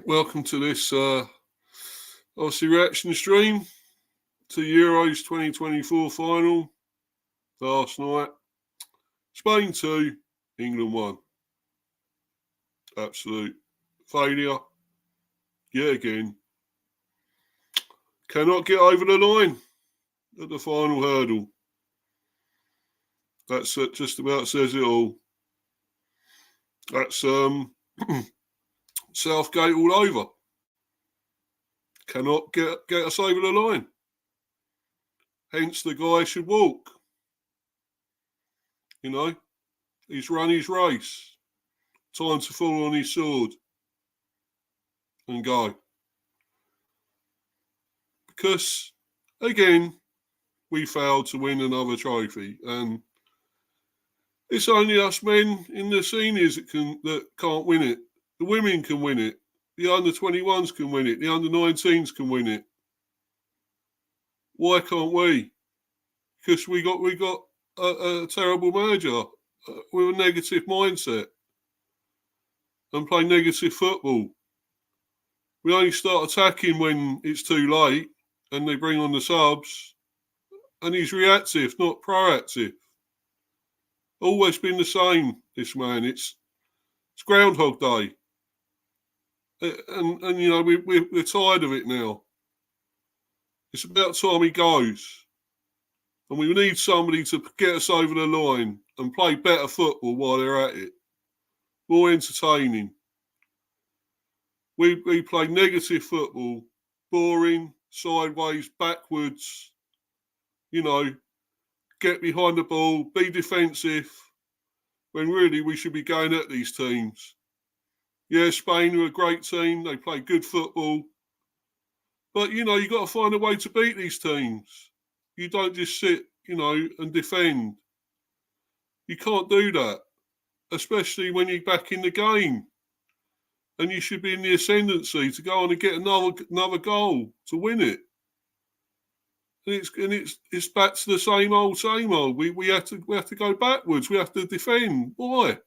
Welcome to this obviously reaction stream to Euros 2024 final. Last night, Spain 2, England 1. Absolute failure. Yet again. Cannot get over the line at the final hurdle. That's just about says it all. That's Southgate all over. Cannot get us over the line. Hence the guy should walk. You know, he's run his race. Time to fall on his sword and go. Because, again, we failed to win another trophy. And it's only us men in the seniors that can't win it. The women can win it. The under-21s can win it. The under-19s can win it. Why can't we? Because we got a terrible manager with a negative mindset and play negative football. We only start attacking when it's too late and they bring on the subs, and he's reactive, not proactive. Always been the same, this man. It's Groundhog Day. And you know, we're tired of it now. It's about time he goes. And we need somebody to get us over the line and play better football while they're at it. More entertaining. We play negative football, boring, sideways, backwards, you know, get behind the ball, be defensive, when really we should be going at these teams. Yeah, Spain are a great team. They play good football. But, you know, you've got to find a way to beat these teams. You don't just sit, you know, and defend. You can't do that, especially when you're back in the game. And you should be in the ascendancy to go on and get another goal to win it. And it's back to the same old. We have to go backwards. We have to defend. Why?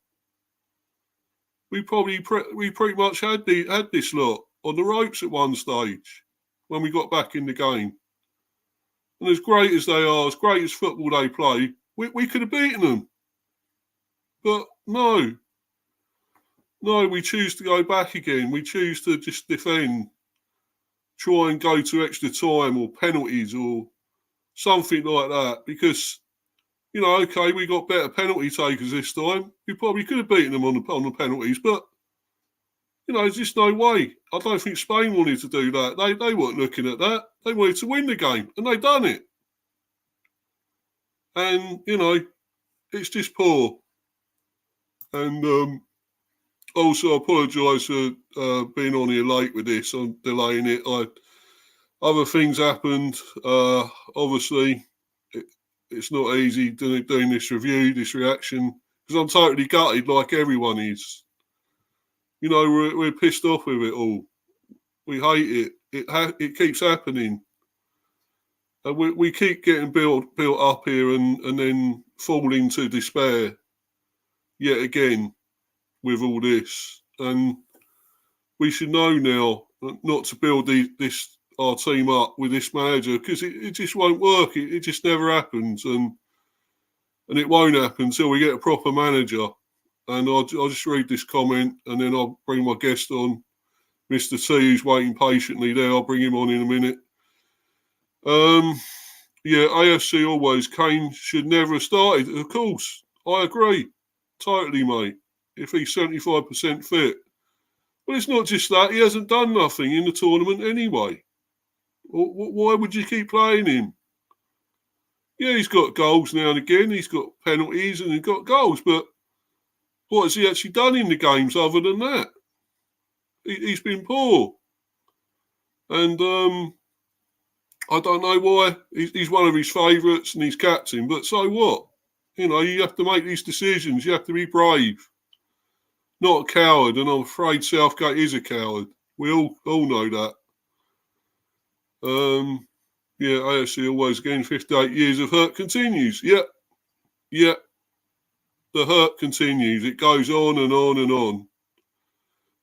We pretty much had this lot on the ropes at one stage when we got back in the game. And as great as they are, as great as football they play, we could have beaten them. But no, we choose to go back again. We choose to just defend, try and go to extra time or penalties or something like that. Because, you know, okay, we got better penalty takers this time. We probably could have beaten them on the penalties, but, you know, there's just no way. I don't think Spain wanted to do that. They weren't looking at that. They wanted to win the game, and they've done it. And, you know, it's just poor. And also, I apologise for being on here late with this. I'm delaying it. Other things happened. Obviously, it's not easy doing this review, this reaction, because I'm totally gutted like everyone is. You know, we're pissed off with it all. We hate it. It keeps happening. And we keep getting built up here and then fall into despair yet again with all this. And we should know now not to build our team up with this manager, because it just won't work. It just never happens. And it won't happen until we get a proper manager. And I'll just read this comment and then I'll bring my guest on, Mr. T, who's waiting patiently there. I'll bring him on in a minute. Yeah, AFC always. Kane should never have started. Of course, I agree. Totally, mate. If he's 75% fit. But it's not just that. He hasn't done nothing in the tournament anyway. Why would you keep playing him? Yeah, he's got goals now and again. He's got penalties and he's got goals. But what has he actually done in the games other than that? He's been poor. And I don't know why. He's one of his favourites and he's captain. But so what? You know, you have to make these decisions. You have to be brave. Not a coward. And I'm afraid Southgate is a coward. We all know that. Yeah, AFC always again, 58 years of hurt continues. Yeah. The hurt continues. It goes on and on and on.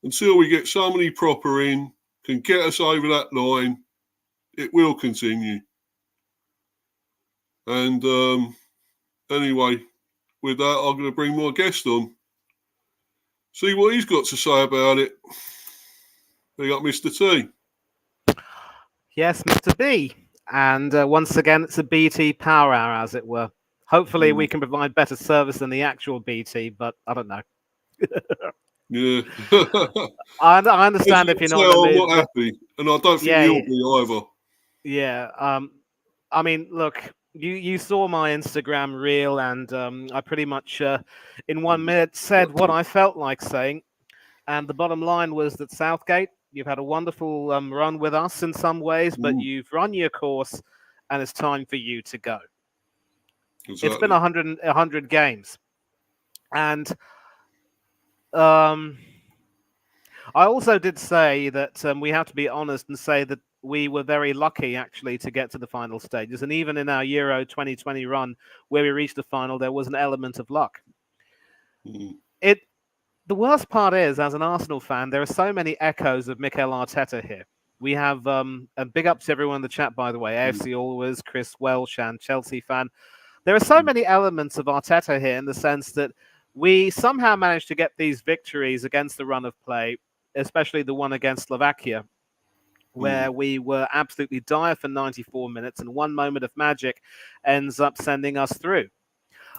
until we get somebody proper in, can get us over that line, it will continue. And anyway, with that, I'm going to bring my guest on. See what he's got to say about it. We got Mr. T. Yes, Mr. B. And once again, it's a BT power hour, as it were. Hopefully, we can provide better service than the actual BT, but I don't know. Yeah. I understand if you're not in the I'm mood. not happy, and I don't think Yeah, you'll be either. yeah. I mean, look, you saw my Instagram reel, and I pretty much in 1 minute said what I felt like saying. And the bottom line was that Southgate, you've had a wonderful run with us in some ways, but you've run your course, and it's time for you to go. Exactly. It's been 100 games, and I also did say that we have to be honest and say that we were very lucky actually to get to the final stages, and even in our Euro 2020 run where we reached the final, there was an element of luck. The worst part is, as an Arsenal fan, there are so many echoes of Mikel Arteta here. We have a big up to everyone in the chat, by the way. AFC Always, Chris Welsh, and Chelsea fan. There are so many elements of Arteta here in the sense that we somehow managed to get these victories against the run of play, especially the one against Slovakia, where we were absolutely dire for 94 minutes, and one moment of magic ends up sending us through.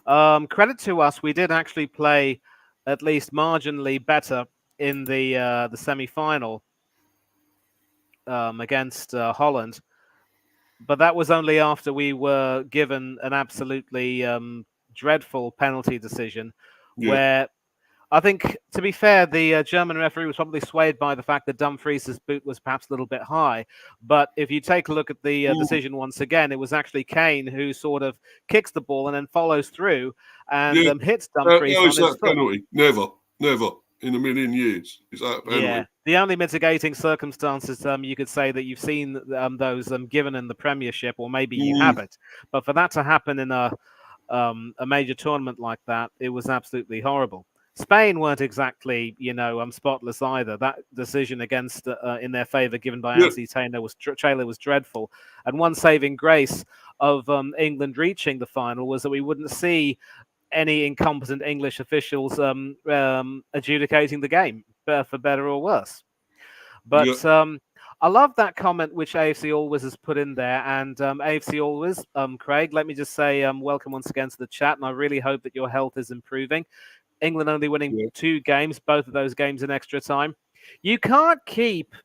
Credit to us, we did actually play at least marginally better in the semi-final against Holland, but that was only after we were given an absolutely dreadful penalty decision, where I think, to be fair, the German referee was probably swayed by the fact that Dumfries' boot was perhaps a little bit high. But if you take a look at the decision once again, it was actually Kane who sort of kicks the ball and then follows through and hits Dumfries on his foot. Penalty? Never in a million years is that penalty. Yeah, the only mitigating circumstances you could say that you've seen those given in the Premiership, or maybe you haven't. But for that to happen in a major tournament like that, it was absolutely horrible. Spain weren't exactly, spotless either. That decision against in their favour given by Anthony Taylor was dreadful. And one saving grace of England reaching the final was that we wouldn't see any incompetent English officials adjudicating the game, for better or worse. But I love that comment which AFC Always has put in there. And AFC Always, Craig, let me just say welcome once again to the chat. And I really hope that your health is improving. England only winning 2 games, both of those games in extra time. You can't keep,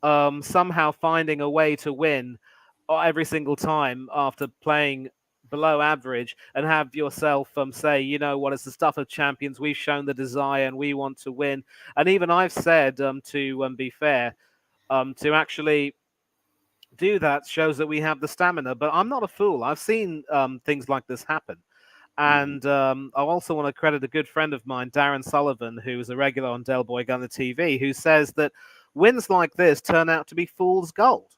somehow finding a way to win every single time after playing below average and have yourself say, you know what, it's the stuff of champions. We've shown the desire and we want to win. And even I've said, to be fair, to actually do that shows that we have the stamina. But I'm not a fool. I've seen things like this happen. And I also want to credit a good friend of mine, Darren Sullivan, who is a regular on Del Boy Gunner TV, who says that wins like this turn out to be fool's gold.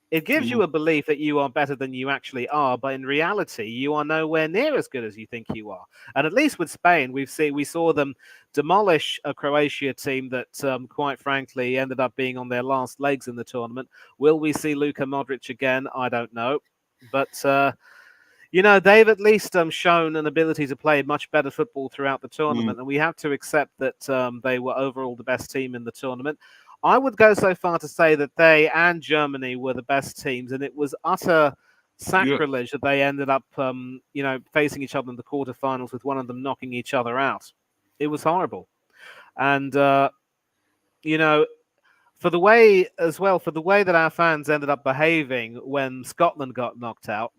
It gives you a belief that you are better than you actually are, but in reality, you are nowhere near as good as you think you are. And at least with Spain, we saw them demolish a Croatia team that, quite frankly, ended up being on their last legs in the tournament. Will we see Luka Modric again? I don't know. But they've at least shown an ability to play much better football throughout the tournament, and we have to accept that they were overall the best team in the tournament. I would go so far to say that they and Germany were the best teams, and it was utter sacrilege that they ended up, facing each other in the quarterfinals with one of them knocking each other out. It was horrible. And, for the way that our fans ended up behaving when Scotland got knocked out,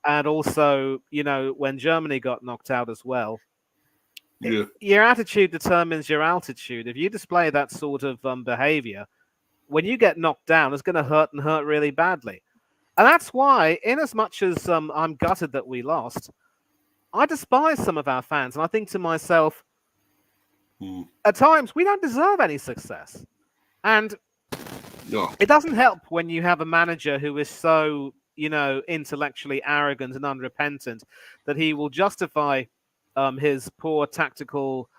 and also, when Germany got knocked out as well, your attitude determines your altitude. If you display that sort of behavior, when you get knocked down, it's going to hurt and hurt really badly. And that's why, in as much as I'm gutted that we lost, I despise some of our fans. And I think to myself, at times, we don't deserve any success. And it doesn't help when you have a manager who is so, intellectually arrogant and unrepentant that he will justify his poor tactical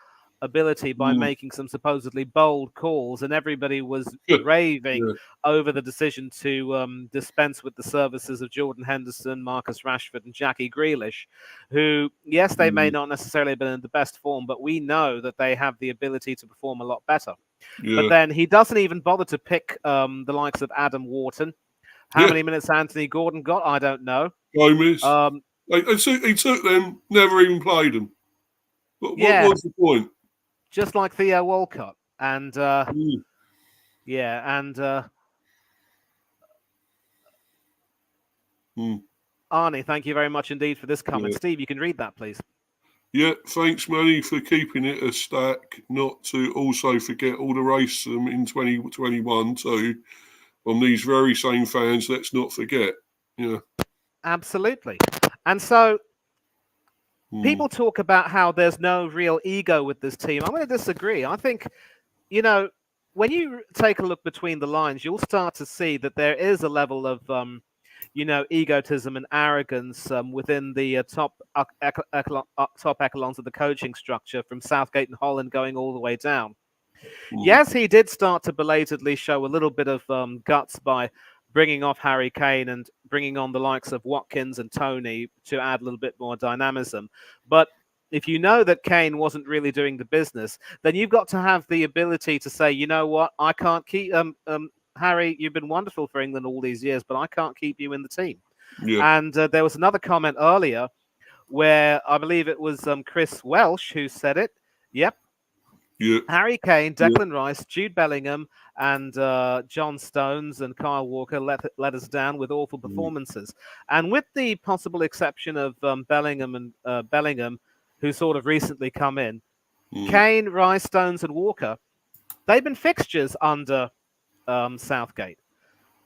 ability by making some supposedly bold calls, and everybody was raving over the decision to dispense with the services of Jordan Henderson, Marcus Rashford, and Jackie Grealish, who, yes, they may not necessarily have been in the best form, but we know that they have the ability to perform a lot better. But then he doesn't even bother to pick the likes of Adam Wharton. How many minutes Anthony Gordon got, I don't know. Gomez. He took them, never even played them. What was the point? Just like Theo Walcott. And, Arnie, thank you very much indeed for this comment. Steve, you can read that, please. Yeah, thanks, Manny, for keeping it a stack, not to also forget all the racism in 2021 too, from these very same fans, let's not forget. Yeah. Absolutely. And so people talk about how there's no real ego with this team. I'm going to disagree. I think, when you take a look between the lines, you'll start to see that there is a level of egotism and arrogance within the top echelons of the coaching structure, from Southgate and Holland going all the way down. Yes, he did start to belatedly show a little bit of guts by bringing off Harry Kane and bringing on the likes of Watkins and Tony to add a little bit more dynamism. But if you know that Kane wasn't really doing the business, then you've got to have the ability to say, you know what, I can't keep Harry, you've been wonderful for England all these years, but I can't keep you in the team. Yeah. And there was another comment earlier where I believe it was Chris Welsh who said it. Yep. Yeah. Harry Kane, Declan Rice, Jude Bellingham, and John Stones and Kyle Walker let us down with awful performances. And with the possible exception of Bellingham, who sort of recently come in, Kane, Rice, Stones, and Walker, they've been fixtures under Southgate.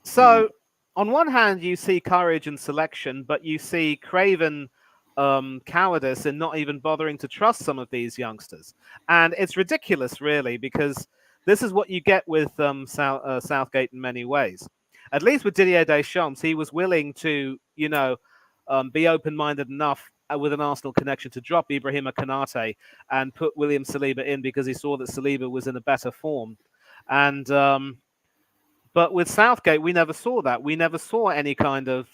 So on one hand, you see courage and selection, but you see craven cowardice in not even bothering to trust some of these youngsters. And it's ridiculous, really, because this is what you get with Southgate in many ways. At least with Didier Deschamps, he was willing to, be open-minded enough with an Arsenal connection to drop Ibrahima Konate and put William Saliba in because he saw that Saliba was in a better form. And but with Southgate, we never saw that. We never saw any kind of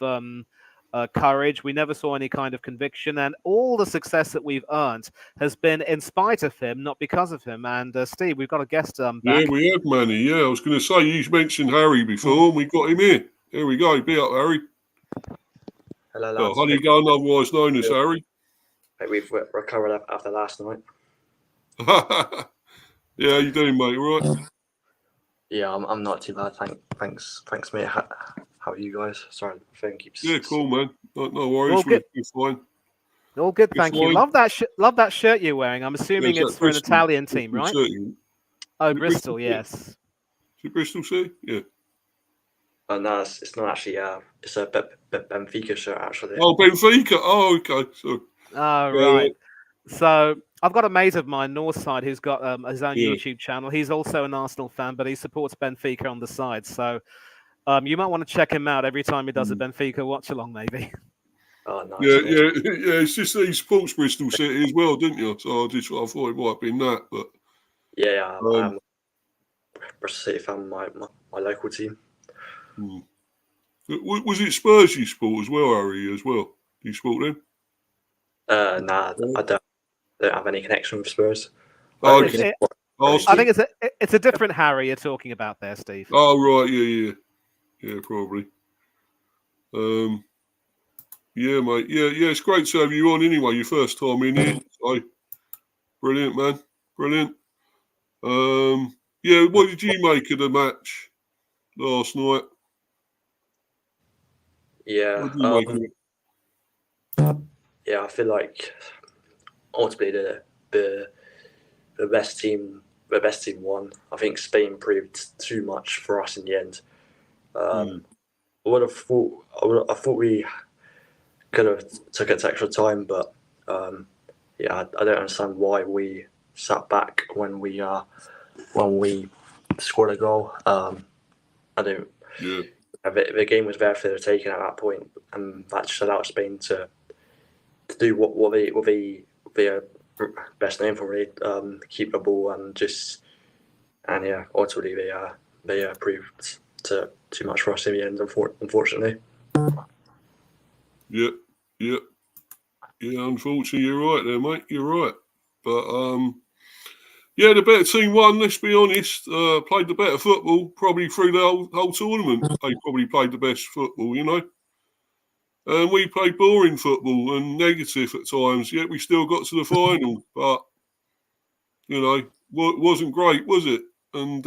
courage. We never saw any kind of conviction. And all the success that we've earned has been in spite of him, not because of him. And Steve, we've got a guest back. Yeah, we have, Manny. Yeah, I was going to say, you mentioned Harry before, and we got him here. Here we go. Be up, Harry. Hello, lads. Honeygun, otherwise known as Harry. We've recovered after last night. Yeah, how you doing, mate? All right? Yeah, I'm not too bad. Thanks, mate. How are you guys? Sorry, the phone keeps. Yeah, cool, man. No worries. We're fine. All good, thank you. Love that shirt you're wearing. I'm assuming it's for an Italian team, right? Oh, Bristol, yes. Is it Bristol City? Yeah. No, it's not actually. It's a Benfica shirt, actually. Oh, Benfica. Oh, okay. So. Oh, right. So I've got a mate of mine, Northside, who's got his own YouTube channel. He's also an Arsenal fan, but he supports Benfica on the side. So you might want to check him out every time he does a Benfica watch along, maybe. Oh, nice. Yeah. It's just that he supports Bristol City as well, didn't you? So I thought it might have been that, but I'm a Bristol City fan, my local team. Was it Spurs you support as well, Harry? As well, do you support them? Nah, I don't have any connection with Spurs. I think it's a different Harry you're talking about there, Steve. Oh right, yeah, probably. Yeah, mate. Yeah, it's great to have you on anyway. Your first time in here, so brilliant, man, brilliant. Yeah, what did you make of the match last night? Yeah, yeah, I feel like ultimately the best team won. I think Spain proved too much for us in the end. I thought we could have took it to extra time, but I don't understand why we sat back when we scored a goal. I don't. Yeah. The game was there for the taking at that point, and that just allowed Spain to do what they best name for me. Keep the ball and ultimately they proved too much for us in the end, unfortunately. Yeah. Unfortunately, you're right there, mate. You're right. But yeah, the better team won. Let's be honest. Played the better football probably through the whole tournament. They probably played the best football, And we played boring football and negative at times. Yet we still got to the final, but wasn't great, was it? And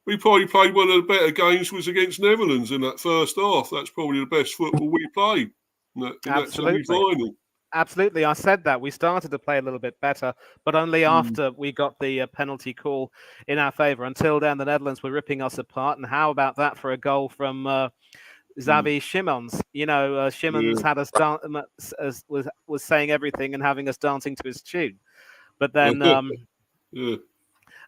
we probably played one of the better games was against Netherlands in that first half. That's probably the best football we played in that semi-final. Absolutely. I said that. We started to play a little bit better, but only after we got the penalty call in our favour. Until then, the Netherlands were ripping us apart. And how about that for a goal from Xavi Simons? Simons had us was saying everything and having us dancing to his tune. But then...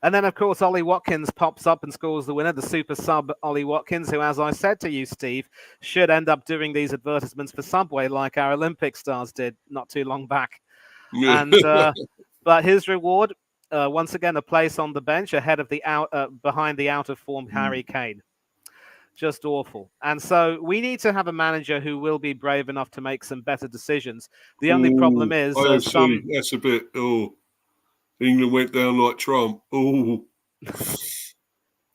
And then, of course, Ollie Watkins pops up and scores the winner, the super sub Ollie Watkins, who, as I said to you, Steve, should end up doing these advertisements for Subway like our Olympic stars did not too long back. Yeah. And but his reward, once again, a place on the bench ahead of behind the out of form Harry Kane. Just awful. And so we need to have a manager who will be brave enough to make some better decisions. The only problem is that's a bit. England went down like Trump. Oh,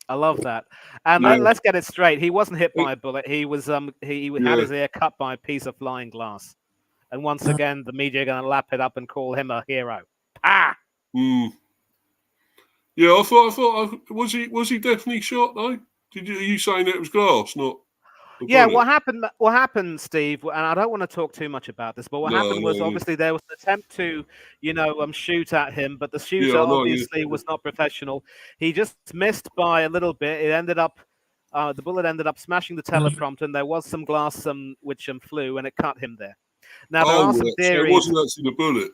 I love that. And let's get it straight. He wasn't hit by a bullet. He was he had his ear cut by a piece of flying glass. And once again, the media are going to lap it up and call him a hero. Ah. Yeah, I thought was he definitely shot though? Are you saying it was glass, not? Yeah, what happened, Steve, and I don't want to talk too much about this, but what happened was obviously there was an attempt to, shoot at him, but the shooter obviously was not professional. He just missed by a little bit. It ended up, the bullet ended up smashing the teleprompter, and there was some glass which flew, and it cut him there. Now, there are some theories. So it wasn't actually the bullet.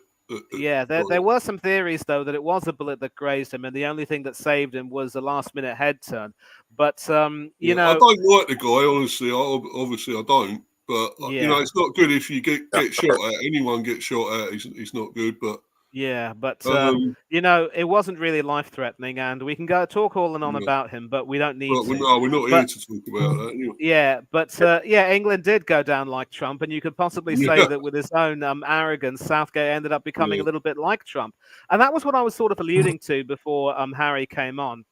Yeah, there were some theories, though, that it was a bullet that grazed him, and the only thing that saved him was a last-minute head turn. But, I don't like the guy, honestly. Obviously, I don't. But, it's not good if you get shot at. Anyone gets shot at, it's not good. But yeah, but, it wasn't really life-threatening, and we can go talk on and on about him, but we don't need to. No, we're not here to talk about that anyway. Yeah, but, England did go down like Trump, and you could possibly say that with his own arrogance, Southgate ended up becoming a little bit like Trump. And that was what I was sort of alluding to before Harry came on.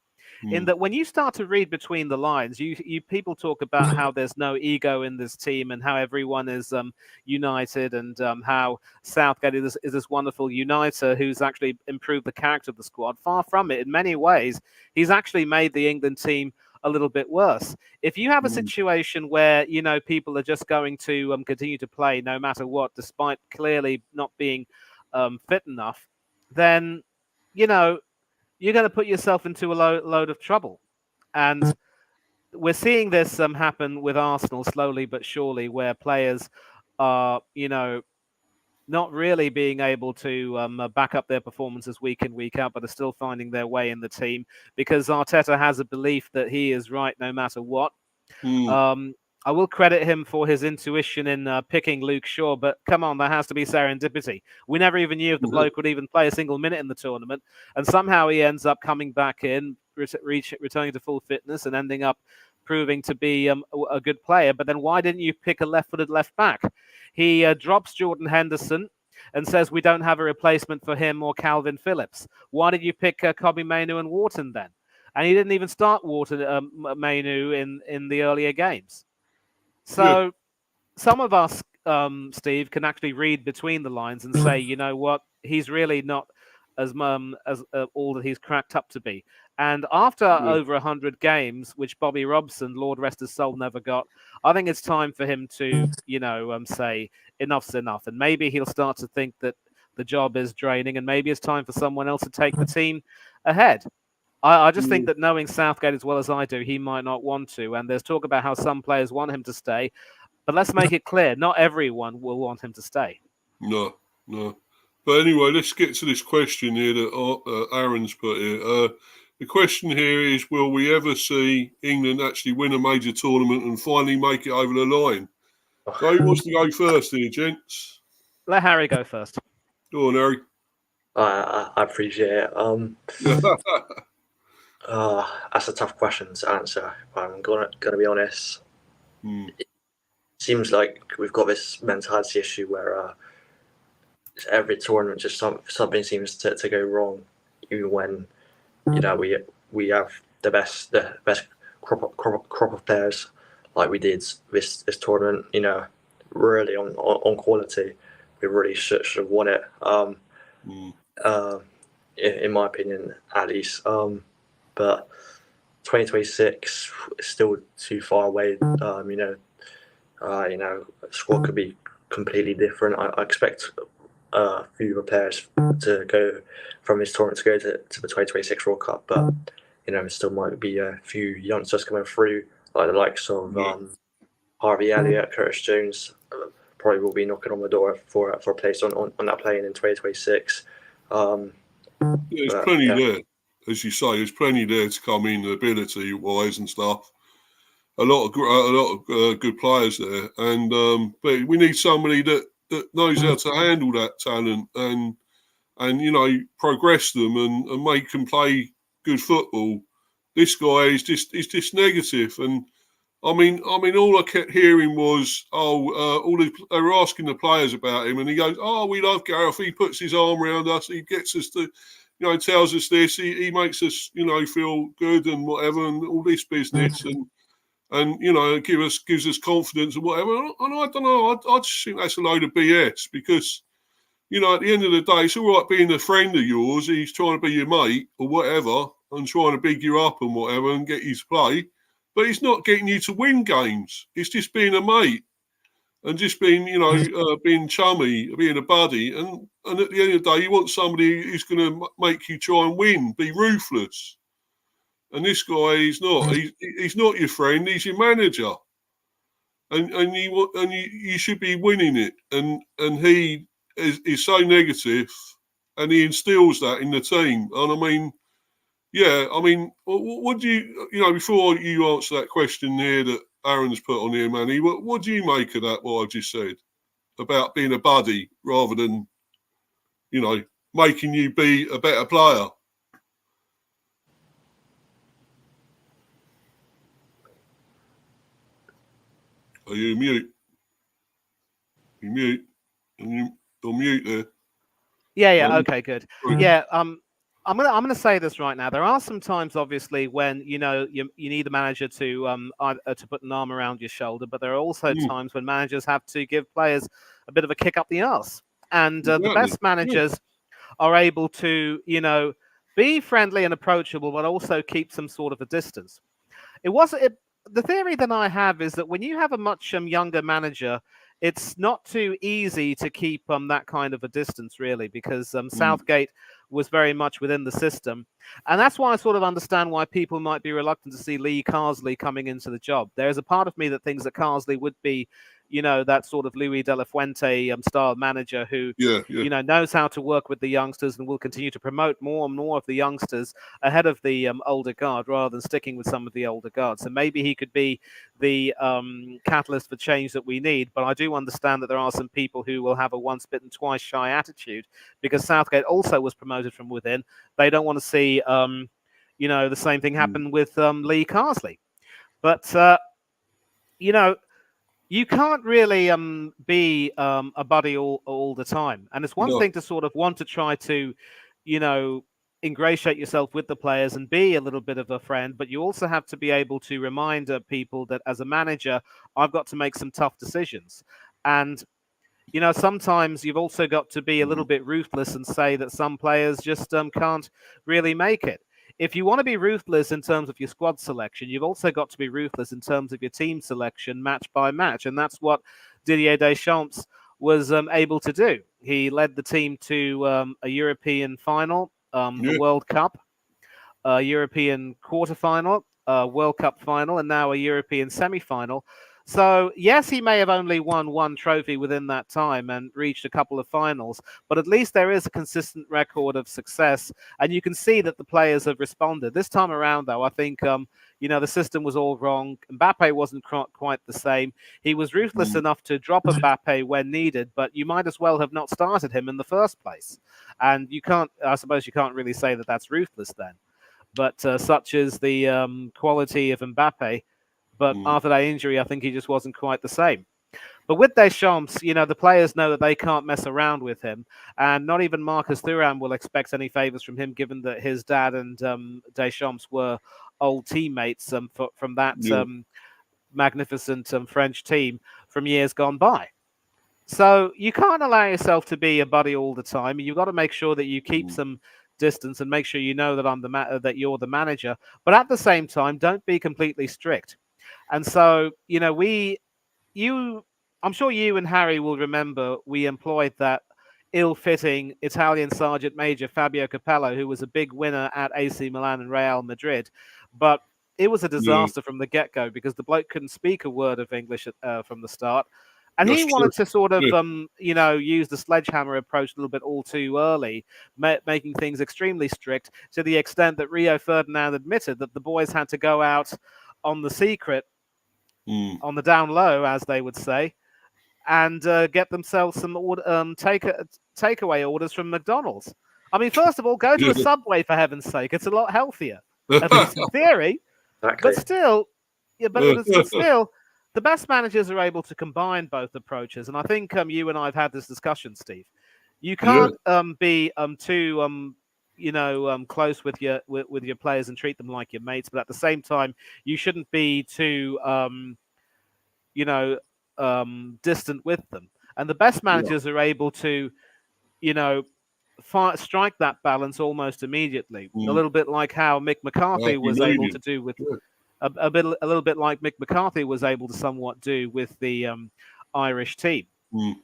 In that when you start to read between the lines, you people talk about how there's no ego in this team and how everyone is united and how Southgate is this wonderful uniter who's actually improved the character of the squad. Far from it. In many ways, he's actually made the England team a little bit worse. If you have a situation where, people are just going to continue to play no matter what, despite clearly not being fit enough, then, you're going to put yourself into a load of trouble. And we're seeing this happen with Arsenal slowly but surely, where players are, not really being able to back up their performances week in, week out, but are still finding their way in the team because Arteta has a belief that he is right no matter what. I will credit him for his intuition in picking Luke Shaw, but come on, there has to be serendipity. We never even knew if the bloke would even play a single minute in the tournament, and somehow he ends up coming back in, returning to full fitness, and ending up proving to be a good player. But then why didn't you pick a left-footed left back? He drops Jordan Henderson and says we don't have a replacement for him or Calvin Phillips. Why did you pick Kobbie Mainoo and Wharton then? And he didn't even start Wharton Mainoo in the earlier games. So some of us, Steve, can actually read between the lines and say, you know what, he's really not as all that he's cracked up to be. And after over 100 games, which Bobby Robson, Lord rest his soul, never got, I think it's time for him to, say enough's enough. And maybe he'll start to think that the job is draining and maybe it's time for someone else to take the team ahead. I just think that knowing Southgate as well as I do, he might not want to. And there's talk about how some players want him to stay. But let's make it clear, not everyone will want him to stay. No. But anyway, let's get to this question here that Aaron's put here. The question here is, will we ever see England actually win a major tournament and finally make it over the line? So who wants to go first here, gents? Let Harry go first. Go on, Harry. I appreciate it. That's a tough question to answer. I'm gonna be honest. It seems like we've got this mentality issue where every tournament just something seems to go wrong, even when we have the best crop of players like we did this tournament. Really on quality, we really should have won it. In my opinion, at least. But 2026 is still too far away. Squad could be completely different. I expect a few players to go from this tournament to go to the 2026 World Cup, but there still might be a few youngsters coming through, like the likes of Harvey Elliott, Curtis Jones. Probably will be knocking on the door for a place on that plane in 2026. There's plenty there, as you say. There's plenty there to come in, ability wise and stuff. A lot of good players there, and but we need somebody that knows how to handle that talent and progress them and make them play good football. This guy is just negative, and I mean, all I kept hearing was, they were asking the players about him, and he goes, "Oh, we love Gareth. He puts his arm around us. He gets us to, tells us this. He makes us, feel good and whatever, and all this business, and gives us confidence and whatever." And I don't know. I just think that's a load of BS because, at the end of the day, it's all right being a friend of yours. He's trying to be your mate or whatever, and trying to big you up and whatever, and get you to play. But it's not getting you to win games. It's just being a mate and just being, being chummy, being a buddy. And at the end of the day, you want somebody who's going to make you try and win, be ruthless. And this guy, he's not. He's not your friend. He's your manager. And you should be winning it. And he is so negative, and he instills that in the team. And I mean, what do you, before you answer that question here that Aaron's put on here, Manny, what do you make of that, what I just said, about being a buddy rather than, making you be a better player? Are you mute? You mute? You're mute there. Yeah. Okay, good. Yeah. I'm gonna say this right now. There are some times, obviously, when you need a manager to put an arm around your shoulder, but there are also times when managers have to give players a bit of a kick up the arse. And the best managers are able to, be friendly and approachable, but also keep some sort of a distance. The theory that I have is that when you have a much younger manager, it's not too easy to keep that kind of a distance, really, because Southgate was very much within the system. And that's why I sort of understand why people might be reluctant to see Lee Carsley coming into the job. There's a part of me that thinks that Carsley would be, that sort of Luis de la Fuente style manager who, knows how to work with the youngsters and will continue to promote more and more of the youngsters ahead of the older guard rather than sticking with some of the older guard. So maybe he could be the catalyst for change that we need. But I do understand that there are some people who will have a once bitten, twice shy attitude because Southgate also was promoted from within. They don't want to see, the same thing happen with Lee Carsley. But, you can't really be a buddy all the time. And it's one thing to sort of want to try to, ingratiate yourself with the players and be a little bit of a friend, but you also have to be able to remind people that as a manager, I've got to make some tough decisions. And, sometimes you've also got to be a little bit ruthless and say that some players just can't really make it. If you want to be ruthless in terms of your squad selection, you've also got to be ruthless in terms of your team selection match by match. And that's what Didier Deschamps was able to do. He led the team to a European final, the World Cup, a European quarterfinal, World Cup final, and now a European semi-final. So, yes, he may have only won one trophy within that time and reached a couple of finals, but at least there is a consistent record of success, and you can see that the players have responded. This time around, though, I think, the system was all wrong. Mbappe wasn't quite the same. He was ruthless enough to drop Mbappe when needed, but you might as well have not started him in the first place. And I suppose you can't really say that that's ruthless then. But such is the quality of Mbappe. But after that injury, I think he just wasn't quite the same. But with Deschamps, the players know that they can't mess around with him. And not even Marcus Thuram will expect any favours from him, given that his dad and Deschamps were old teammates from that magnificent French team from years gone by. So you can't allow yourself to be a buddy all the time. You've got to make sure that you keep some distance and make sure you know that that you're the manager. But at the same time, don't be completely strict. And so, I'm sure you and Harry will remember we employed that ill-fitting Italian Sergeant Major Fabio Capello, who was a big winner at AC Milan and Real Madrid. But it was a disaster from the get-go because the bloke couldn't speak a word of English from the start. And he wanted to sort of, use the sledgehammer approach a little bit all too early, making things extremely strict to the extent that Rio Ferdinand admitted that the boys had to go out on the secret, on the down low, as they would say, and get themselves some takeaway orders from McDonald's. I mean, first of all, go to a Subway, for heaven's sake. It's a lot healthier, at least in theory. Exactly. But still, the best managers are able to combine both approaches. And I think you and I have had this discussion, Steve. You can't be too close with your players and treat them like your mates, but at the same time, you shouldn't be too distant with them. And the best managers are able to, strike that balance almost immediately. A little bit like how Mick McCarthy was able to do with a little bit like Mick McCarthy was able to somewhat do with the Irish team.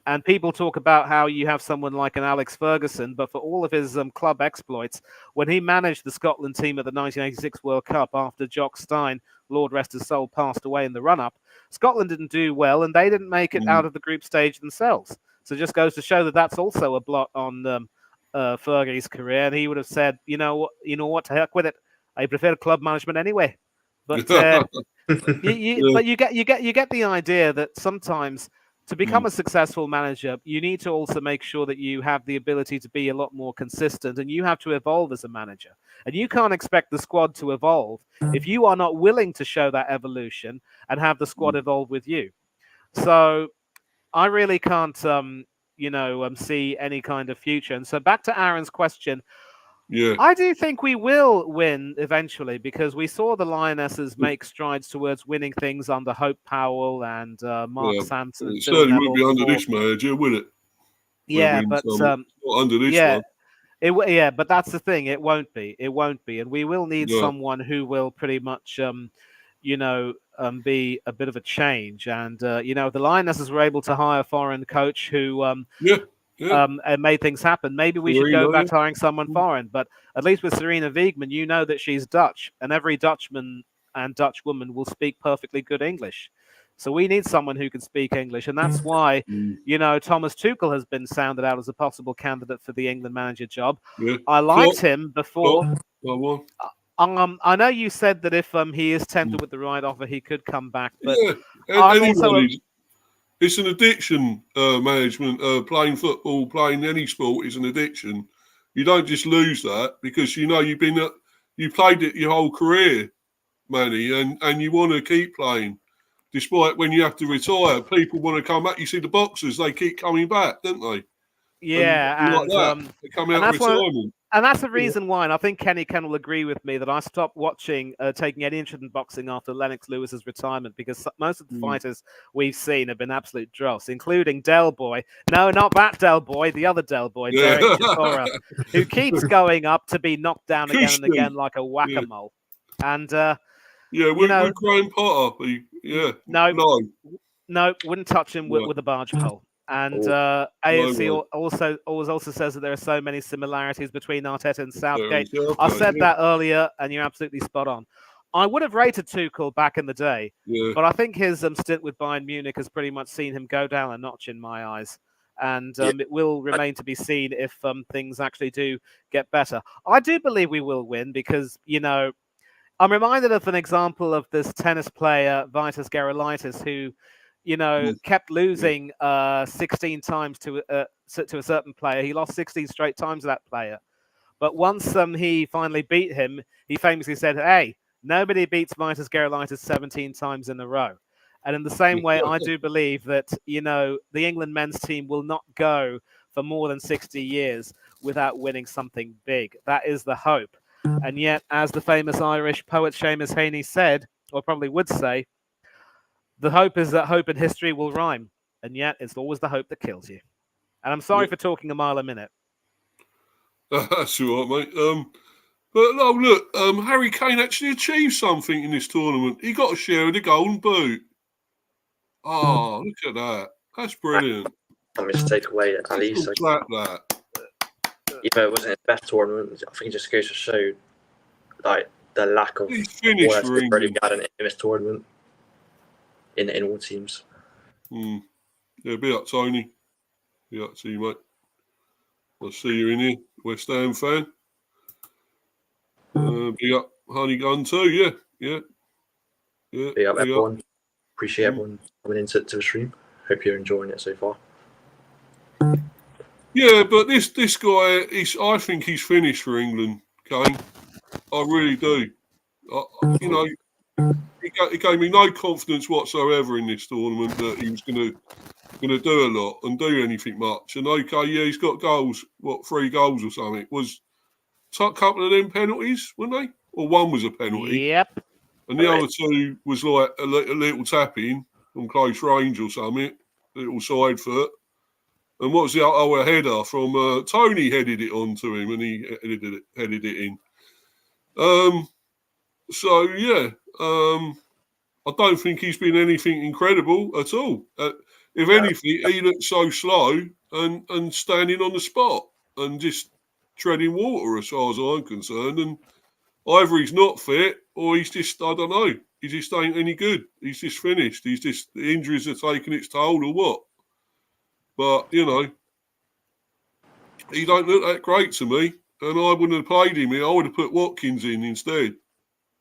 And people talk about how you have someone like an Alex Ferguson, but for all of his club exploits, when he managed the Scotland team at the 1986 World Cup after Jock Stein, Lord rest his soul, passed away in the run-up, Scotland didn't do well, and they didn't make it out of the group stage themselves. So it just goes to show that that's also a blot on Fergie's career, and he would have said, you know what, to heck with it. I prefer club management anyway. But you get the idea that sometimes, to become a successful manager, you need to also make sure that you have the ability to be a lot more consistent, and you have to evolve as a manager. And you can't expect the squad to evolve if you are not willing to show that evolution and have the squad evolve with you. So I really can't, see any kind of future. And so back to Aaron's question. Yeah, I do think we will win eventually, because we saw the Lionesses make strides towards winning things under Hope Powell and Mark Sampson. It certainly won't be under this manager, will it? Yeah, but not under this one. But that's the thing. It won't be. It won't be, and we will need someone who will pretty much, be a bit of a change. And the Lionesses were able to hire a foreign coach who and made things happen. Maybe we should go back to hiring someone foreign, but at least with Serena Wiegman, you know that she's Dutch, and every Dutchman and Dutch woman will speak perfectly good English. So we need someone who can speak English, and that's why, Thomas Tuchel has been sounded out as a possible candidate for the England manager job. Yeah. I liked him before. I know you said that if he is tempted with the right offer, he could come back, but it's an addiction, management. Playing football, playing any sport is an addiction. You don't just lose that because you played it your whole career, Manny, and you want to keep playing, despite when you have to retire. People want to come back. You see the boxers; they keep coming back, don't they? Yeah, they come out of retirement. And that's the reason why, and I think Kenny Ken will agree with me, that I stopped taking any interest in boxing after Lennox Lewis's retirement, because most of the fighters we've seen have been absolute dross, including Del Boy. No, not that Del Boy, the other Del Boy, Derek Chisora, who keeps going up to be knocked down again and again like a whack-a-mole. And, with Graham Potter. No, wouldn't touch him with a barge pole. And AFC also says that there are so many similarities between Arteta and Southgate. I said that earlier, and you're absolutely spot on. I would have rated Tuchel back in the day, Yeah. but I think his stint with Bayern Munich has pretty much seen him go down a notch in my eyes. And it will remain to be seen if things actually do get better. I do believe we will win because, I'm reminded of an example of this tennis player, Vitas Gerulaitis, who, kept losing 16 times to a certain player. He lost 16 straight times to that player. But once he finally beat him, he famously said, "Hey, nobody beats Vitas Gerulaitis 17 times in a row." And in the same way, I do believe that, the England men's team will not go for more than 60 years without winning something big. That is the hope. And yet, as the famous Irish poet Seamus Heaney said, or probably would say, the hope is that hope in history will rhyme. And yet, it's always the hope that kills you. And I'm sorry for talking a mile a minute. That's all right, mate. But no, look, Harry Kane actually achieved something in this tournament. He got a share of the golden boot. Oh, look at that. That's brilliant. Something to take away at least. Clap that. Even it wasn't his best tournament, I think it just goes to show like the lack of He's finished for England. Had in this tournament in all teams. Yeah, be up, Tony. Be up to you, mate. I'll see you in here, West Ham fan. Be up, Honey Gun too. Yeah. Be up, everyone. Appreciate everyone coming into the stream. Hope you're enjoying it so far. Yeah, but this guy, I think he's finished for England, Kane. I really do. He gave me no confidence whatsoever in this tournament that he was going to do a lot and do anything much. And okay, yeah, he's got goals. 3 goals or something? Was a couple of them penalties, weren't they? Or one was a penalty. Yep. And the other 2 was like a little tap-in from close range or something, a little side foot. And what was the other header from Tony headed it onto him and he headed it in. So, yeah, I don't think he's been anything incredible at all. If anything, he looked so slow and standing on the spot and just treading water as far as I'm concerned. And either he's not fit or he's just, I don't know, he just ain't any good. He's just finished. The injuries are taking its toll or what? But, he don't look that great to me. And I wouldn't have played him. I would have put Watkins in instead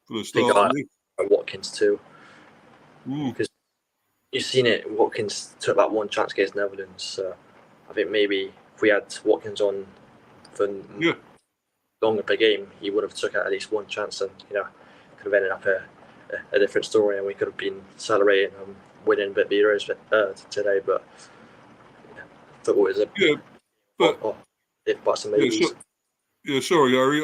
for the start. Watkins too. Because you've seen it, Watkins took that one chance against Netherlands. So I think maybe if we had Watkins on for longer per game, he would have took at least one chance and, could have ended up a different story and we could have been celebrating and winning a bit of the Euros today. But football is sorry, Harry.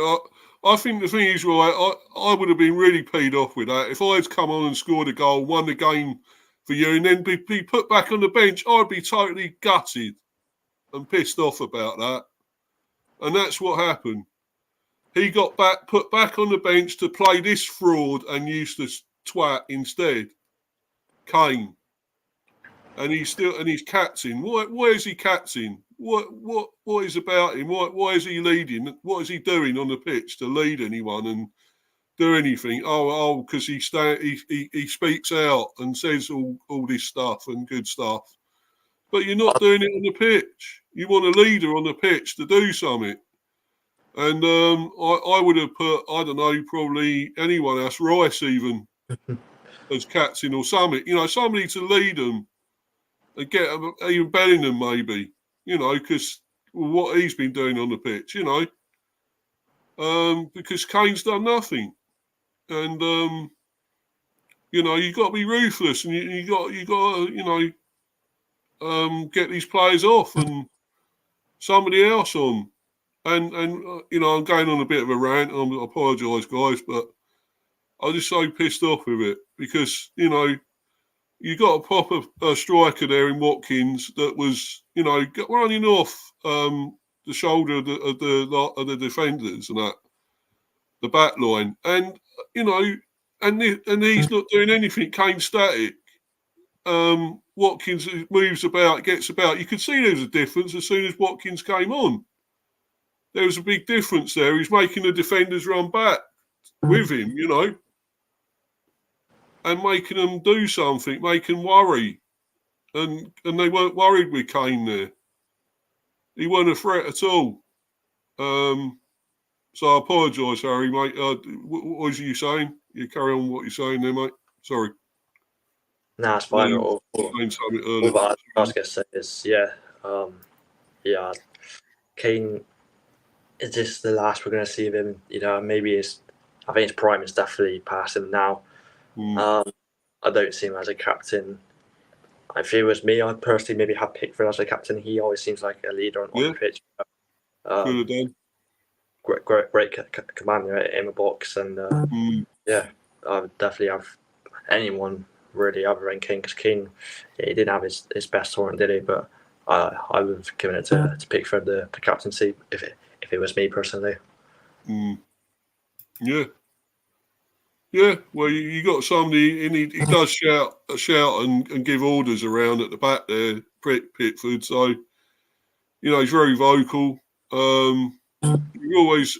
I think the thing is, right, I would have been really peed off with that. If I had come on and scored a goal, won the game for you, and then be put back on the bench, I'd be totally gutted and pissed off about that. And that's what happened. He got put back on the bench to play this fraud and useless twat instead. Kane. And he's captain. Why is he captain? What is about him? Why is he leading? What is he doing on the pitch to lead anyone and do anything? Because he speaks out and says all this stuff and good stuff. But you're not doing it on the pitch. You want a leader on the pitch to do something. And I would have put, I don't know, probably anyone else, Rice even, as captain or something. Somebody to lead them. And get even Bellingham maybe, because what he's been doing on the pitch, because Kane's done nothing, and you got to be ruthless, and you got to get these players off and somebody else on, and I'm going on a bit of a rant. I apologise, guys, but I'm just so pissed off with it because you got a proper striker there in Watkins that was, running off the shoulder of the defenders and that, the back line, and and he's not doing anything. Kane's static. Watkins moves about, gets about. You could see there was a difference as soon as Watkins came on. There was a big difference there. He's making the defenders run back with him, and making them do something, making them worry. And they weren't worried with Kane there. He wasn't a threat at all. So I apologise, Harry, mate. What was you saying? You carry on what you're saying there, mate. Sorry. Nah, it's fine. All that I was going to say is, Kane, is this the last we're going to see of him? You know, maybe I think his prime is definitely past him now. I don't see him as a captain. If it was me, I'd personally maybe have Pickford as a captain. He always seems like a leader on the pitch. Could have done. Great commander in the box, and I would definitely have anyone really other than King, because King, he didn't have his best tournament, did he? But I would have given it to Pickford the captaincy if it was me personally. Yeah. Well, you got somebody, and he does shout and give orders around at the back there, Pickford. So you know he's very vocal. You always.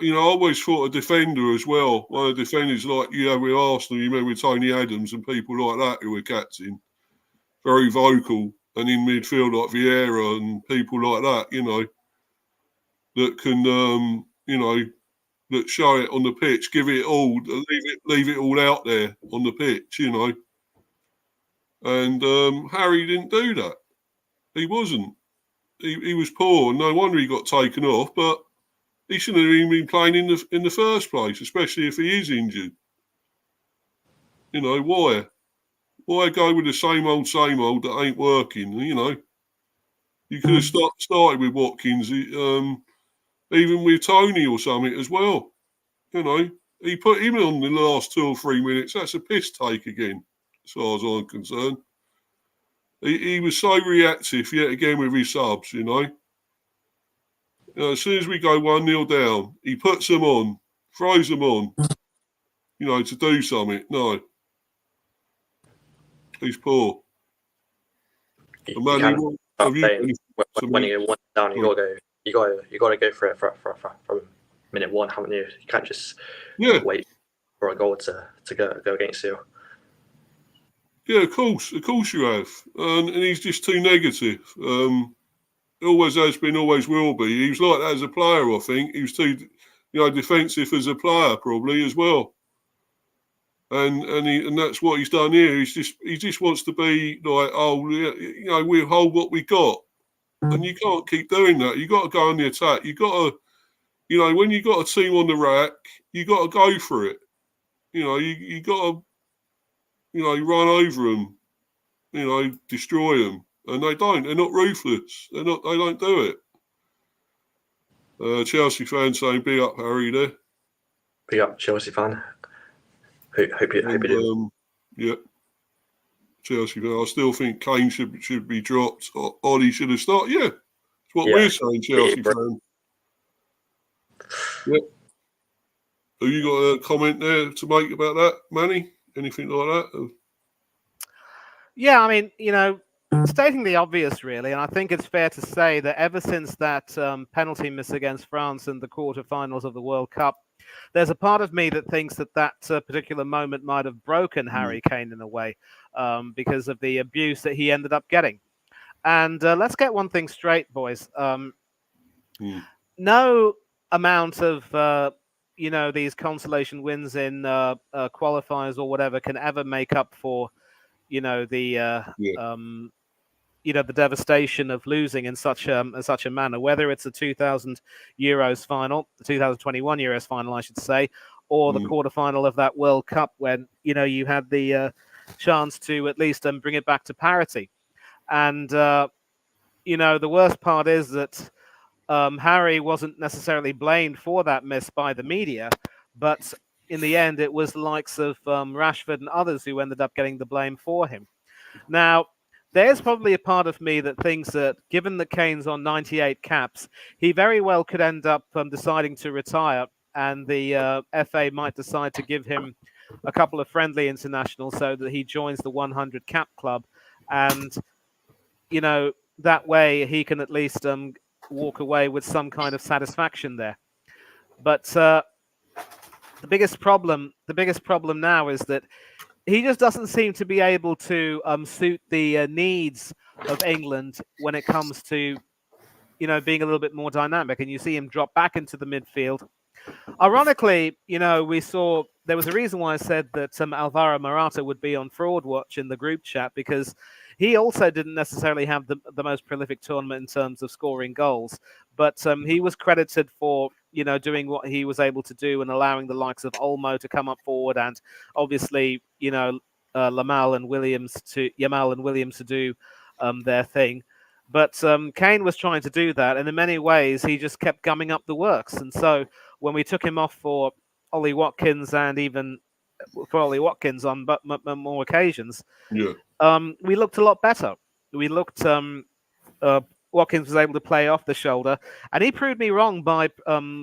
I always thought a defender as well. One of the defenders like you have with Arsenal, you remember with Tony Adams and people like that who were captain, very vocal, and in midfield like Vieira and people like that, that can, that show it on the pitch, give it all, leave it all out there on the pitch, And Harry didn't do that. He wasn't. He was poor, and no wonder he got taken off. But he shouldn't have even been playing in the first place, especially if he is injured. Why? Why go with the same old that ain't working? You could have started with Watkins, even with Tony or something as well. He put him on the last 2 or 3 minutes. That's a piss take again, as far as I'm concerned. He was so reactive yet again with his subs, as soon as we go 1-0 down, he puts them on, throws them on, to do something. No. He's poor. When you get one down, you gotta go for it from minute one, haven't you? You can't just wait for a goal to go against you. Yeah, of course you have, and he's just too negative. Always has been, always will be. He was like that as a player, I think. He was too, defensive as a player, probably as well. And that's what he's done here. He just wants to be like, we'll hold what we got, and you can't keep doing that. You got to go on the attack. You got to, when you got a team on the rack, you got to go for it. You got to, run over them, destroy them. And they don't. They're not ruthless. They don't do it. Chelsea fan saying, "Big up, Harry." There. Big up, Chelsea fan. Hope you do. Yeah. Chelsea fan. I still think Kane should be dropped. Ollie should have started. Yeah, that's what we're saying, Chelsea fan. Yeah. Have you got a comment there to make about that, Manny? Anything like that? Yeah, I mean, stating the obvious, really, and I think it's fair to say that ever since that penalty miss against France in the quarterfinals of the World Cup, there's a part of me that thinks that particular moment might have broken Harry Kane in a way because of the abuse that he ended up getting. And let's get one thing straight, boys. No amount of these consolation wins in qualifiers or whatever can ever make up for the devastation of losing in such a manner, whether it's the 2000 Euros final, the 2021 Euros final, I should say, or the quarterfinal of that World Cup when you had the chance to at least bring it back to parity. And the worst part is that Harry wasn't necessarily blamed for that miss by the media, but in the end, it was the likes of Rashford and others who ended up getting the blame for him. Now, there's probably a part of me that thinks that, given that Kane's on 98 caps, he very well could end up deciding to retire, and the FA might decide to give him a couple of friendly internationals so that he joins the 100 cap club, and that way he can at least walk away with some kind of satisfaction there. But the biggest problem now is that he just doesn't seem to be able to suit the needs of England when it comes to, being a little bit more dynamic. And you see him drop back into the midfield. Ironically, we saw there was a reason why I said that Alvaro Morata would be on fraud watch in the group chat, because he also didn't necessarily have the most prolific tournament in terms of scoring goals, but he was credited for doing what he was able to do and allowing the likes of Olmo to come up forward, and obviously Yamal and Williams to do their thing. But Kane was trying to do that, and in many ways he just kept gumming up the works. And so when we took him off for Ollie Watkins, and even for Ollie Watkins on more occasions, we looked a lot better. We looked. Watkins was able to play off the shoulder, and he proved me wrong by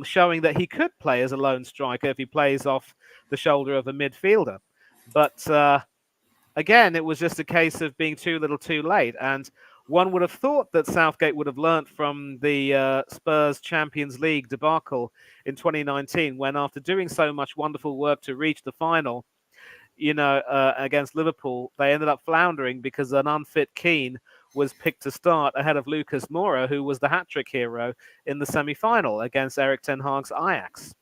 showing that he could play as a lone striker if he plays off the shoulder of a midfielder. But again, it was just a case of being too little too late. And one would have thought that Southgate would have learnt from the Spurs Champions League debacle in 2019, when after doing so much wonderful work to reach the final, against Liverpool, they ended up floundering because an unfit Keane was picked to start ahead of Lucas Moura, who was the hat-trick hero in the semi-final against Erik ten Hag's Ajax.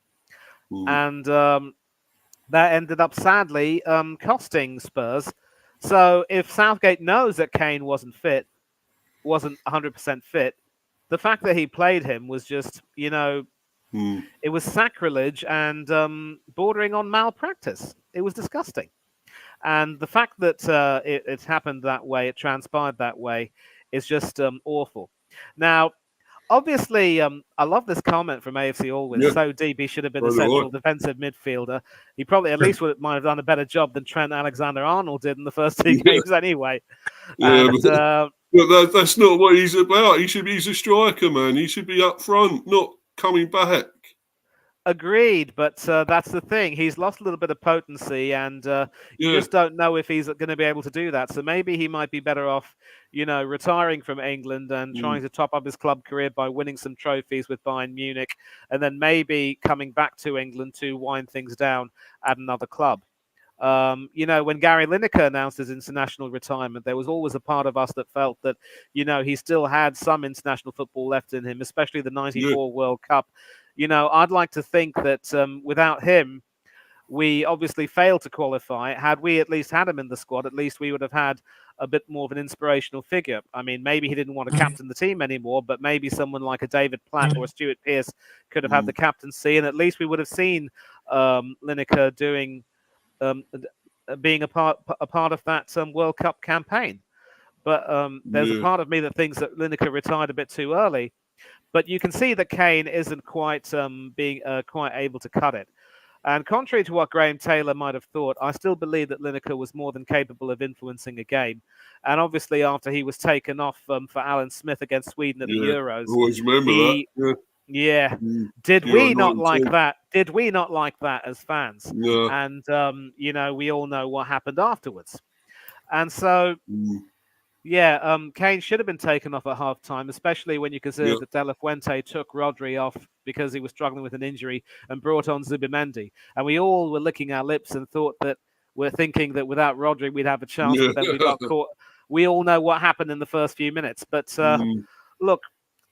And that ended up sadly costing Spurs. So if Southgate knows that Kane wasn't 100% fit, the fact that he played him was just, it was sacrilege and bordering on malpractice. It was disgusting. And the fact that it happened that way, it transpired that way, is just awful. Now, obviously, I love this comment from AFC Always. Yeah. So deep, he should have been the central defensive midfielder. He probably at least might have done a better job than Trent Alexander-Arnold did in the first two games anyway. Yeah, but that's not what he's about. He's a striker, man. He should be up front, not coming back. Agreed, but that's the thing. He's lost a little bit of potency, and you just don't know if he's going to be able to do that. So maybe he might be better off, retiring from England and trying to top up his club career by winning some trophies with Bayern Munich, and then maybe coming back to England to wind things down at another club. When Gary Lineker announced his international retirement, there was always a part of us that felt that, he still had some international football left in him, especially the 94 World Cup. I'd like to think that without him, we obviously failed to qualify. Had we at least had him in the squad, at least we would have had a bit more of an inspirational figure. I mean, maybe he didn't want to captain the team anymore, but maybe someone like a David Platt or a Stuart Pearce could have had the captaincy, and at least we would have seen Lineker doing, being a part of that World Cup campaign. But there's a part of me that thinks that Lineker retired a bit too early. But you can see that Kane isn't quite being quite able to cut it. And contrary to what Graham Taylor might have thought, I still believe that Lineker was more than capable of influencing a game. And obviously, after he was taken off for Alan Smith against Sweden at the Euros, always remember that. Yeah. Did we not like that? Did we not like that as fans? Yeah. And we all know what happened afterwards. And so. Kane should have been taken off at halftime, especially when you consider that De La Fuente took Rodri off because he was struggling with an injury and brought on Zubimendi. And we all were licking our lips and thought that we're thinking that without Rodri we'd have a chance, but then we got caught. We all know what happened in the first few minutes. But look,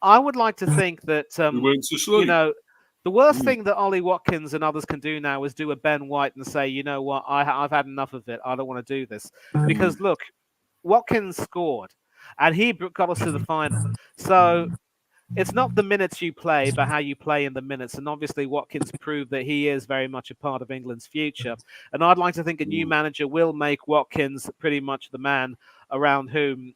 I would like to think that we went to sleep. The worst thing that Ollie Watkins and others can do now is do a Ben White and say, you know what, I've had enough of it. I don't want to do this. Because look, Watkins scored, and he got us to the final. So it's not the minutes you play, but how you play in the minutes. And obviously, Watkins proved that he is very much a part of England's future. And I'd like to think a new manager will make Watkins pretty much the man around whom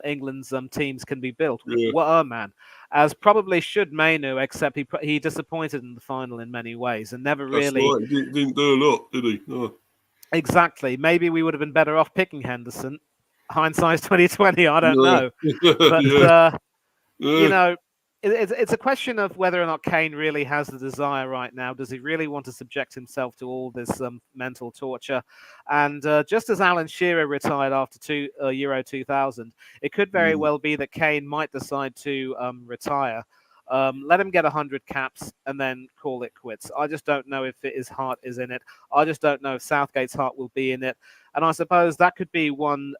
England's teams can be built. What a man. As probably should Mainu, except he disappointed in the final in many ways and never really... Right. He didn't do a lot, did he? No. Exactly. Maybe we would have been better off picking Henderson. Hindsight's 2020. I don't know, but it's a question of whether or not Kane really has the desire right now. Does he really want to subject himself to all this mental torture? And just as Alan Shearer retired after Euro 2000, it could very well be that Kane might decide to retire. Let him get 100 caps and then call it quits. I just don't know if his heart is in it. I just don't know if Southgate's heart will be in it. And I suppose that could be one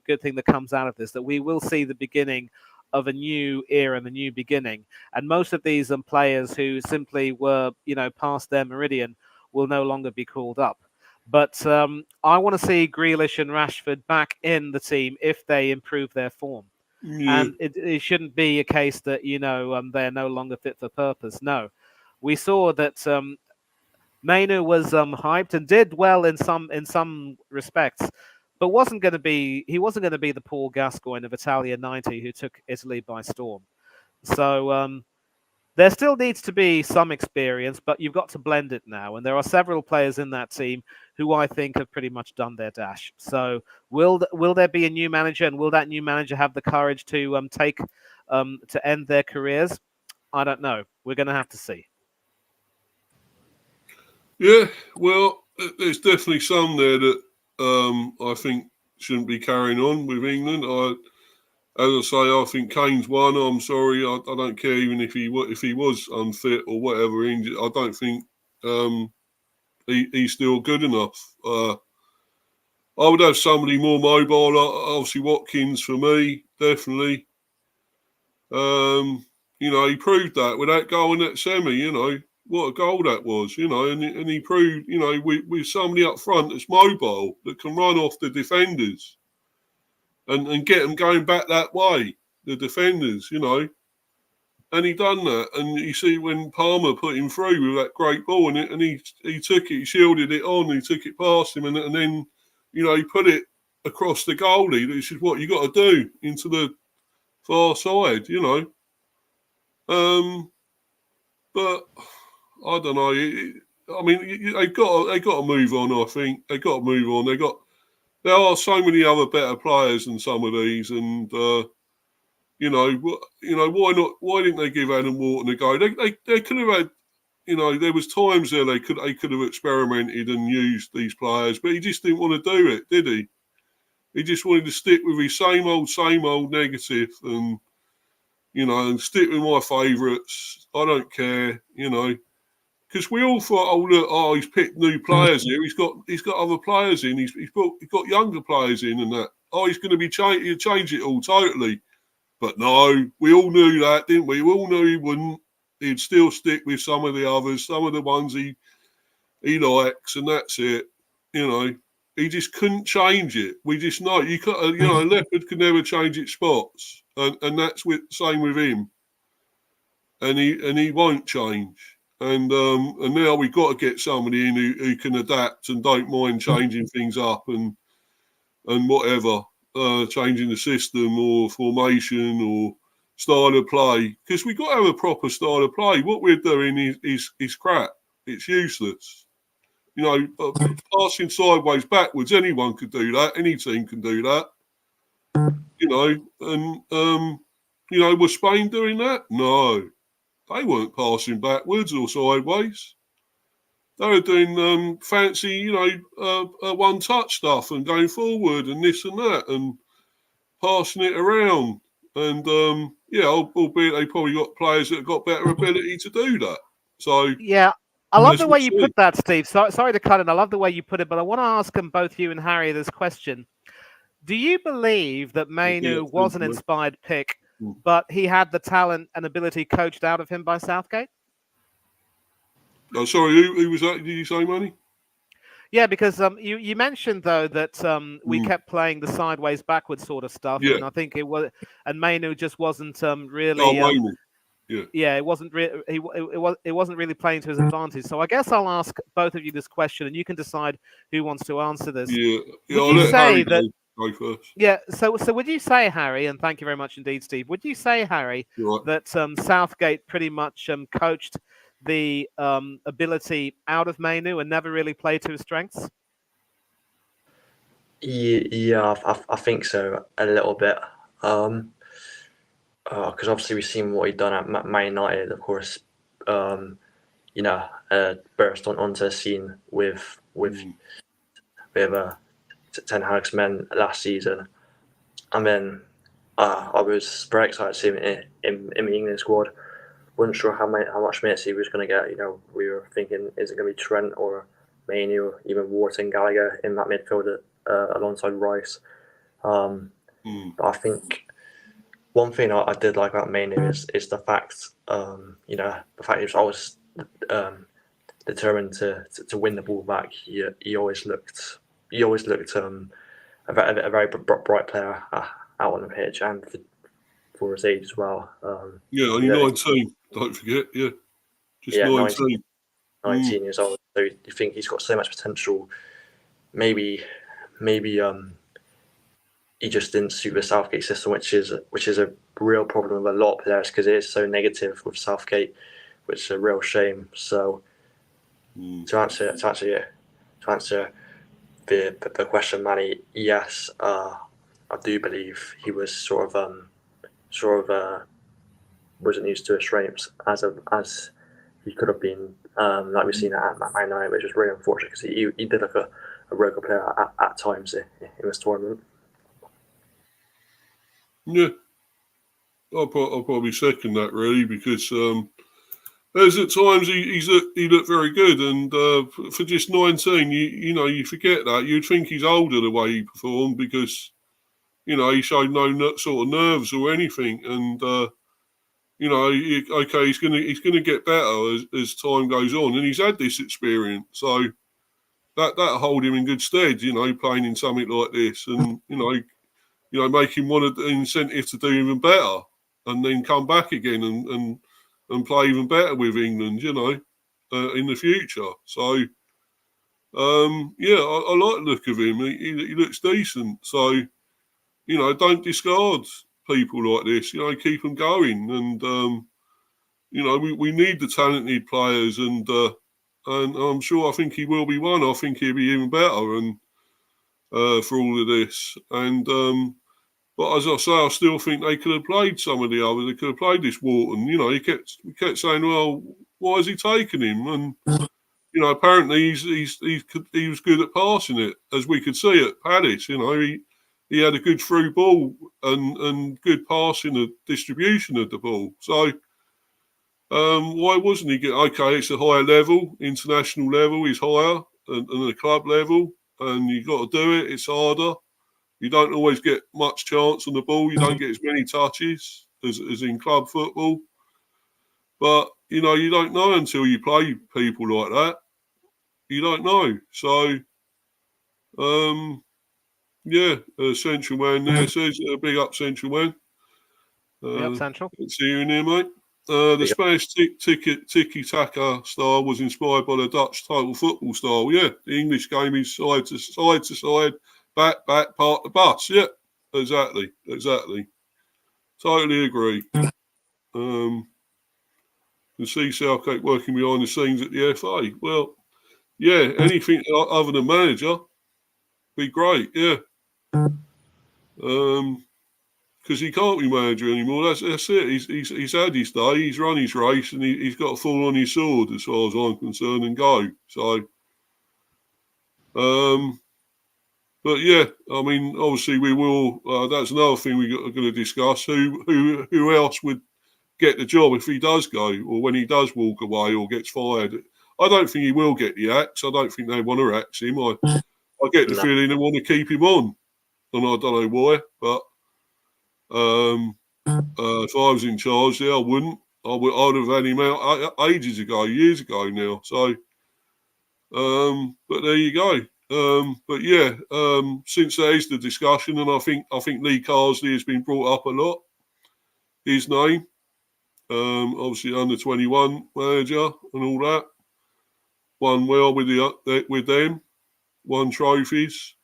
good thing that comes out of this, that we will see the beginning of a new era and a new beginning. And most of these players who simply were, past their meridian will no longer be called up. But I want to see Grealish and Rashford back in the team if they improve their form. Yeah. And it shouldn't be a case that, they're no longer fit for purpose. No. We saw that Mainu was hyped and did well in some respects, but he wasn't going to be the Paul Gascoigne of Italia '90 who took Italy by storm. So there still needs to be some experience, but you've got to blend it now. And there are several players in that team who I think have pretty much done their dash. So will there be a new manager, and will that new manager have the courage to to end their careers? I don't know. We're going to have to see. Yeah, well, there's definitely some there that I think shouldn't be carrying on with England. As I say, I think Kane's one. I'm sorry, I don't care even if he was unfit or whatever injured. I don't think he's still good enough. I would have somebody more mobile. Obviously, Watkins for me, definitely. He proved that with that goal in that semi. What a goal that was. And he proved, with somebody up front that's mobile that can run off the defenders and get them going back that way. The defenders, and he done that. And you see when Palmer put him through with that great ball, and he took it, he shielded it on, he took it past him, and then he put it across the goalie. This is what you got to do into the far side, But I don't know. I mean, they got to move on. I think they got to move on. There are so many other better players than some of these, and why not? Why didn't they give Adam Wharton a go? They could have had. There was times there they could have experimented and used these players, but he just didn't want to do it, did he? He just wanted to stick with his same old negative, and and stick with my favourites. I don't care, because we all thought, he's picked new players here. He's got other players in. He's got younger players in, and that. He's going to be he'll change it all totally. But no, we all knew that, didn't we? We all knew he wouldn't. He'd still stick with some of the others, some of the ones he likes, and that's it. He just couldn't change it. We just know you can't. A leopard can never change its spots, and that's same with him. And he won't change. And now we've got to get somebody in who can adapt and don't mind changing things up and whatever, changing the system or formation or style of play. Because we've got to have a proper style of play. What we're doing is crap. It's useless. Passing sideways, backwards, anyone could do that. Any team can do that. Was Spain doing that? No. They weren't passing backwards or sideways. They were doing fancy, one-touch stuff and going forward and this and that and passing it around. And, albeit they probably got players that have got better ability to do that. So yeah, I love the way you put that, Steve. Sorry to cut in. I love the way you put it, but I want to ask both you and Harry this question. Do you believe that Mainu was an inspired pick, but he had the talent and ability coached out of him by Southgate? Oh, sorry, who was that? Did you say, Manny? Yeah, because you mentioned though that we kept playing the sideways backwards sort of stuff, and I think it was, and Mainu just wasn't really. Mainu. Yeah, it wasn't it wasn't really playing to his advantage. So I guess I'll ask both of you this question, and you can decide who wants to answer this. Yeah. Would you say that? Go first. Yeah. So would you say, Harry, and thank you very much indeed, Steve. Would you say, Harry, that Southgate pretty much coached the ability out of Mainu and never really played to his strengths? Yeah, I think so a little bit. Because obviously we've seen what he'd done at Man United, of course. Burst onto the scene with Ten Hag's men last season, and then I was very excited to see him in the England squad. Wasn't sure how much minutes he was going to get. We were thinking, is it going to be Trent or Mainu or even Wharton, Gallagher in that midfield alongside Rice. But I think one thing I did like about Mainoo is the fact, the fact he was always determined to win the ball back. He always looked a very bright player out on the pitch, and for his age as well. Yeah, only 19. Don't forget. Yeah, just 19. 19 years old. So you think he's got so much potential. Maybe he just didn't suit the Southgate system, which is a real problem with a lot of players because it is so negative with Southgate, which is a real shame. So to answer the question, Manny, yes, I do believe he was sort of wasn't used to his strengths as he could have been, like we've seen at Man United, which is really unfortunate because he did look a real good player at times in this tournament. Yeah, I'll probably second that really because there's at times he looked very good, and for just 19, you forget that. You'd think he's older the way he performed because he showed no sort of nerves or anything, and he's gonna get better as time goes on, and he's had this experience, so that hold him in good stead. Playing in something like this, and make him want an incentive to do even better, and then come back again and play even better with England, in the future. So, I like the look of him. He looks decent. So, don't discard people like this. Keep them going. And, we need the talented players. And I'm sure I think he will be one. I think he'll be even better and for all of this. And, but as I say, I still think they could have played some of the others. They could have played this Wharton. He kept saying, "Well, why is he taking him?" And apparently he was good at passing it, as we could see at Palace. He had a good through ball and good passing and distribution of the ball. So why wasn't he getting? Okay, it's a higher level, international level. He's higher than the club level, and you've got to do it. It's harder. You don't always get much chance on the ball. You don't get as many touches as in club football. But, you don't know until you play people like that. You don't know. So, Central Man there says, big up Central Man. Central. See you in here, mate. The Spanish tiki-taka style was inspired by the Dutch total football style. Yeah, the English game is side to side, back, part the bus. Yeah, exactly. Totally agree. Can see Southgate working behind the scenes at the FA. Well, yeah, anything other than manager be great. Yeah. Because he can't be manager anymore. That's it. He's had his day. He's run his race, and he's got to fall on his sword as far as I'm concerned and go. So, but yeah, I mean, obviously we will. That's another thing we're going to discuss. Who else would get the job if he does go, or when he does walk away or gets fired? I don't think he will get the axe. I don't think they want to axe him. I get the feeling they want to keep him on, and I don't know why, but. If I was in charge there, I wouldn't. I'd have had him out ages ago, years ago now. So, but there you go. But yeah, since there is the discussion, and I think Lee Carsley has been brought up a lot. His name, obviously under 21 manager and all that. Won well with them, won trophies.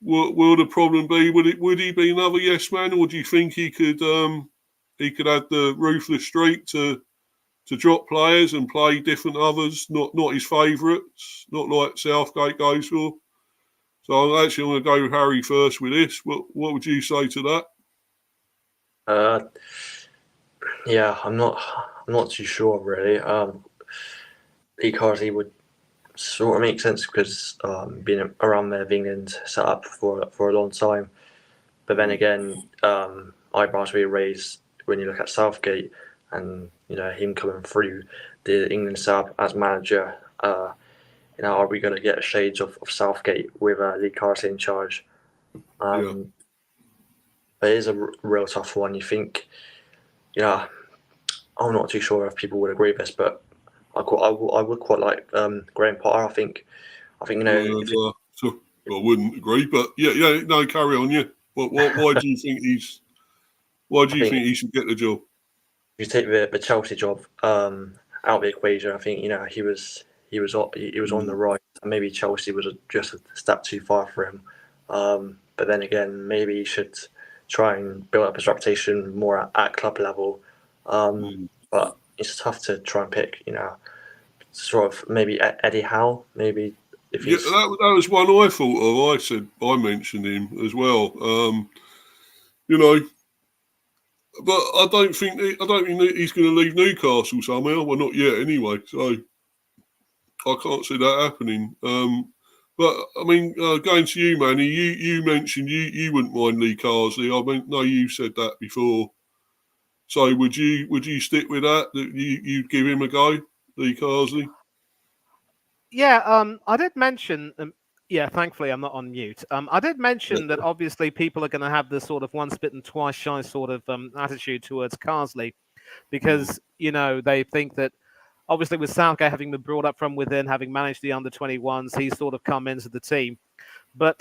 Will the problem be? Would he be another yes man, or do you think he could have the ruthless streak to drop players and play different others, not his favourites, not like Southgate goes for? So I'm going to go with Harry first with this. What would you say to that? Yeah, I'm not too sure really. Lee Carsley would sort of make sense because being around there, England set up for a long time. But then again, eyebrows will be raised when you look at Southgate and him coming through the England setup as manager are we going to get shades of Southgate with Lee Carsley in charge? But it is a real tough one. You think, I'm not too sure if people would agree with this, but I would quite like Graham Potter. I think so I wouldn't agree, but no, carry on. Yeah, why do you think he's? Why do you think he should get the job? If you take the Chelsea job out of the equation, I think he was on the right, and maybe Chelsea was just a step too far for him. But then again, maybe he should try and build up his reputation more at club level. But it's tough to try and pick, sort of maybe Eddie Howe, maybe. If he's... that was one I thought of. I mentioned him as well. But I don't think he's going to leave Newcastle somehow. Well, not yet, anyway. So I can't see that happening. But I mean, going to you, Manny, you mentioned you wouldn't mind Lee Carsley. I mean, no, you said that before. So would you stick with that? That you'd give him a go, Lee Carsley? Yeah, I did mention. Thankfully I'm not on mute. I did mention that obviously people are going to have this sort of once bitten, twice shy sort of attitude towards Carsley, because they think that obviously with Southgate having been brought up from within, having managed the under-21s, he's sort of come into the team. But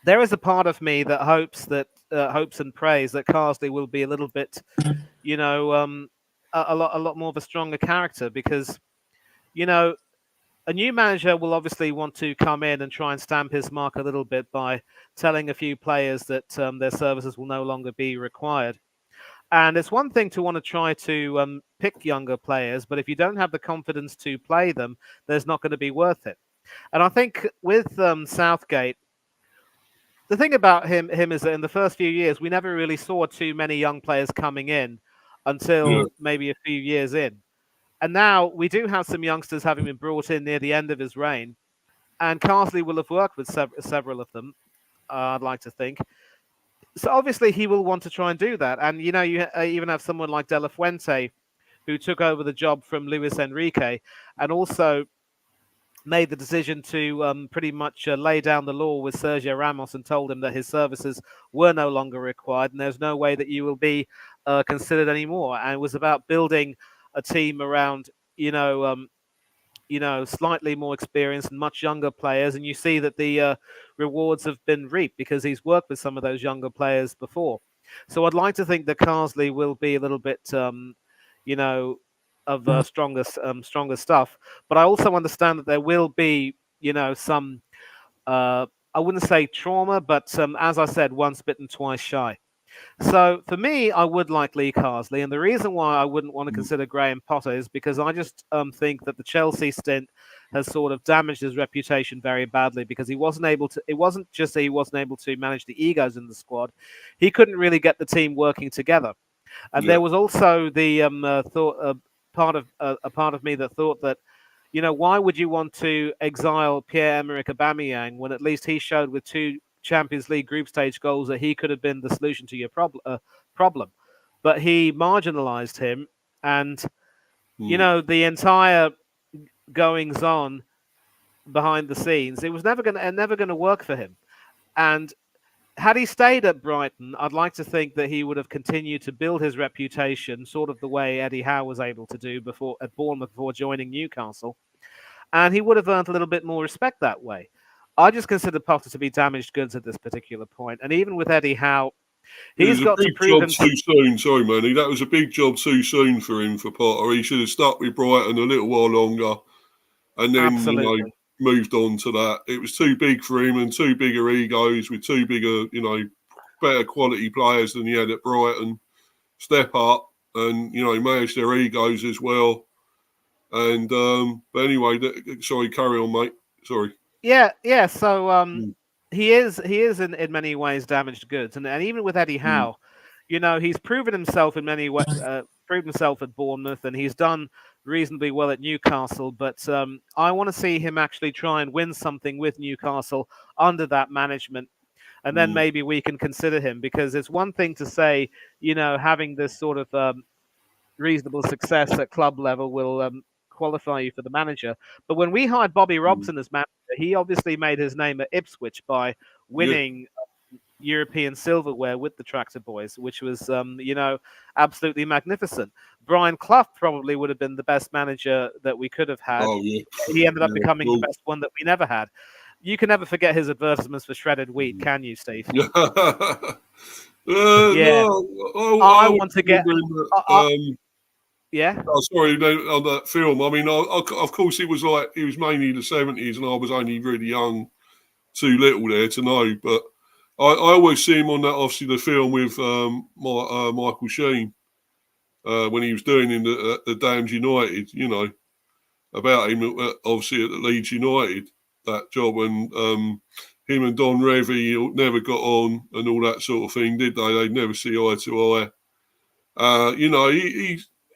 there is a part of me that hopes and prays that Carsley will be a little bit, a lot more of a stronger character, because a new manager will obviously want to come in and try and stamp his mark a little bit by telling a few players that their services will no longer be required. And it's one thing to want to try to pick younger players, but if you don't have the confidence to play them, there's not going to be worth it. And I think with Southgate, the thing about him is that in the first few years, we never really saw too many young players coming in until maybe a few years in. And now we do have some youngsters having been brought in near the end of his reign, and Carsley will have worked with several of them, I'd like to think. So obviously he will want to try and do that. And, you even have someone like De La Fuente, who took over the job from Luis Enrique, and also made the decision to pretty much lay down the law with Sergio Ramos and told him that his services were no longer required and there's no way that you will be considered anymore. And it was about building a team around, slightly more experienced and much younger players. And you see that the rewards have been reaped because he's worked with some of those younger players before. So I'd like to think that Carsley will be a little bit, of stronger stuff. But I also understand that there will be, some, I wouldn't say trauma, but as I said, once bitten, twice shy. So for me, I would like Lee Carsley, and the reason why I wouldn't want to consider Graham Potter is because I just think that the Chelsea stint has sort of damaged his reputation very badly, because he wasn't able to. It wasn't just that he wasn't able to manage the egos in the squad; he couldn't really get the team working together. And there was also the thought, a part of me that thought that, why would you want to exile Pierre-Emerick Aubameyang when at least he showed with 2 Champions League group stage goals that he could have been the solution to your problem, but he marginalized him, and the entire goings on behind the scenes, it was never going to work for him. And had he stayed at Brighton, I'd like to think that he would have continued to build his reputation, sort of the way Eddie Howe was able to do at Bournemouth before joining Newcastle, and he would have earned a little bit more respect that way. I just consider Potter to be damaged goods at this particular point. And even with Eddie Howe, he's got to prove himself. Too soon. Sorry, Manny. That was a big job too soon for him, for Potter. He should have stuck with Brighton a little while longer and then moved on to that. It was too big for him, and too bigger egos with too bigger, better quality players than he had at Brighton. Step up and, manage their egos as well. And but anyway, sorry, carry on, mate. Sorry. Yeah. So he is in many ways damaged goods, and even with Eddie Howe, he's proven himself in many ways. Proved himself at Bournemouth, and he's done reasonably well at Newcastle. But I want to see him actually try and win something with Newcastle under that management, and then maybe we can consider him, because it's one thing to say, having this sort of reasonable success at club level will qualify you for the manager. But when we hired Bobby Robson as manager, he obviously made his name at Ipswich by winning European silverware with the Tractor Boys, which was, absolutely magnificent. Brian Clough probably would have been the best manager that we could have had. Oh, yeah. He ended up becoming the best one that we never had. You can never forget his advertisements for shredded wheat, can you, Steve? Yeah. No, I want to get. Yeah. Oh, sorry, on that film. I mean, of course, it was mainly the 70s, and I was only really young, too little there to know. But I always see him on that, obviously, the film with Michael Sheen when he was doing in the Damned United, about him, obviously, at the Leeds United, that job. And him and Don Revie never got on and all that sort of thing, did they? They'd never see eye to eye.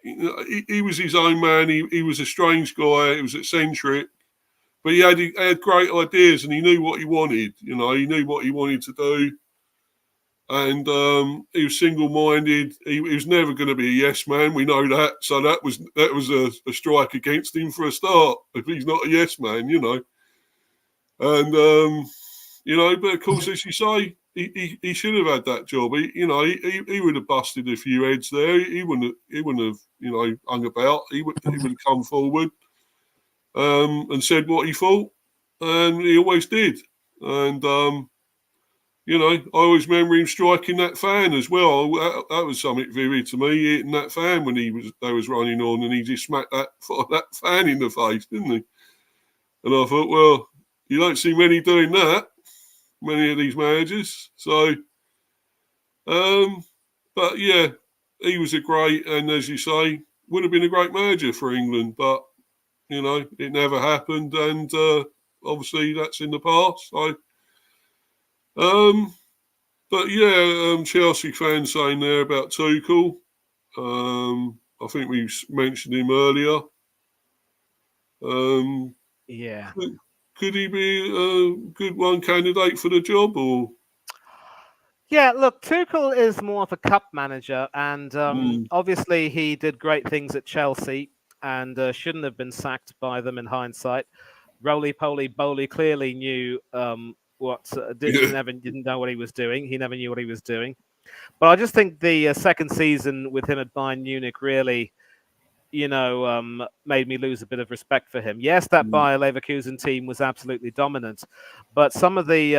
He was his own man. He was a strange guy. He was eccentric, but he had great ideas, and he knew what he wanted. He knew what he wanted to do, and he was single-minded. He was never going to be a yes man. We know that. So that was a strike against him for a start. If he's not a yes man, and but of course, as you say, he should have had that job. He would have busted a few heads there. He wouldn't have hung about. He would have come forward and said what he thought, and he always did. And I always remember him striking that fan as well. That was something vivid to me, hitting that fan when they was running on, and he just smacked that fan in the face, didn't he? And I thought, well, you don't see many doing that, many of these managers. So, but yeah, he was a great, and as you say, would have been a great manager for England, but it never happened, and obviously that's in the past. But yeah, Chelsea fans saying there about Tuchel. I think we mentioned him earlier. Yeah. Could he be a good one candidate for the job, or? Yeah, look, Tuchel is more of a cup manager, and obviously he did great things at Chelsea, and shouldn't have been sacked by them in hindsight. Roly-poly Bowley clearly knew didn't know what he was doing. He never knew what he was doing. But I just think the second season with him at Bayern Munich really, made me lose a bit of respect for him. Yes, that Bayer Leverkusen team was absolutely dominant, but some of the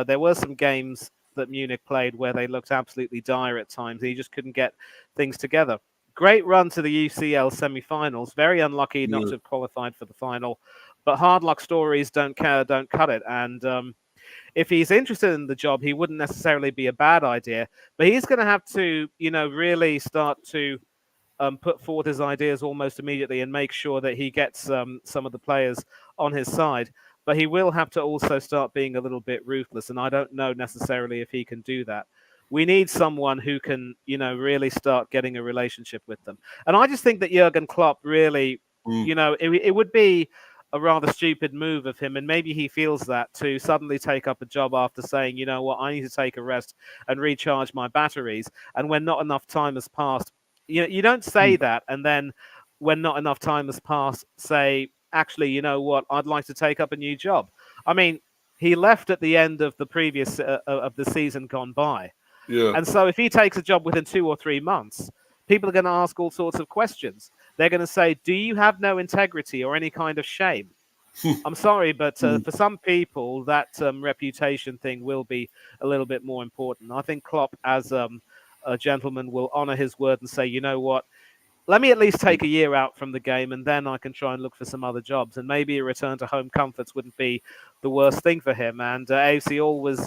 there were some games that Munich played where they looked absolutely dire at times. He just couldn't get things together. Great run to the UCL semi-finals. Very unlucky not to have qualified for the final, but hard luck stories don't cut it. And if he's interested in the job, he wouldn't necessarily be a bad idea. But he's going to have to, really start to put forward his ideas almost immediately and make sure that he gets some of the players on his side. But he will have to also start being a little bit ruthless, and I don't know necessarily if he can do that. We need someone who can, really start getting a relationship with them. And I just think that Jurgen Klopp really, it would be a rather stupid move of him, and maybe he feels that, to suddenly take up a job after saying, you know what, I need to take a rest and recharge my batteries. And when not enough time has passed, you don't say that, and then when not enough time has passed, say, actually, you know what, I'd like to take up a new job. I mean, he left at the end of the previous of the season gone by. Yeah. And so if he takes a job within 2 or 3 months, people are going to ask all sorts of questions. They're going to say, do you have no integrity or any kind of shame? I'm sorry, but for some people, that reputation thing will be a little bit more important. I think Klopp, as a gentleman, will honor his word and say, you know what, let me at least take a year out from the game, and then I can try and look for some other jobs. And maybe a return to home comforts wouldn't be the worst thing for him. And AFC always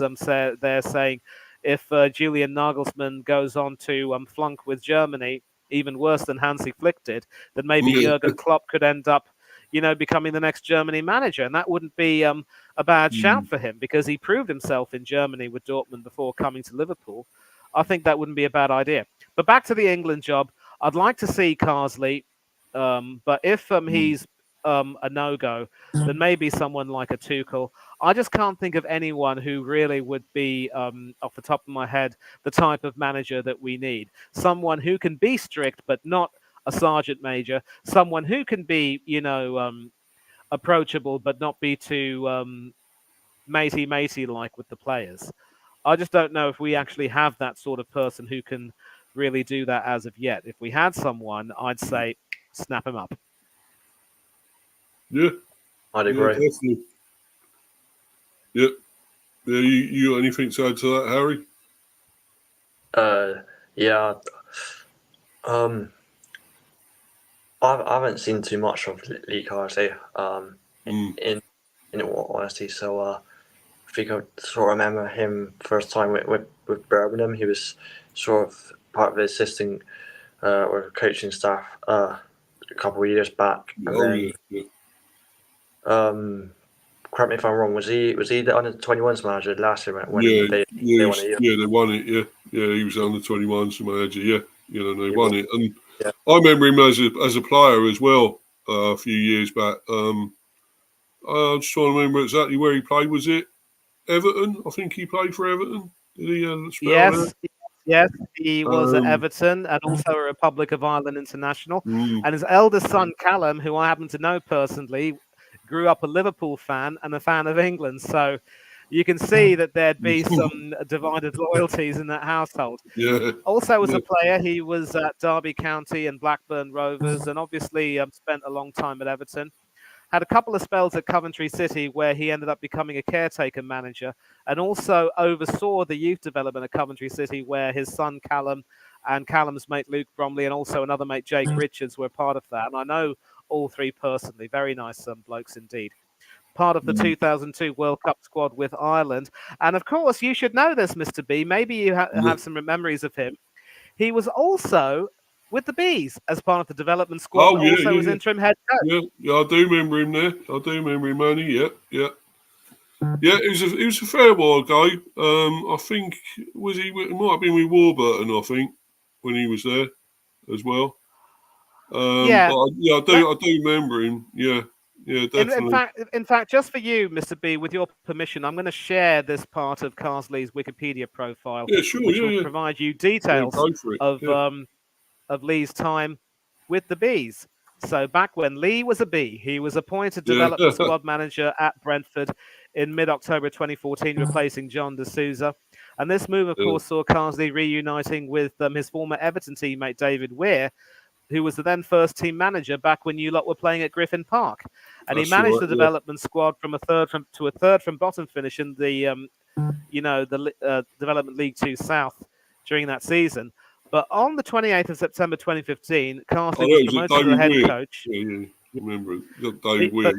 they're saying, if Julian Nagelsmann goes on to flunk with Germany, even worse than Hansi Flick did, then maybe Jurgen Klopp could end up, becoming the next Germany manager. And that wouldn't be a bad shout for him, because he proved himself in Germany with Dortmund before coming to Liverpool. I think that wouldn't be a bad idea. But back to the England job, I'd like to see Carsley, but if he's a no-go, then maybe someone like a Tuchel. I just can't think of anyone who really would be, off the top of my head, the type of manager that we need. Someone who can be strict, but not a sergeant major, someone who can be, approachable but not be too matey like with the players. I just don't know if we actually have that sort of person who can really do that as of yet. If we had someone, I'd say snap him up. Yeah, I'd agree. Definitely. Yep. Yeah, you got anything to add to that, Harry? Yeah. I haven't seen too much of Lee Carsley, in all honesty. So I think I sort of remember him first time with Birmingham. He was sort of part of the assisting or coaching staff a couple of years back, and then correct me if I'm wrong. Was he the under-21s manager last year when they won it? Yeah, they won it. Yeah, he was under 21s manager. Yeah, they won it, and yeah. I remember him as a player as well a few years back. I'm just trying to remember exactly where he played. Was it Everton? I think he played for Everton. Did he? Yes, he was at Everton and also a Republic of Ireland international. And his eldest son, Callum, who I happen to know personally, grew up a Liverpool fan and a fan of England. So you can see that there'd be some divided loyalties in that household. Yeah. Also, as a player, he was at Derby County and Blackburn Rovers, and obviously spent a long time at Everton. Had a couple of spells at Coventry City where he ended up becoming a caretaker manager, and also oversaw the youth development at Coventry City where his son Callum and Callum's mate Luke Bromley and also another mate Jake Richards were part of that. And I know all three personally. Very nice blokes indeed. Part of the 2002 World Cup squad with Ireland. And of course, you should know this, Mr. B. Maybe you have some memories of him. He was also with the Bees as part of the development squad, also as interim head coach. Yeah, I do remember him there. I do remember him, Manny. Yeah. Yeah, it was a fair while ago. I think it might have been with Warburton, I think, when he was there as well. But I do remember him. Yeah, definitely. In fact, just for you, Mr. B, with your permission, I'm going to share this part of Carsley's Wikipedia profile, which will provide you details of Lee's time with the Bees. So back when Lee was a Bee, he was appointed development squad manager at Brentford in mid-October 2014, replacing John D'Souza. And this move, of course, saw Carsley reuniting with his former Everton teammate David Weir, who was the then first team manager back when you lot were playing at Griffin Park. And he managed the development squad from a third from bottom finish in the Development League 2 South during that season. But on the 28th of September 2015, Carsley was promoted to the head coach. Yeah, remember it. David Weir.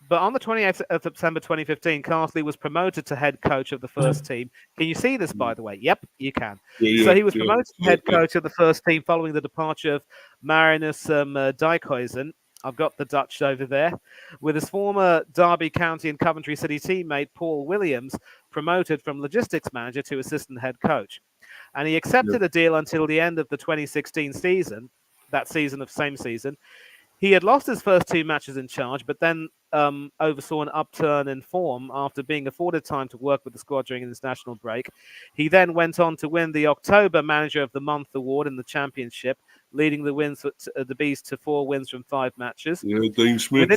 But on the 28th of September 2015, Carsley was promoted to head coach of the first team. Can you see this, by the way? Yep, you can. So he was promoted to head coach of the first team following the departure of Marinus Dijkhuizen. I've got the Dutch over there. With his former Derby County and Coventry City teammate Paul Williams promoted from logistics manager to assistant head coach. And he accepted a deal until the end of the 2016 season, same season. He had lost his first two matches in charge, but then oversaw an upturn in form after being afforded time to work with the squad during his national break. He then went on to win the October Manager of the Month award in the Championship, leading the Bees to 4 wins from 5 matches. Yeah, Dean Smith.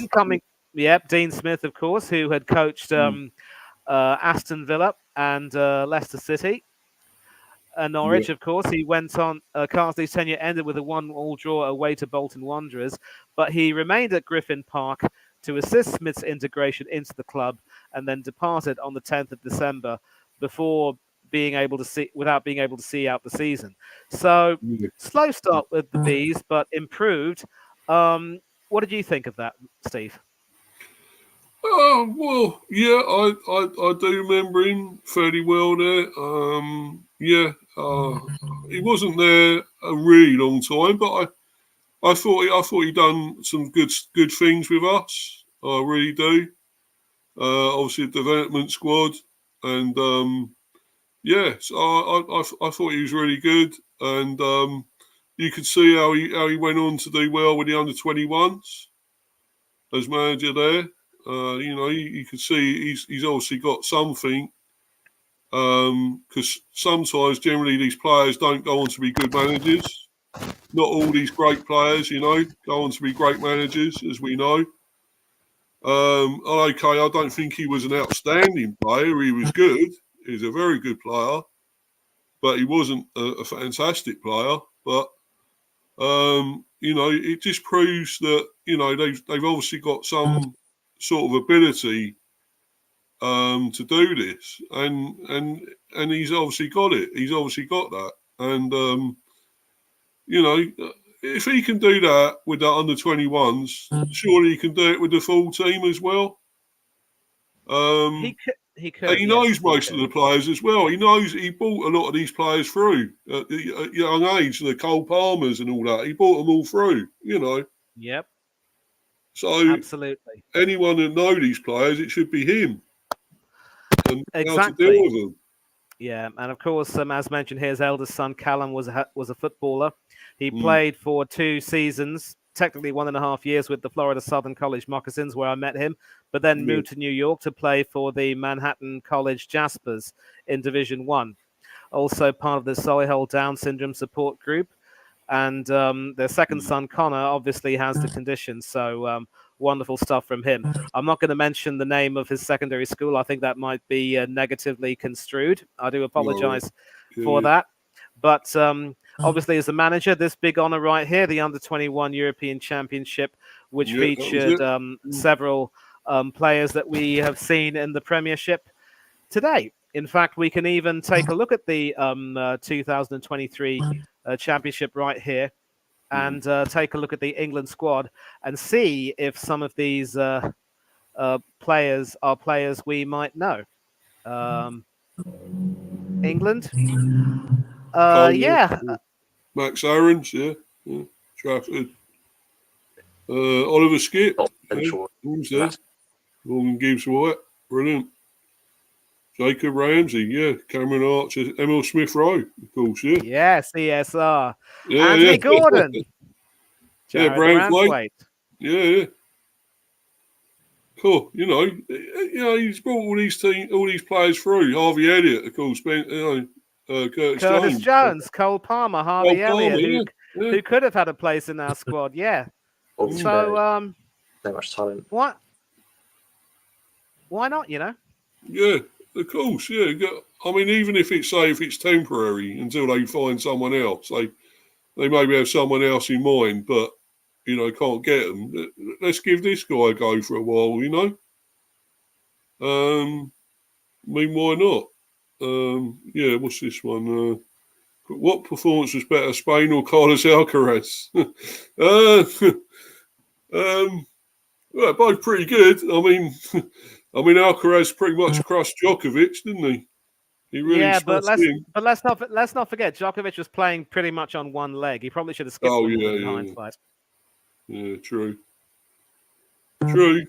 Dean Smith, of course, who had coached Aston Villa and Leicester City. Norwich, of course. He went on. Carsley's tenure ended with a 1-1 draw away to Bolton Wanderers, but he remained at Griffin Park to assist Smith's integration into the club, and then departed on the 10th of December without being able to see out the season. So slow start with the Bees, but improved. What did you think of that, Steve? Well, yeah, I do remember him fairly well there. He wasn't there a really long time, but I thought he'd done some good things with us. I really do. Obviously, a development squad, and so I thought he was really good, and you could see how he went on to do well with the under-21s as manager there. You can see he's obviously got something, because sometimes, generally, these players don't go on to be good managers. not all these great players, go on to be great managers, as we know. Okay, I don't think he was an outstanding player. He was good. He's a very good player, but he wasn't a fantastic player. But it just proves that they've obviously got some sort of ability to do this, and he's obviously got it. He's obviously got that, and if he can do that with the under 21s, surely he can do it with the full team as well. He could. And he knows most of the players as well. He knows he brought a lot of these players through at young age, the Cole Palmers and all that. He brought them all through, Yep. So absolutely, anyone that knows these players, it should be him. And exactly. how to deal with them. Yeah, and of course, as mentioned here, his eldest son Callum was a footballer. He played for 2 seasons, technically 1.5 years with the Florida Southern College Moccasins, where I met him, but then moved to New York to play for the Manhattan College Jaspers in Division 1. Also part of the Solihull Down syndrome support group. And their second son, Connor, obviously has the condition. So wonderful stuff from him. I'm not going to mention the name of his secondary school. I think that might be negatively construed. I do apologize for that. But obviously, as a manager, this big honor right here, the Under-21 European Championship, which featured several players that we have seen in the Premiership today. In fact, we can even take a look at the 2023 Championship right here and take a look at the England squad and see if some of these players are players we might know. England? Max Aarons, Trafford. Oliver Skip. Who's there? Morgan Gibbs-White. Brilliant. Jacob Ramsey, Cameron Archer, Emil Smith-Rowe, of course, Yes, CSR. Anthony Gordon. Braithwaite. Cool. He's brought all these players through. Harvey Elliott, of course, Curtis Jones, Cole Palmer, Harvey Elliott, who could have had a place in our squad, So, so much talent. What? Why not, Yeah. Of course, I mean, even if it's temporary until they find someone else, they maybe have someone else in mind, but can't get them. Let's give this guy a go for a while, I mean, why not? What's this one? What performance was better, Spain or Carlos Alcaraz? Well, both pretty good. I mean, Alcaraz pretty much crushed Djokovic, didn't he? He really but let's not forget, Djokovic was playing pretty much on one leg. He probably should have skipped in hindsight. Yeah, true. True.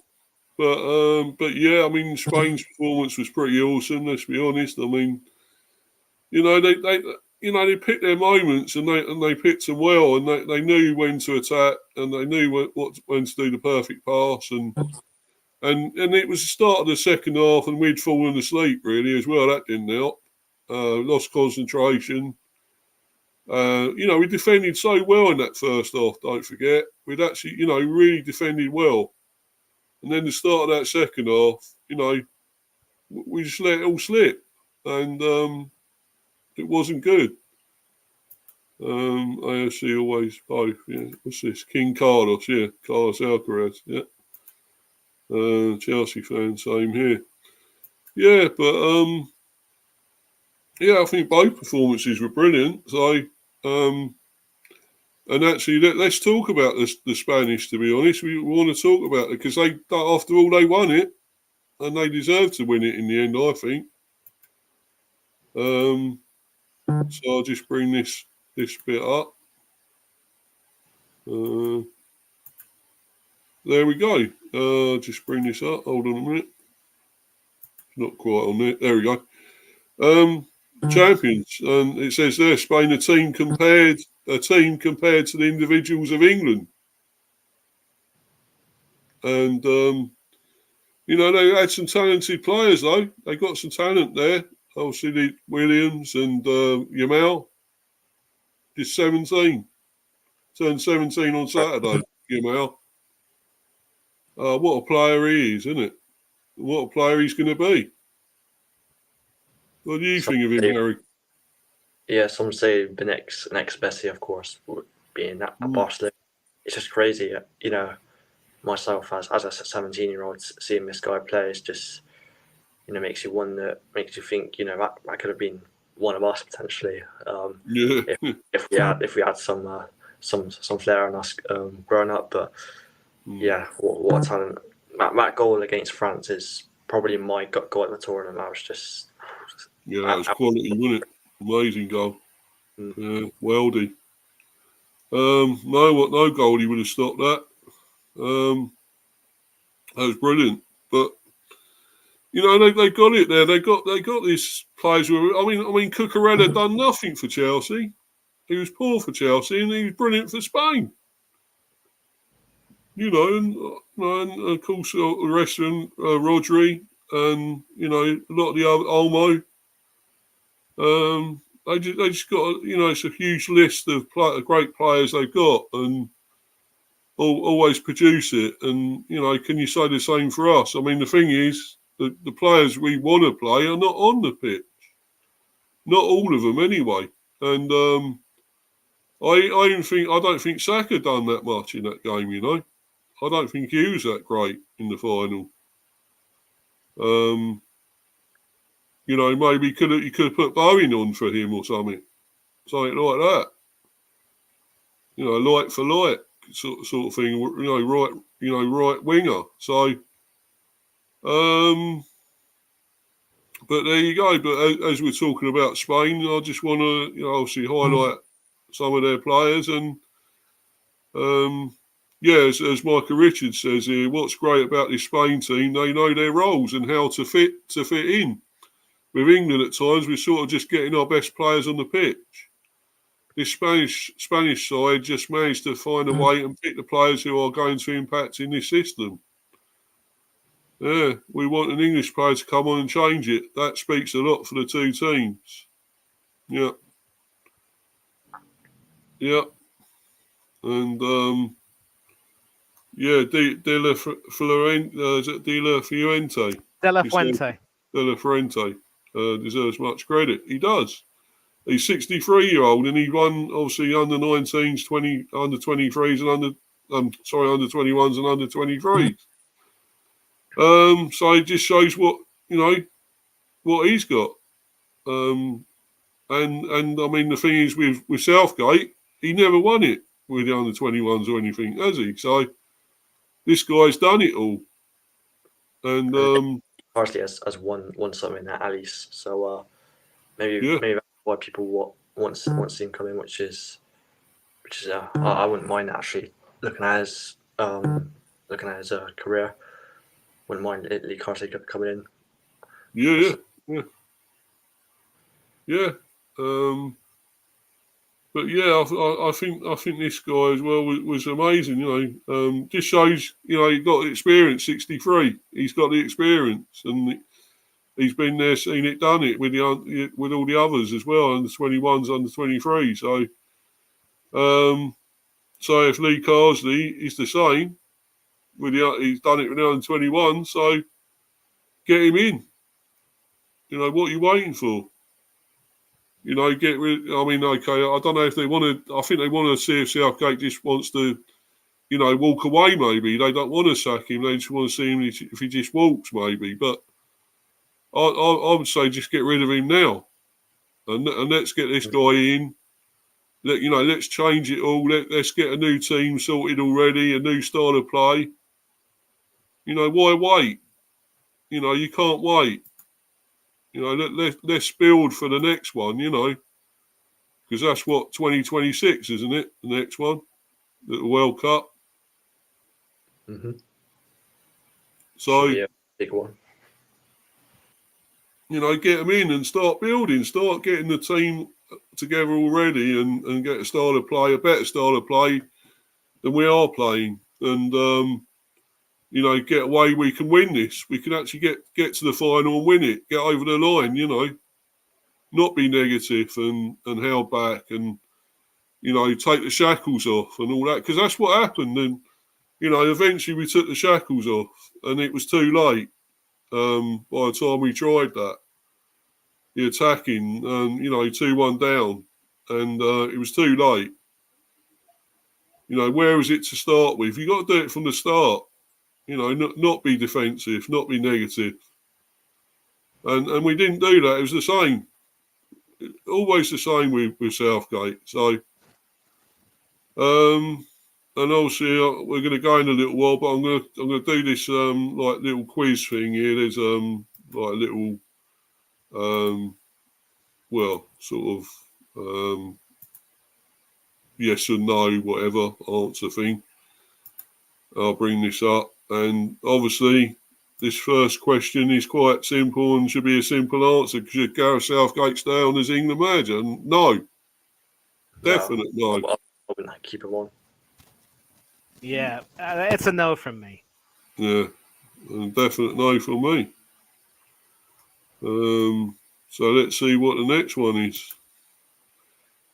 But I mean, Spain's performance was pretty awesome, let's be honest. I mean, they picked their moments and they picked them well, and they knew when to attack and they knew when to do the perfect pass, and it was the start of the second half, and we'd fallen asleep really as well. That didn't help. Lost concentration. We defended so well in that first half. Don't forget, we'd actually, really defended well. And then the start of that second half, we just let it all slip, and it wasn't good. AFC always both. What's this? King Carlos. Carlos Alcaraz. Chelsea fan, same here. But I think both performances were brilliant. So, and actually, let's talk about the Spanish. To be honest, we want to talk about it because after all, they won it, and they deserved to win it in the end. I think. So I'll just bring this bit up. There we go. Just bring this up. Hold on a minute. Not quite on it. There we go. Champions, and it says there, Spain a team compared to the individuals of England, and they had some talented players though. They got some talent there. Obviously, Williams and Yamal, just 17. Turned 17 on Saturday, Guimau. What a player he is, isn't it? What a player he's going to be. What do you think of him, Harry? Yeah, some say the next Messi, of course, being at Barcelona. It's just crazy, you know. Myself as a 17-year-old, seeing this guy play is just, you know, makes you wonder, makes you think, you know, that could have been one of us potentially. If we had some flair in us growing up, but yeah, what a talent! That goal against France is probably my goal in the tournament. That was just that was quality, wasn't it? Amazing goal. Yeah, Weldy. No goalie would have stopped that. That was brilliant. But you know, they got it there. They got these players who I mean Cucurella done nothing for Chelsea. He was poor for Chelsea and he was brilliant for Spain. You know, and of course the rest of them, Rodri and you know a lot of the other Olmo. They just got, you know, it's a huge list of great players they've got and always produce it. And, you know, can you say the same for us? I mean, the thing is, the players we want to play are not on the pitch. Not all of them anyway. And I don't think Saka done that much in that game, you know. I don't think he was that great in the final. You know, maybe you could have put Bowen on for him or something like that. You know, light for light sort of thing. You know, right winger. So, but there you go. But as we're talking about Spain, I just want to, you know, obviously highlight some of their players and. As Michael Richards says here, what's great about this Spain team, they know their roles and how to fit in. With England at times, we're sort of just getting our best players on the pitch. This Spanish side just managed to find a way and pick the players who are going to impact in this system. Yeah, we want an English player to come on and change it. That speaks a lot for the two teams. Yeah. And De La Fuente. De La Fuente. De La Fuente deserves much credit. He does. He's 63-year-old and he won obviously under 19s, under 23s and under 21s and under 23s. So it just shows what he's got. And I mean the thing is with Southgate, he never won it with the under 21s or anything, has he? So this guy's done it all. And partially has won something at least. So maybe that's why people want to see him come in, which is I wouldn't mind actually looking at his career. Wouldn't mind Lee Carsley coming in. Yeah. But yeah, I think this guy as well was amazing. You know, just shows he got the experience. 63, he's got the experience, and he's been there, seen it, done it with all the others as well, under 21s, under 23. So, so if Lee Carsley is the same, he's done it with the under 21. So get him in. You know, what are you waiting for? You know, get rid. I mean, okay, I don't know if they want to. I think they want to see if Southgate just wants to, walk away. Maybe they don't want to sack him. They just want to see him if he just walks. Maybe, but I would say just get rid of him now, and let's get this guy in. Let's change it all. Let's get a new team sorted already. A new style of play. You know, why wait? You know, you can't wait. You know, let's build for the next one, because that's what 2026, isn't it? The next one, the World Cup. Mm-hmm. So, yeah, big one. You know, get them in and start building, start getting the team together already and get a better style of play than we are playing. And, get away, we can win this. We can actually get to the final and win it, get over the line, not be negative and held back. And take the shackles off and all that, because that's what happened. And, eventually we took the shackles off and it was too late by the time we tried that. The attacking, 2-1 down, and it was too late. Where was it to start with? You got to do it from the start. Not be defensive, not be negative. And we didn't do that. It was the same. Always the same with Southgate. So, and obviously we're going to go in a little while, but I'm going to do this little quiz thing here. There's a little sort of yes or no, whatever answer thing. I'll bring this up, and obviously this first question is quite simple and should be a simple answer. Should Gareth Southgate stay on as England manager? No. Definite no. I wouldn't keep him on. Yeah, it's a no from me. Yeah, a definite no from me. So let's see what the next one is.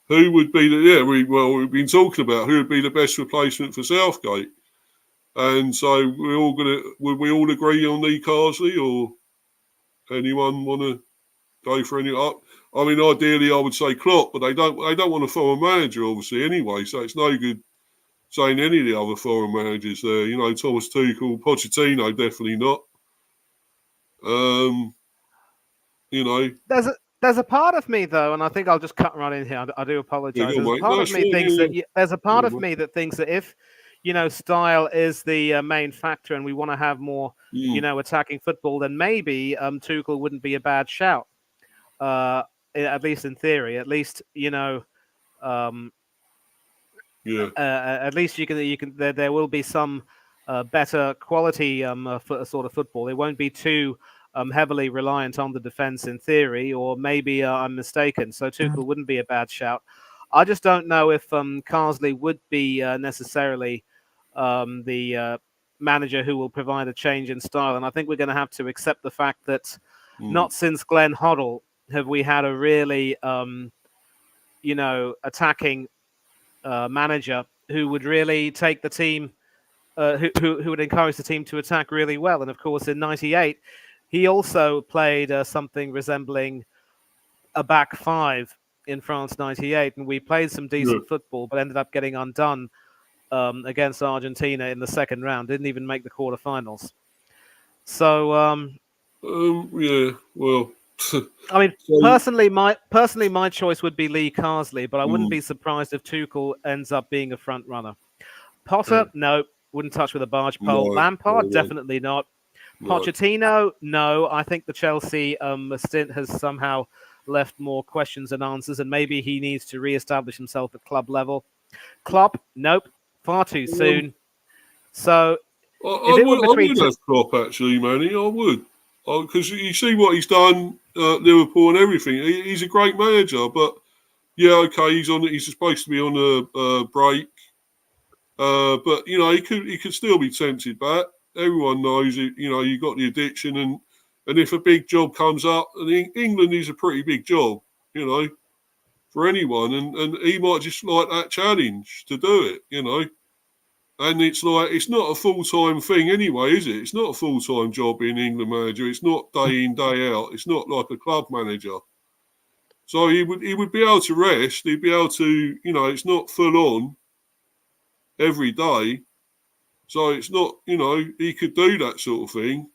Who would be we've been talking about who would be the best replacement for Southgate. And so would we all agree on Lee Carsley, or anyone want to go for any? I mean, ideally, I would say Klopp, but they don't want a foreign manager, obviously, anyway. So it's no good saying any of the other foreign managers there. Thomas Tuchel, Pochettino, definitely not. There's a part of me though, and I think I'll just cut right in here. I do apologise. There's a part of me that thinks that if style is the main factor, and we want to have more attacking football, then maybe Tuchel wouldn't be a bad shout. At least in theory. At least at least you can. There will be some better quality sort of football. It won't be too heavily reliant on the defense in theory, or maybe I'm mistaken. So Tuchel wouldn't be a bad shout. I just don't know if Carsley would be necessarily the manager who will provide a change in style. And I think we're going to have to accept the fact that not since Glenn Hoddle have we had a really, attacking manager who would really take the team, who would encourage the team to attack really well. And of course, in '98, he also played something resembling a back five in France '98, and we played some decent football, but ended up getting undone against Argentina in the second round. Didn't even make the quarterfinals. So, well. I mean, personally, my choice would be Lee Carsley, but I wouldn't be surprised if Tuchel ends up being a front runner. Potter, no, wouldn't touch with a barge pole. Lampard, definitely not. Pochettino, no. I think the Chelsea stint has somehow left more questions than answers, and maybe he needs to re-establish himself at club level. Klopp, nope, far too soon. So, I would have Klopp, actually, Manny. I would. Because you see what he's done at Liverpool and everything. He's a great manager, but he's supposed to be on a break. But he could still be tempted back. Everyone knows it. You got the addiction, and if a big job comes up, and England is a pretty big job, for anyone, and he might just like that challenge to do it, And it's like, it's not a full-time thing anyway, is it? It's not a full-time job being England manager. It's not day in, day out. It's not like a club manager. So he would be able to rest. He'd be able to, it's not full on every day. So it's not, he could do that sort of thing.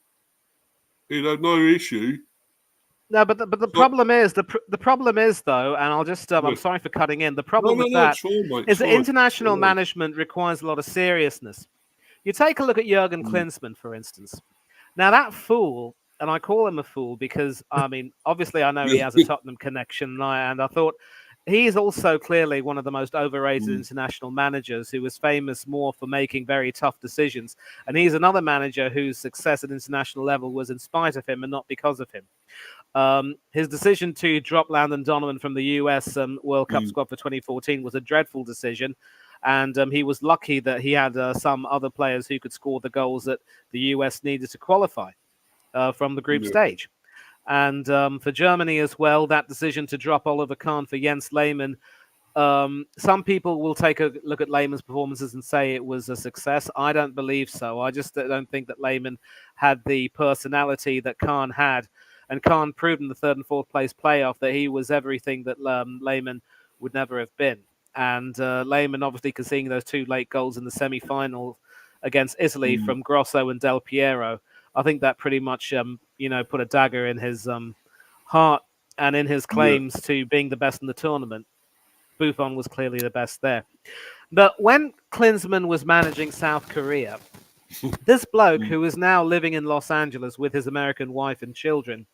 He'd have no issue. No, but the problem is the problem is though, and I'll just I'm sorry for cutting in. The problem with that is that international management requires a lot of seriousness. You take a look at Jurgen Klinsmann, for instance. Now that fool, and I call him a fool because I mean, obviously I know he has a Tottenham connection, and I thought he's also clearly one of the most overrated international managers who is famous more for making very tough decisions. And he's another manager whose success at international level was in spite of him and not because of him. His decision to drop Landon Donovan from the US World Cup squad for 2014 was a dreadful decision. And he was lucky that he had some other players who could score the goals that the US needed to qualify from the group stage. And for Germany as well, that decision to drop Oliver Kahn for Jens Lehmann Some people will take a look at Lehmann's performances and say it was a success. I don't believe so. I just don't think that Lehmann had the personality that Kahn had, and Kahn proved in the third and fourth place playoff that he was everything that Lehmann would never have been. And Lehmann obviously conceding those 2 late goals in the semi-final against Italy from Grosso and Del Piero. I think that pretty much put a dagger in his heart and in his claims to being the best in the tournament. Buffon was clearly the best there. But when Klinsmann was managing South Korea, this bloke, who is now living in Los Angeles with his American wife and children,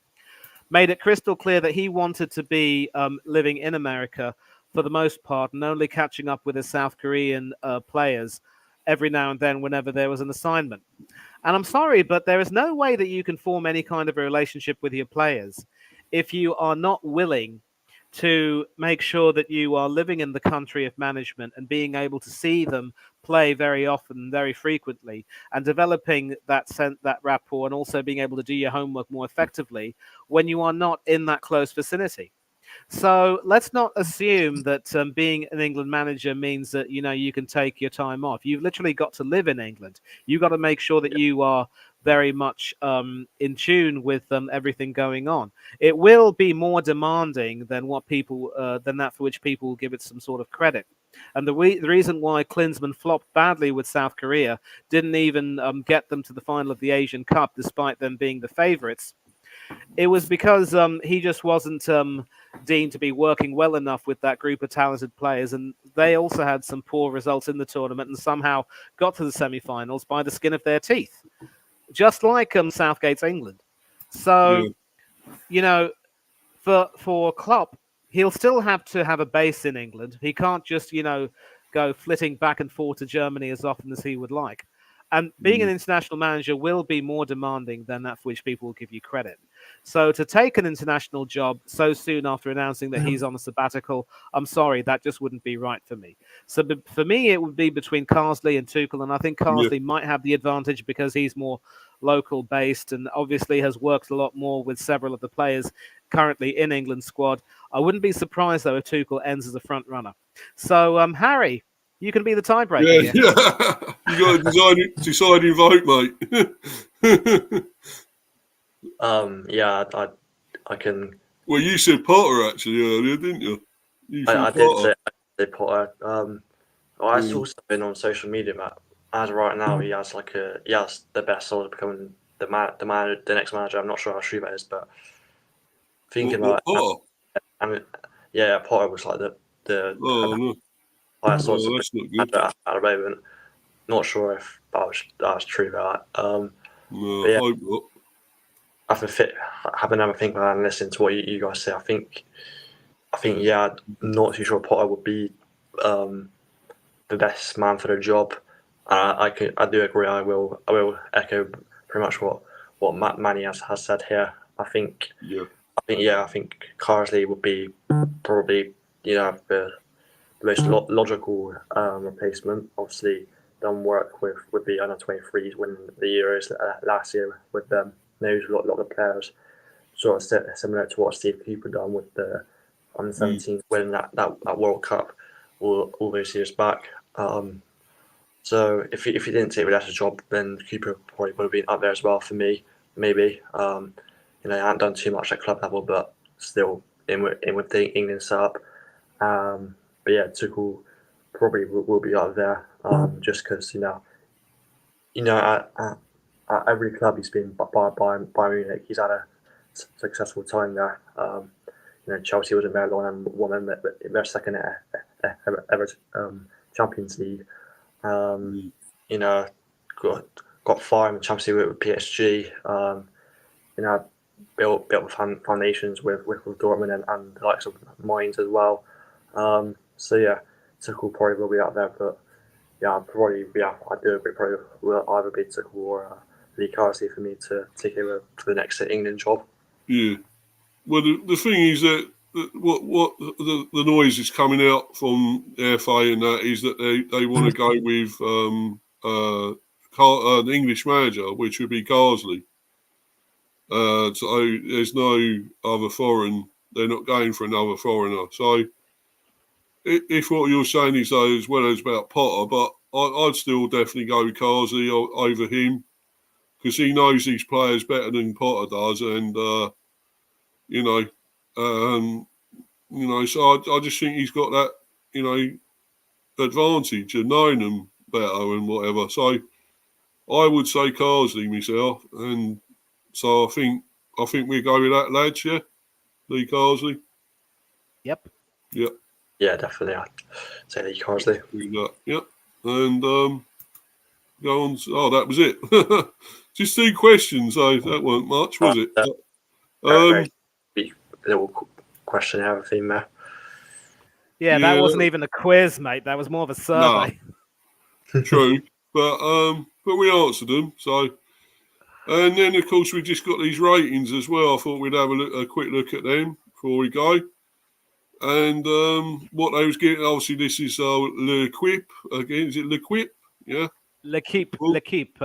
made it crystal clear that he wanted to be living in America for the most part and only catching up with his South Korean players every now and then whenever there was an assignment. And I'm sorry, but there is no way that you can form any kind of a relationship with your players if you are not willing to make sure that you are living in the country of management and being able to see them play very often, very frequently, and developing that rapport, and also being able to do your homework more effectively when you are not in that close vicinity. So let's not assume that being an England manager means that you can take your time off. You've literally got to live in England. You've got to make sure that you are very much in tune with everything going on. It will be more demanding than than that for which people will give it some sort of credit. And the reason why Klinsmann flopped badly with South Korea, didn't even get them to the final of the Asian Cup, despite them being the favourites, it was because he just wasn't deemed to be working well enough with that group of talented players, and they also had some poor results in the tournament and somehow got to the semi-finals by the skin of their teeth, just like Southgate's England. So, for Klopp, he'll still have to have a base in England. He can't just, go flitting back and forth to Germany as often as he would like. And being an international manager will be more demanding than that for which people will give you credit. So to take an international job so soon after announcing that he's on a sabbatical, I'm sorry, that just wouldn't be right for me. So for me, it would be between Carsley and Tuchel, and I think Carsley might have the advantage because he's more local based and obviously has worked a lot more with several of the players currently in England's squad. I wouldn't be surprised, though, if Tuchel ends as a front runner. So, Harry, you can be the tiebreaker here. Yeah. You got a deciding vote, mate. I can. Well, you said Potter actually earlier, didn't you? I did say Potter. I saw something on social media about as right now he has the best sort of becoming the next manager. I'm not sure how true that is, but thinking about Potter. Potter was like the highest sort of that's not good. at the moment. Not sure if that was true. I hope not. Have another think about and listen to what you guys say. I think, I'm not too sure Potter would be the best man for the job. I do agree. I will echo pretty much what Manny has said here. I think Carsley would be probably the most logical replacement. Obviously, done work with the under 23s winning the Euros last year with them. Knows a lot of the players, sort of similar to what Steve Cooper done with the under 17s winning that World Cup all those years back. So if he didn't take the lesser job, then Cooper probably would have been up there as well for me. Maybe he hadn't done too much at club level, but still in with the England setup. But yeah, Tuchel probably will be up there just because at every club he's been by Munich, he's had a successful time there. Chelsea wasn't very long and won their second ever Champions League. Got far in the Champions League with PSG. Built foundations with Dortmund and the likes of Mainz as well. Tuchel probably will be out there, but I do agree. Probably will either be Tuchel or Lee Carsley for me to take over for the next England job. Yeah. Well, the thing is that what the noise is coming out from the FA and that is that they want to go with an English manager, which would be Carsley. So there's no other foreign. They're not going for another foreigner. So if what you're saying is though as well as about Potter, but I'd still definitely go with Carsley over him because he knows these players better than Potter does, and so I just think he's got that advantage of knowing them better and whatever. So I would say Carsley myself, and so I think we go with that, lads. Yeah, Lee Carsley. Yep. Yeah, definitely. I'd say Lee Carsley. Yep. And go on. Oh, that was it. Just 2 questions. So that weren't much, was it? Very little questionnaire theme there. Yeah, that wasn't even a quiz, mate. That was more of a survey. No. True, but we answered them. So, and then of course we just got these ratings as well. I thought we'd have a quick look at them before we go. And what they was getting, obviously, this is L'Equipe again. Is it L'Equipe? Yeah. L'Equipe. L'Equipe.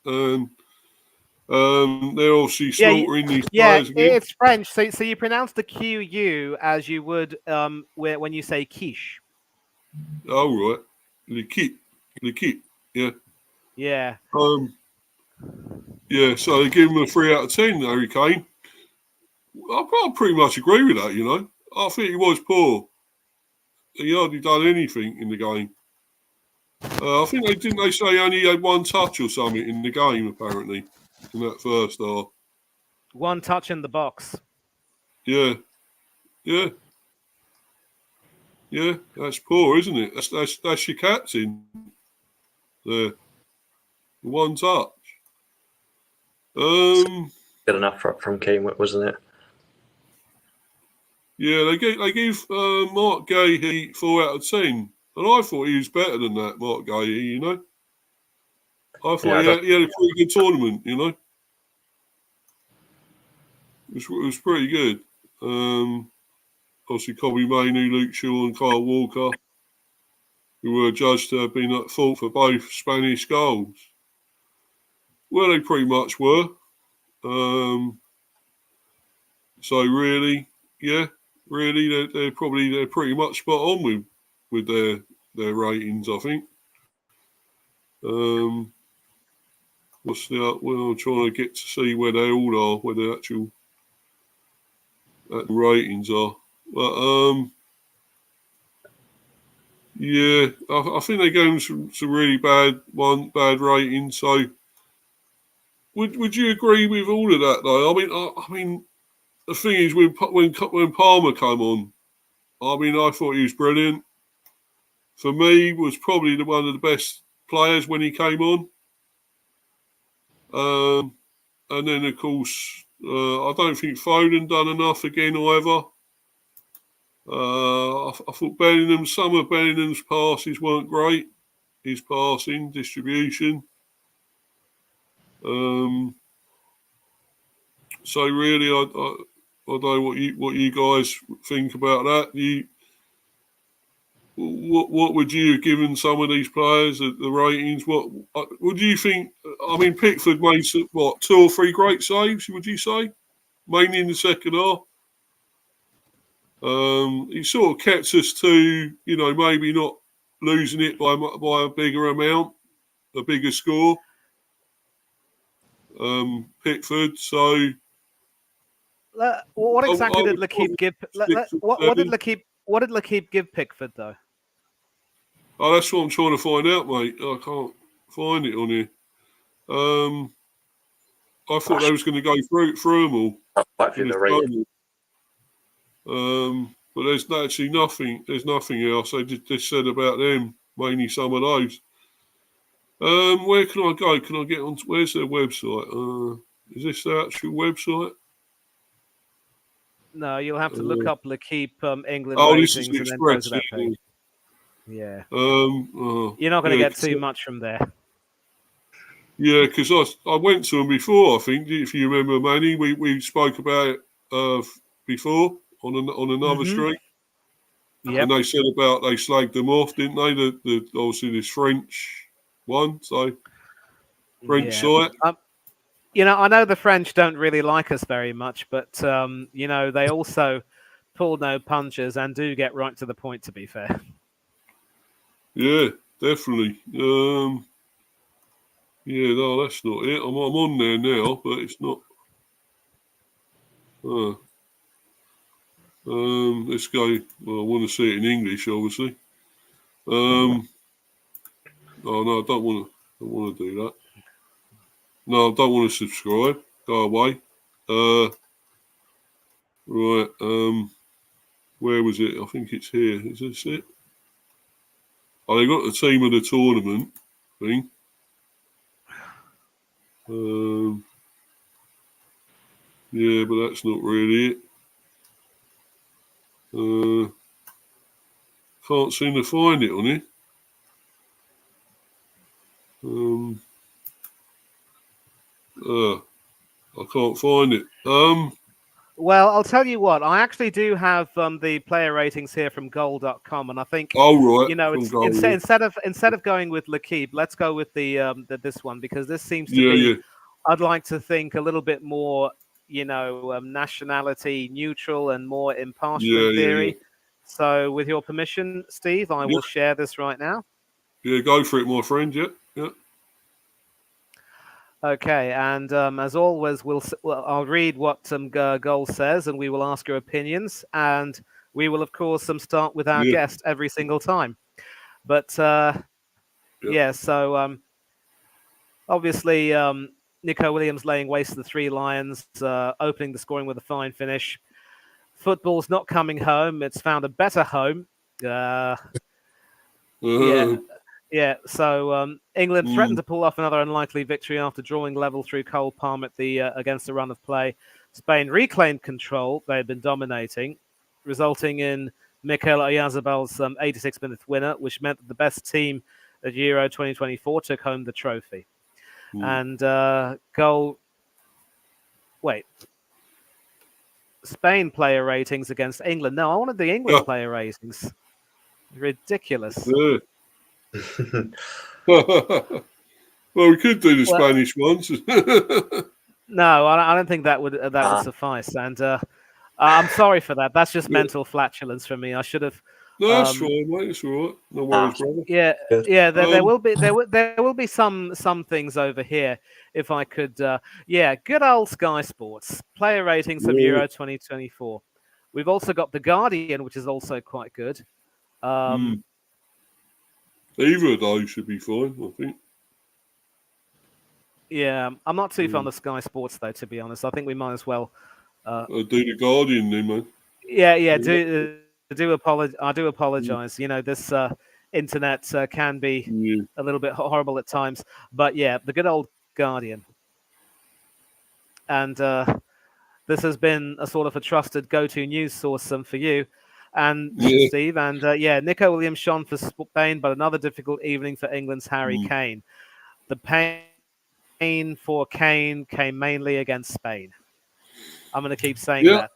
And they're obviously slaughtering these players again. It's French. So you pronounce the QU as you would when you say quiche. Oh, right. L'Equipe. Yeah. Yeah. Yeah, so they give him a 3 out of 10, Harry Kane. I pretty much agree with that, I think he was poor. He hardly done anything in the game. I think they say he only had 1 touch or something in the game, apparently, in that first half. 1 touch in the box. Yeah, that's poor, isn't it? That's your captain there. 1 touch. Good enough from Kane, wasn't it? Yeah, they give Mark Gahey 4 out of 10, and I thought he was better than that, Mark Gahey. I thought he had a pretty good tournament. It was pretty good. Obviously, Kobe Mainoo, Luke Shaw, and Kyle Walker, who were judged to have been at fault for both Spanish goals. Well, they pretty much were. So really, yeah. Really, they're pretty much spot on with their ratings, I think. I'm trying to get to see where they all are, where the actual ratings are. But yeah, I think they gave them some really bad ratings. So would you agree with all of that though? I mean. The thing is, when Palmer came on, I thought he was brilliant. For me, was probably one of the best players when he came on. And then, of course, I don't think Foden done enough again either. I thought some of Bellingham's passes weren't great. His passing, distribution. So really, I don't know what you guys think about that. What would you have given some of these players the ratings? What do you think? Pickford made 2 or 3 great saves. Would you say, mainly in the second half? He sort of kept us to maybe not losing it by a bigger amount, a bigger score. Pickford, so. What exactly did L'Equipe give? What did L'Equipe give Pickford though? Oh, that's what I'm trying to find out, mate. I can't find it on here. I thought they was going to go through them all. Quite a few the rating. But there's actually nothing. There's nothing else. They just said about them, mainly some of those. Where can I go? Can I get on? Where's their website? Is this their actual website? No, you'll have to look up L'Equipe England ratings. This is the Express, and then go to that page. Yeah. You're not going to get too much from there. Yeah, because I went to them before. I think if you remember, Manny, we spoke about it before on another stream. Yeah. And they said about they slagged them off, didn't they? The obviously this French one, so French site. I know the French don't really like us very much, but they also pull no punches and do get right to the point, to be fair. Yeah, definitely. Yeah, no, that's not it. I'm on there now, but it's not. Let's go. Well, I want to see it in English, obviously. Oh no, I don't want to do that. No, I don't want to subscribe. Go away. Right. Where was it? I think it's here. Is this it? Oh, they got the team of the tournament thing. Yeah, but that's not really it. Can't seem to find it on here. I can't find it. Well, I'll tell you what. I actually do have the player ratings here from Goal.com, and I think right. you know, it's, instead of going with L'Équipe, let's go with this one, because this seems to be. Yeah. I'd like to think a little bit more, nationality neutral and more impartial in theory. Yeah. So, with your permission, Steve, I will share this right now. Yeah, go for it, my friend. Yeah. Okay, and as always, I'll read what Goal says, and we will ask your opinions, and we will, of course, start with our guest every single time. But so obviously, Nico Williams laying waste to the Three Lions, opening the scoring with a fine finish. Football's not coming home; it's found a better home. So England threatened to pull off another unlikely victory after drawing level through Cole Palm against the run of play. Spain reclaimed control. They had been dominating, resulting in Mikel Oyarzábal's 86th-minute winner, which meant that the best team at Euro 2024 took home the trophy. And Spain player ratings against England. No, I wanted the England player ratings. Ridiculous. Yeah. Well, we could do the Spanish ones. No, I don't think that would suffice. And I'm sorry for that. That's just mental flatulence from me. I should have. No, that's fine, mate. It's all right. No worries, brother. Yeah. There will be some things over here. If I could, good old Sky Sports player ratings of Euro 2024. We've also got The Guardian, which is also quite good. Either of those should be fine, I think. Yeah, I'm not too fond of Sky Sports, though, to be honest. I think we might as well do The Guardian then, man. Yeah. I do apologize. This internet can be a little bit horrible at times. But yeah, the good old Guardian. And this has been a sort of a trusted go-to news source for you and Steve. And Nico Williams shone for Spain, but another difficult evening for England's Harry Kane. The pain for Kane came mainly against Spain. I'm going to keep saying that.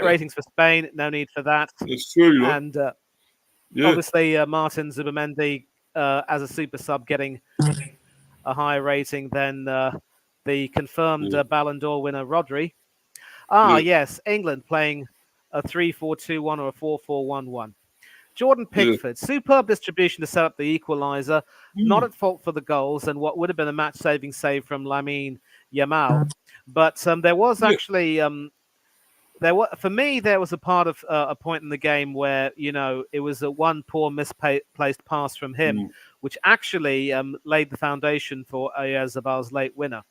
Ratings for Spain, no need for that. It's true, and obviously Martin Zubimendi as a super sub getting a higher rating than the confirmed Ballon d'Or winner Rodri. Yes, England playing a 3-4-2-1 or a 4-4-1-1. Jordan Pickford, superb distribution to set up the equaliser, not at fault for the goals and what would have been a match-saving save from Lamine Yamal. But there was actually for me there was a part of a point in the game where it was a one poor misplaced pass from him, which actually laid the foundation for Oyarzábal's late winner.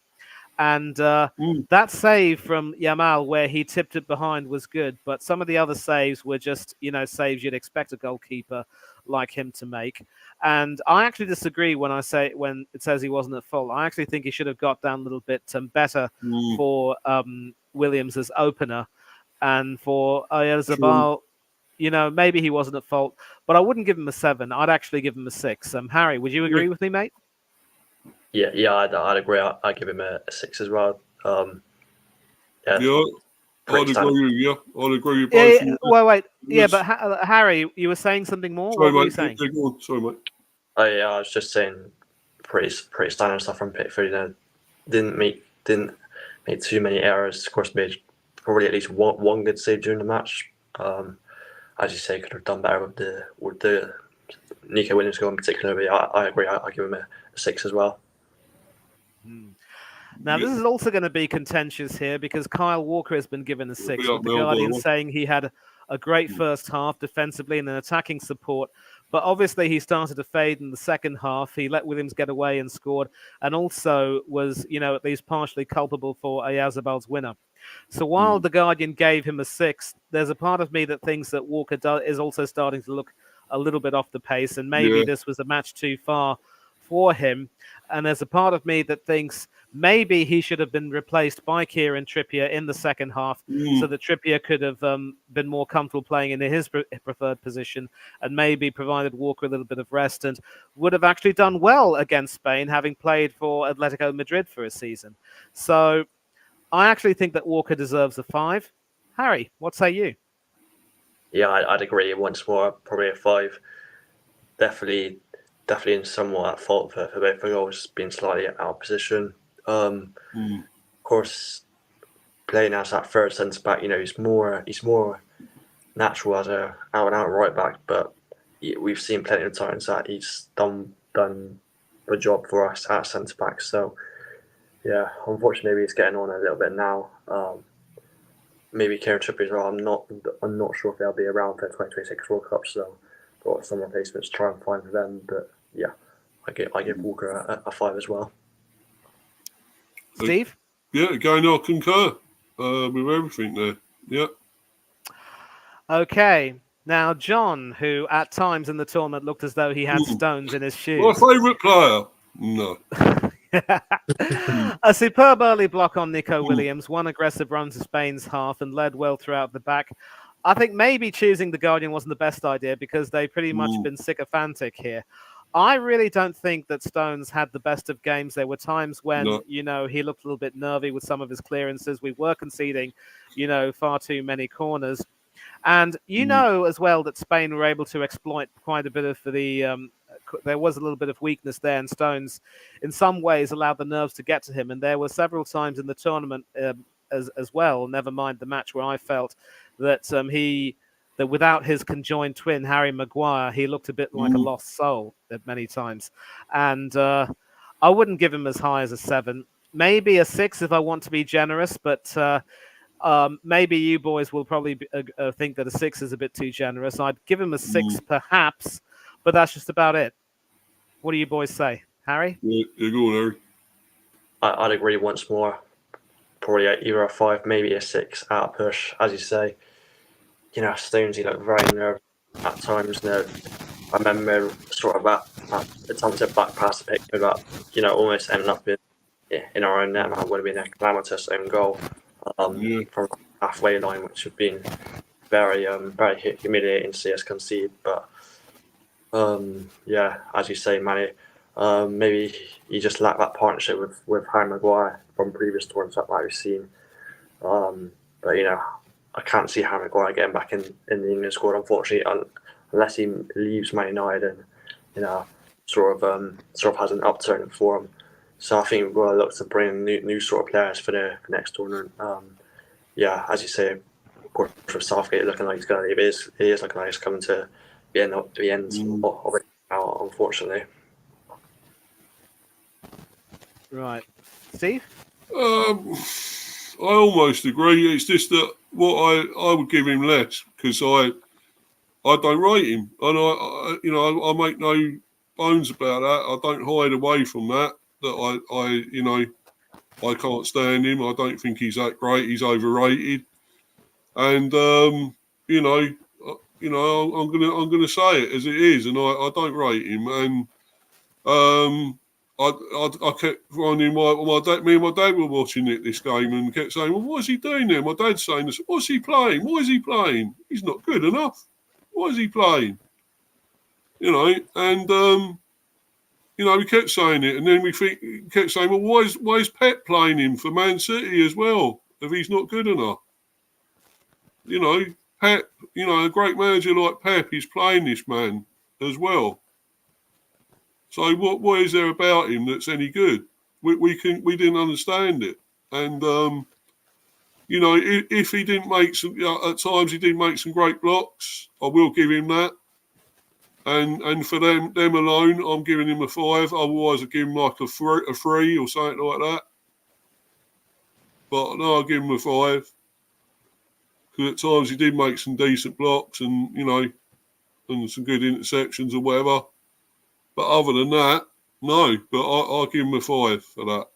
And that save from Yamal where he tipped it behind was good, but some of the other saves were just, saves you'd expect a goalkeeper like him to make. And I actually disagree when it says he wasn't at fault. I actually think he should have got down a little bit better for Williams as opener, and for Oyarzábal, maybe he wasn't at fault, but I wouldn't give him a 7. I'd actually give him a 6. Harry, would you agree with me, mate? Yeah, I'd agree. I'd give him a 6 as well. I'd agree with you. I'd agree with both. Wait. Yeah, but Harry, you were saying something more? Sorry, what were you saying? Sorry, mate. I was just saying pretty standard stuff from Pickford. Didn't make too many errors. Of course, made probably at least one good save during the match. As you say, could have done better with the Nico Williams goal in particular. But I agree. I give him a 6 as well. Now, this is also going to be contentious here because Kyle Walker has been given a 6, with the Guardian saying he had a great first half defensively and an attacking support. But obviously, he started to fade in the second half. He let Williams get away and scored, and also was, at least partially culpable for Oyarzabal's winner. So while the Guardian gave him a 6, there's a part of me that thinks that Walker is also starting to look a little bit off the pace, and maybe this was a match too far for him. And there's a part of me that thinks maybe he should have been replaced by Kieran Trippier in the second half so that Trippier could have been more comfortable playing in his preferred position and maybe provided Walker a little bit of rest and would have actually done well against Spain, having played for Atletico Madrid for a season. So I actually think that Walker deserves a 5. Harry, what say you? Yeah, I'd agree. Once more, probably a 5. Definitely in somewhat at fault for both the goals, being slightly out of position. Of course, playing as that third centre back, he's more natural as a out and out right back. But we've seen plenty of times that he's done the job for us at centre back. So yeah, unfortunately, maybe he's getting on a little bit now. Maybe Kieran Trippier as well. I'm not sure if they'll be around for the 2026 World Cup. So got some replacements to try and find for them. But yeah, I give Walker a 5 as well. Steve? Yeah, again, I concur with everything there. Yeah. Okay. Now, John, who at times in the tournament looked as though he had stones in his shoes. My favourite player? No. A superb early block on Nico Williams, one aggressive run to Spain's half and led well throughout the back. I think maybe choosing the Guardian wasn't the best idea because they've pretty much been sycophantic here. I really don't think that Stones had the best of games. There were times when, he looked a little bit nervy with some of his clearances. We were conceding, far too many corners. And as well that Spain were able to exploit quite a bit of there was a little bit of weakness there, and Stones in some ways allowed the nerves to get to him. And there were several times in the tournament as well, never mind the match, where I felt that that without his conjoined twin, Harry Maguire, he looked a bit like a lost soul at many times. And I wouldn't give him as high as a 7. Maybe a 6 if I want to be generous, but maybe you boys will probably think that a 6 is a bit too generous. I'd give him a 6 perhaps, but that's just about it. What do you boys say? Harry? Yeah, go on, Harry. I'd agree once more. Probably either a 5, maybe a 6 out of push, as you say. Stones, he looked very nervous at times. I remember sort of at the time to back pass the picture that, almost ended up in our own net. That would have been a calamitous own goal from halfway line, which would have been very, very humiliating to see us concede. But as you say, Manny, maybe he just lacked that partnership with Harry Maguire from previous tournaments that we've seen. But I can't see Harry Maguire getting back in the England squad, unfortunately, unless he leaves Man United and sort of has an upturn for him. So I think we've got to look to bring new sort of players for the next tournament. As you say, of course, for Southgate looking like he's going to leave, it is looking like he's coming to the end of it now, unfortunately. Right, Steve? I almost agree. It's just that what I would give him less because I don't rate him, and I make no bones about that. I don't hide away from that. That I can't stand him. I don't think he's that great. He's overrated, and I'm gonna say it as it is, and I don't rate him, and I kept finding my dad. Me and my dad were watching this game and kept saying, "Well, what is he doing there?" My dad's saying, "What's he playing? Why is he playing? He's not good enough. Why is he playing?" We kept saying it, and then we kept saying, "Well, why is Pep playing him for Man City as well if he's not good enough?" Pep, a great manager like Pep is playing this man as well. So what is there about him that's any good? We didn't understand it, and you know, if he didn't make some, at times he did make some great blocks. I will give him that. And for them alone, I'm giving him a 5. Otherwise, I'd give him like a 3 or something like that. But no, I'll give him a 5. Because at times he did make some decent blocks and, you know, and some good interceptions or whatever. But other than that, no. But I'll give him a 5 for that.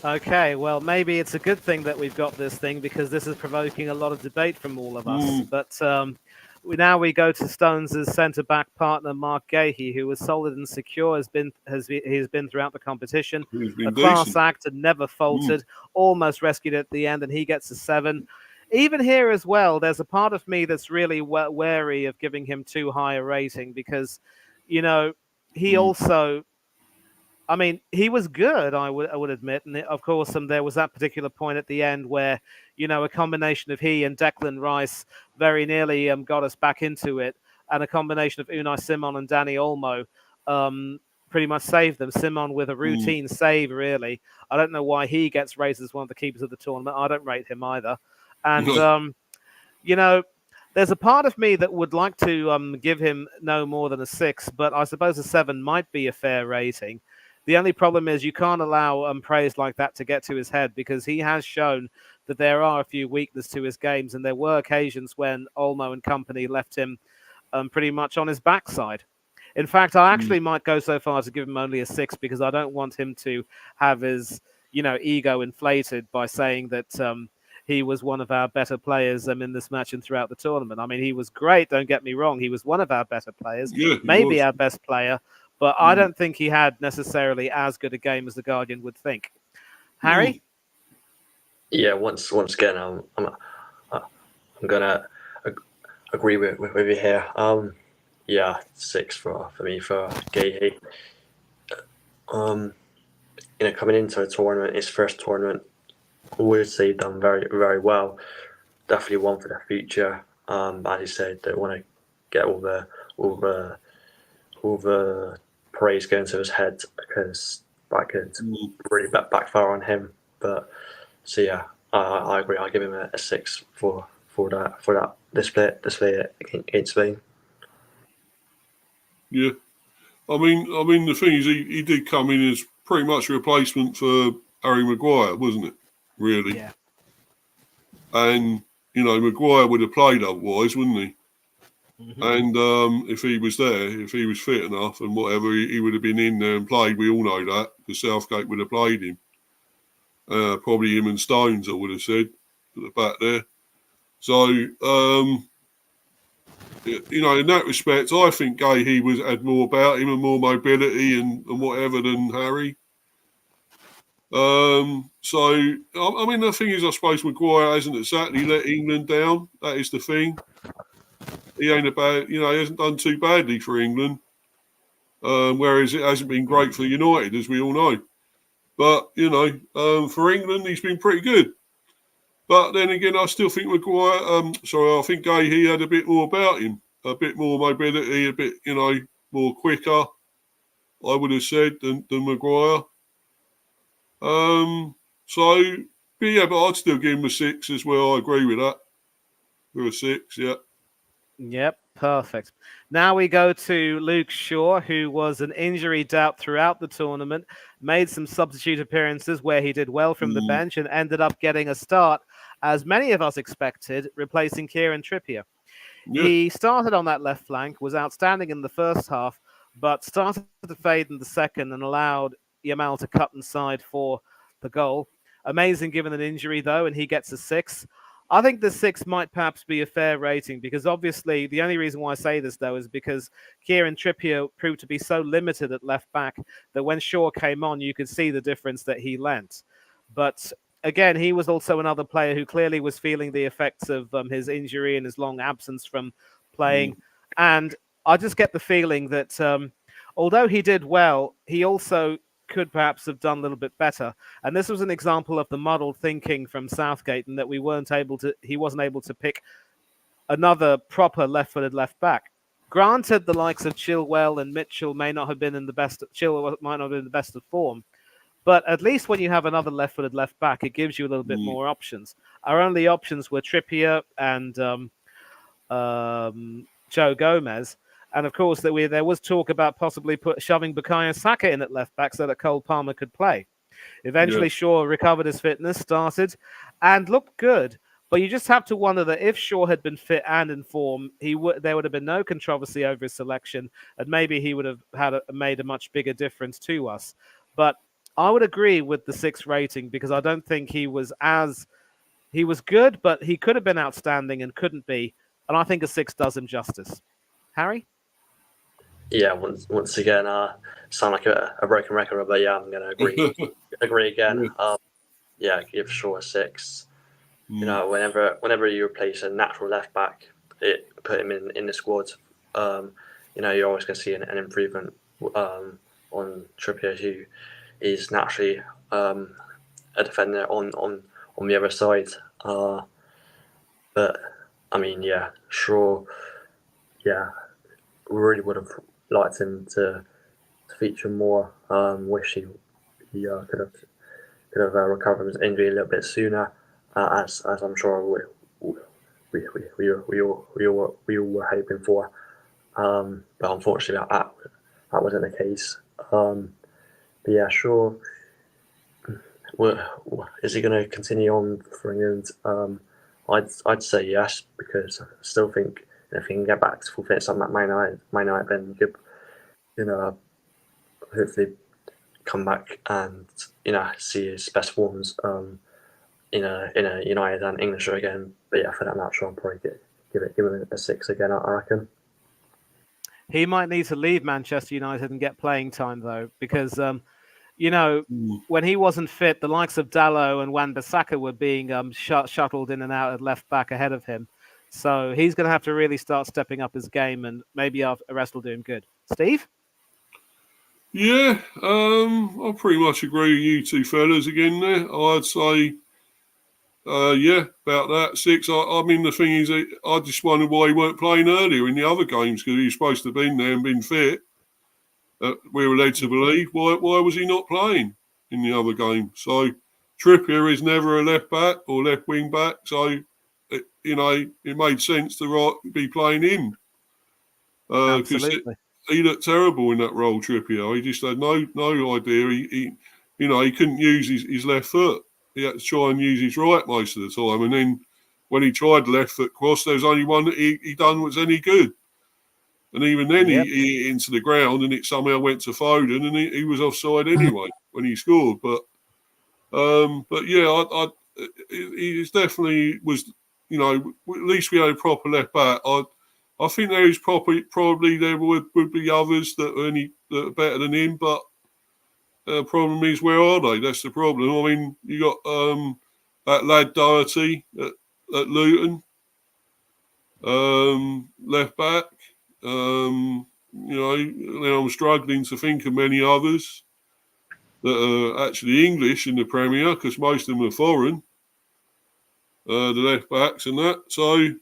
Okay, well, maybe it's a good thing that we've got this thing because this is provoking a lot of debate from all of us. But now we go to Stones' centre-back partner, Mark Gahey, who was solid and secure, he's been throughout the competition. A class act and never faltered, almost rescued at the end, and he gets a 7. Even here as well, there's a part of me that's really wary of giving him too high a rating because, you know, he also... I mean, he was good, I would admit. And of course, there was that particular point at the end where, you know, a combination of he and Declan Rice very nearly got us back into it. And a combination of Unai Simon and Danny Olmo pretty much saved them. Simon with a routine save, really. I don't know why he gets raised as one of the keepers of the tournament. I don't rate him either. And, you know, there's a part of me that would like to give him no more than a 6, but I suppose a 7 might be a fair rating. The only problem is you can't allow praise like that to get to his head because he has shown that there are a few weaknesses to his games, and there were occasions when Olmo and company left him pretty much on his backside. In fact, I actually might go so far as to give him only a 6 because I don't want him to have his, you know, ego inflated by saying that he was one of our better players in this match and throughout the tournament. I mean, he was great, don't get me wrong. He was one of our better players, maybe our best player. But I don't think he had necessarily as good a game as the Guardian would think. Harry? Yeah, once again, I'm gonna agree with you here. Yeah, 6 for me for Gahey. You know, coming into a tournament, his first tournament, would say he'd done very, very well. Definitely one for the future. As you said, don't want to get all the praise going to his head because that could really backfire on him. But so yeah, I agree. I'll give him a 6 for that display against Spain. Yeah, I mean the thing is he did come in as pretty much a replacement for Harry Maguire, wasn't it? Really. Yeah. And you know Maguire would have played otherwise, wouldn't he? And if he was there, if he was fit enough and whatever, he would have been in there and played. We all know that because Southgate would have played him. Probably him and Stones, I would have said, at the back there. So, you know, in that respect, I think Gahey had more about him and more mobility and whatever than Harry. So, I mean, the thing is, I suppose Maguire hasn't exactly let England down. That is the thing. He ain't he hasn't done too badly for England. Whereas it hasn't been great for United, as we all know. But, you know, for England, he's been pretty good. But then again, I still think I think Gahey had a bit more about him. A bit more mobility, a bit, you know, more quicker, I would have said, than Maguire. But I'd still give him a 6 as well. I agree with that. For a 6, yeah. Yep, perfect. Now we go to Luke Shaw, who was an injury doubt throughout the tournament, made some substitute appearances where he did well from the bench and ended up getting a start, as many of us expected, replacing Kieran Trippier. Yeah. He started on that left flank, was outstanding in the first half, but started to fade in the second and allowed Yamal to cut inside for the goal. Amazing given an injury, though, and he gets a 6. I think the 6 might perhaps be a fair rating because obviously the only reason why I say this, though, is because Kieran Trippier proved to be so limited at left back that when Shaw came on, you could see the difference that he lent. But again, he was also another player who clearly was feeling the effects of his injury and his long absence from playing. And I just get the feeling that although he did well, he also could perhaps have done a little bit better. And this was an example of the muddled thinking from Southgate and that he wasn't able to pick another proper left-footed left back. Granted, the likes of Chilwell and Mitchell might not have been in the best of form, But at least when you have another left-footed left back, it gives you a little bit more options. Our only options were Trippier and Joe Gomez. And of course, there was talk about possibly shoving Bukayo Saka in at left back so that Cole Palmer could play. Eventually, Shaw recovered his fitness, started, and looked good. But you just have to wonder that if Shaw had been fit and in form, there would have been no controversy over his selection, and maybe he would have made a much bigger difference to us. But I would agree with the 6 rating because I don't think he was good, but he could have been outstanding and couldn't be. And I think a 6 does him justice. Harry? Yeah, once again, sound like a broken record, but yeah, I'm going to agree again. Give Shaw a 6. You know, whenever you replace a natural left back, put him in the squad. You know, you're always going to see an improvement on Trippier, who is naturally a defender on the other side. But I mean, Shaw, we really would have liked him to feature more. Wish he could have recovered his injury a little bit sooner, as I'm sure we all were hoping for. But unfortunately, that wasn't the case. But yeah, sure. Is he going to continue on for England? I'd say yes, because I still think if he can get back to full fitness on that Man United, then he could, hopefully come back and see his best forms in a United and English show again. But yeah, for that match, I'll probably give him a 6 again, I reckon. He might need to leave Manchester United and get playing time though, because when he wasn't fit, the likes of Dalot and Wan-Bissaka were being shuttled in and out at left back ahead of him. So he's going to have to really start stepping up his game, and maybe a rest will do him good. Steve? Yeah, I pretty much agree with you two fellas again there. I'd say, about that. 6. I mean, the thing is, I just wonder why he weren't playing earlier in the other games, because he was supposed to have been there and been fit. We were led to believe. Why was he not playing in the other game? So Trippier is never a left back or left wing back. So, it made sense to be playing him. Absolutely. He looked terrible in that role, Trippier. He just had no idea. He couldn't use his left foot. He had to try and use his right most of the time. And then when he tried the left foot cross, there was only one that he done was any good. And even then, he into the ground, and it somehow went to Foden, and he was offside anyway when he scored. But yeah, he definitely was. At least we had a proper left back. I think there is probably there would be others that are better than him, but the problem is, where are they? That's the problem. I mean, you got that lad Doherty at Luton, left back. I'm struggling to think of many others that are actually English in the Premier, because most of them are foreign. The left backs and that. So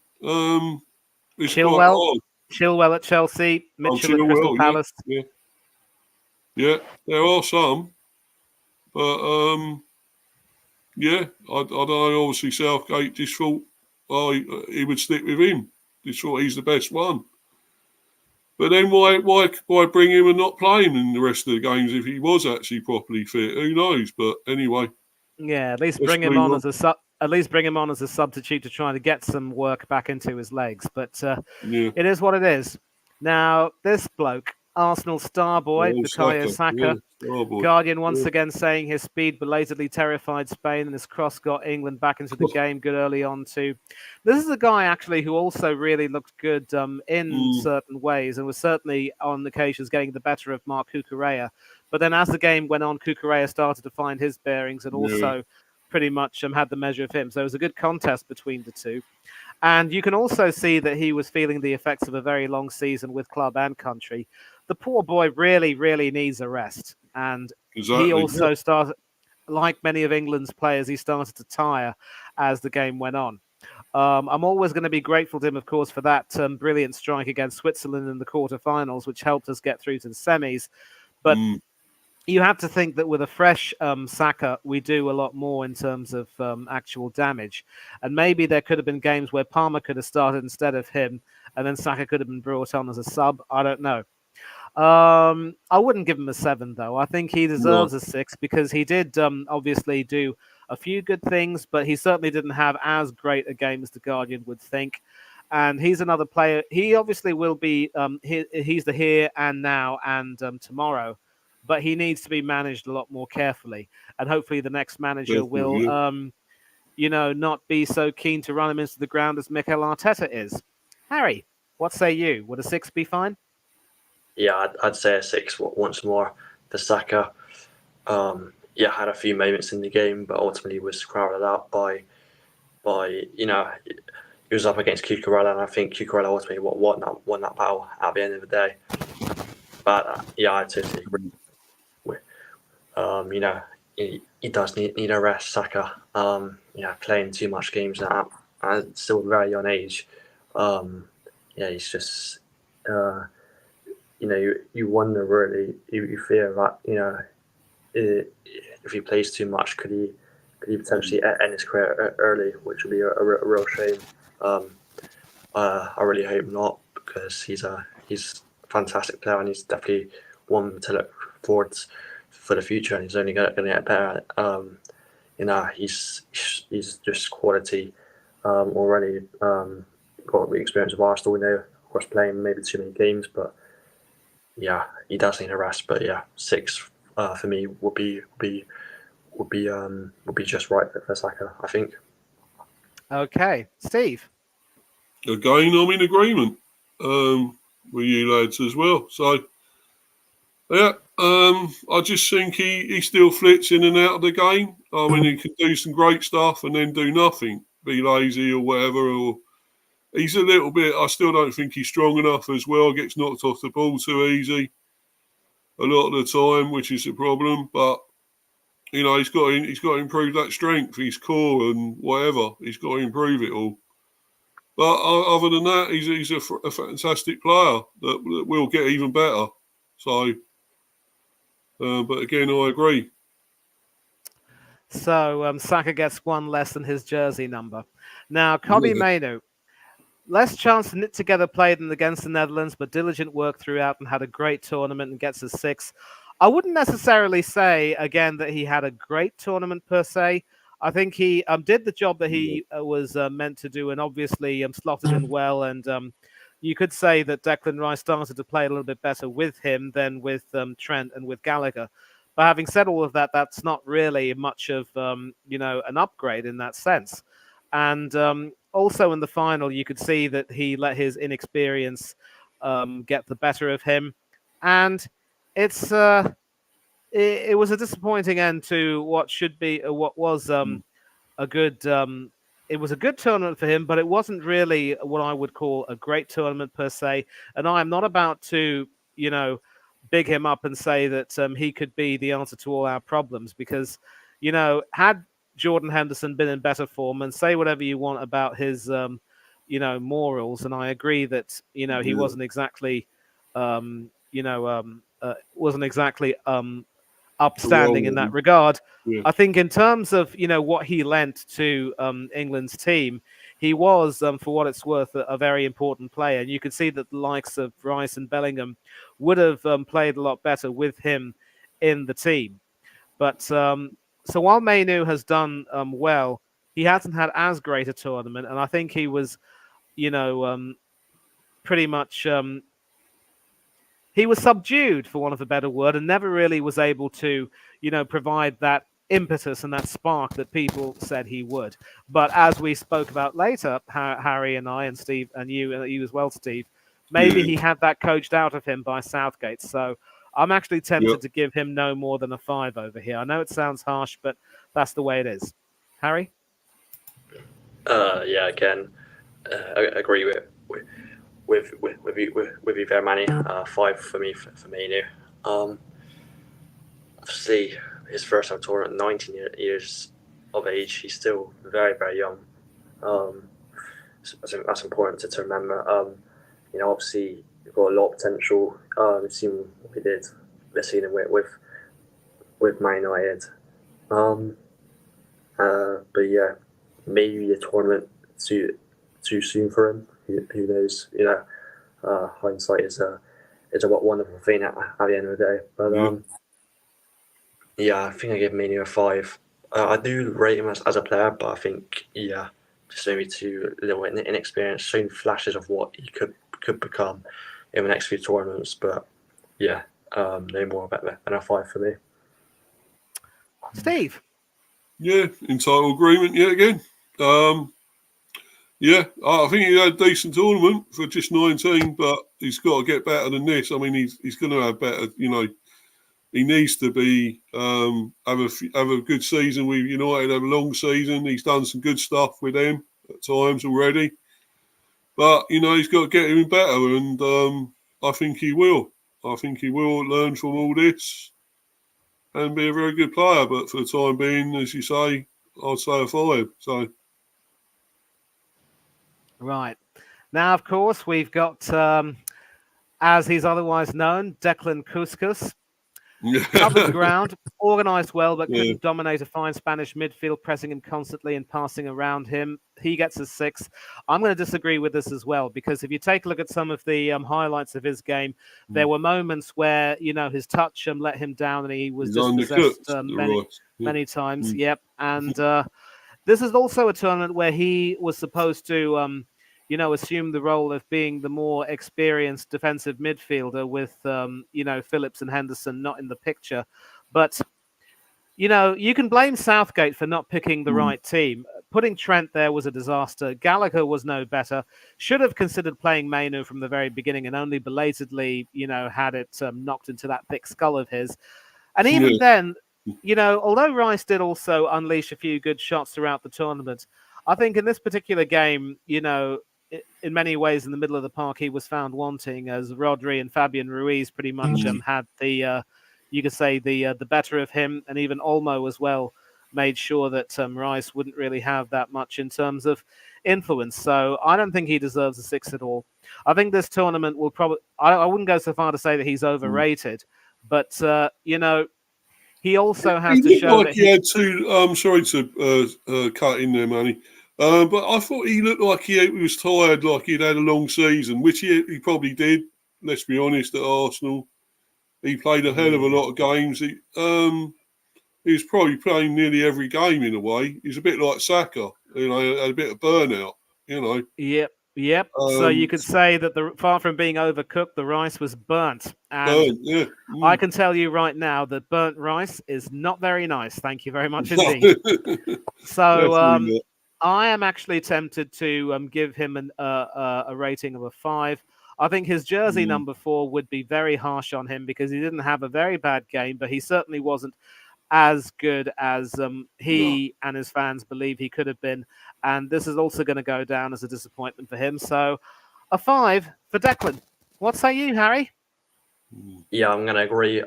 it's Chilwell at Chelsea, Mitchell at Crystal Palace. Yeah, there are some, but I don't know. Obviously, Southgate just thought, he would stick with him. Just thought he's the best one. But then why bring him and not play him in the rest of the games if he was actually properly fit? Who knows? But anyway. Yeah, at least bring him on as a substitute to try to get some work back into his legs. But it is what it is. Now, this bloke, Arsenal star boy, Bukayo Saka, Guardian once again saying his speed belatedly terrified Spain, and his cross got England back into the game good early on too. This is a guy actually who also really looked good in certain ways, and was certainly on occasions getting the better of Marc Cucurella. But then as the game went on, Cucurella started to find his bearings and also pretty much had the measure of him. So it was a good contest between the two. And you can also see that he was feeling the effects of a very long season with club and country. The poor boy really, really needs a rest. And he also started, like many of England's players, he started to tire as the game went on. I'm always going to be grateful to him, of course, for that brilliant strike against Switzerland in the quarterfinals, which helped us get through to the semis. But you have to think that with a fresh Saka, we do a lot more in terms of actual damage. And maybe there could have been games where Palmer could have started instead of him, and then Saka could have been brought on as a sub. I don't know. I wouldn't give him a 7, though. I think he deserves a 6 because he did obviously do a few good things, but he certainly didn't have as great a game as the Guardian would think. And he's another player. He obviously will be, he's the here and now and tomorrow, but he needs to be managed a lot more carefully. And hopefully the next manager will, not be so keen to run him into the ground as Mikel Arteta is. Harry, what say you? Would a 6 be fine? Yeah, I'd say a 6 once more. The Saka, had a few moments in the game, but ultimately was crowded out by he was up against Cucurella, and I think Cucurella ultimately won that battle at the end of the day. But I totally agree. He does need a rest, Saka. Playing too much games at still very young age. He's just. You wonder really, you fear that if he plays too much, could he potentially end his career early, which would be a real shame. I really hope not, because he's a fantastic player, and he's definitely one to look forward for the future, and he's only going to get better. He's just quality already. Got the experience of Arsenal. We know, of course, playing maybe too many games, but yeah, he does need a rest. But yeah, 6 for me would be just right for Saka, I think. Okay, Steve. Again, I'm in agreement with you lads as well. So yeah, I just think he still flits in and out of the game. I mean, he can do some great stuff and then do nothing, be lazy or whatever. Or he's a little bit. I still don't think he's strong enough as well. Gets knocked off the ball too easy a lot of the time, which is a problem. But he's got to improve that strength, his core and whatever. He's got to improve it all. But other than that, he's a fantastic player that will get even better. So, but again, I agree. So Saka gets 1 less than his jersey number. Now, Kobbie Mainoo, less chance to knit together play than against the Netherlands, but diligent work throughout and had a great tournament and gets a 6. I wouldn't necessarily say, again, that he had a great tournament per se. I think he did the job that he was meant to do, and obviously slotted in well. And you could say that Declan Rice started to play a little bit better with him than with Trent and with Gallagher. But having said all of that, that's not really much of an upgrade in that sense. And also in the final, you could see that he let his inexperience get the better of him, and it was a disappointing end to what was a good. It was a good tournament for him, but it wasn't really what I would call a great tournament per se. And I am not about to, big him up and say that he could be the answer to all our problems, because, had Jordan Henderson been in better form, and say whatever you want about his, morals, and I agree that, he wasn't exactly, upstanding in that regard. Yeah. I think in terms of what he lent to England's team, he was, for what it's worth, a very important player. And you could see that the likes of Rice and Bellingham would have played a lot better with him in the team. But so while Mainoo has done well, he hasn't had as great a tournament, and I think he was, pretty much. He was subdued, for want of a better word, and never really was able to, provide that impetus and that spark that people said he would. But as we spoke about later, Harry and I and Steve and you as well, Steve, maybe he had that coached out of him by Southgate. So I'm actually tempted to give him no more than a 5 over here. I know it sounds harsh, but that's the way it is. Harry? Again, I agree with you there, Manny. 5 for me for Mainoo. Obviously, his first time tournament, 19 years of age. He's still very, very young. I think that's important to remember. Obviously, you've got a lot of potential. We've seen what he did this season with with Man United. But yeah, maybe the tournament too soon for him. Who knows? Hindsight is a wonderful thing at the end of the day. But yeah, I think I give Manu a 5. I do rate him as a player, but I think just maybe too little inexperienced, showing flashes of what he could become in the next few tournaments. But yeah, no more than a 5 for me. Steve. Yeah, in total agreement yet again. Yeah, I think he had a decent tournament for just 19, but he's got to get better than this. I mean, he's going to have better. He needs to be have a good season with United, have a long season. He's done some good stuff with them at times already, but he's got to get even better, and I think he will. I think he will learn from all this and be a very good player. But for the time being, as you say, I'd say a 5. So. Right. Now, of course, we've got, as he's otherwise known, Declan Couscous. Covered the ground, organised well, but couldn't dominate a fine Spanish midfield, pressing him constantly and passing around him. He gets a 6. I'm going to disagree with this as well, because if you take a look at some of the highlights of his game, there were moments where, his touch let him down and he was dispossessed many times. Yep. And this is also a tournament where he was supposed to assume the role of being the more experienced defensive midfielder with, Phillips and Henderson not in the picture. But, you can blame Southgate for not picking the right team. Putting Trent there was a disaster. Gallagher was no better. Should have considered playing Mainu from the very beginning and only belatedly, had it knocked into that thick skull of his. And even then, although Rice did also unleash a few good shots throughout the tournament, I think in this particular game, in many ways, in the middle of the park, he was found wanting, as Rodri and Fabian Ruiz pretty much had the, you could say, the better of him, and even Olmo as well made sure that Rice wouldn't really have that much in terms of influence. So I don't think he deserves a 6 at all. I think this tournament will probably, I wouldn't go so far to say that he's overrated, but, he also has to show that he had two. Sorry to cut in there, Manny. But I thought he looked like he was tired, like he'd had a long season, which he probably did. Let's be honest, at Arsenal, he played a hell of a lot of games. He was probably playing nearly every game in a way. He's a bit like Saka, had a bit of burnout, Yep. So you could say that far from being overcooked, the rice was burnt. And I can tell you right now that burnt rice is not very nice. Thank you very much indeed. So I am actually tempted to give him a rating of a 5. I think his jersey number 4 would be very harsh on him because he didn't have a very bad game, but he certainly wasn't as good as he and his fans believe he could have been. And this is also going to go down as a disappointment for him. So a 5 for Declan. What say you, Harry? Yeah, I'm going to agree.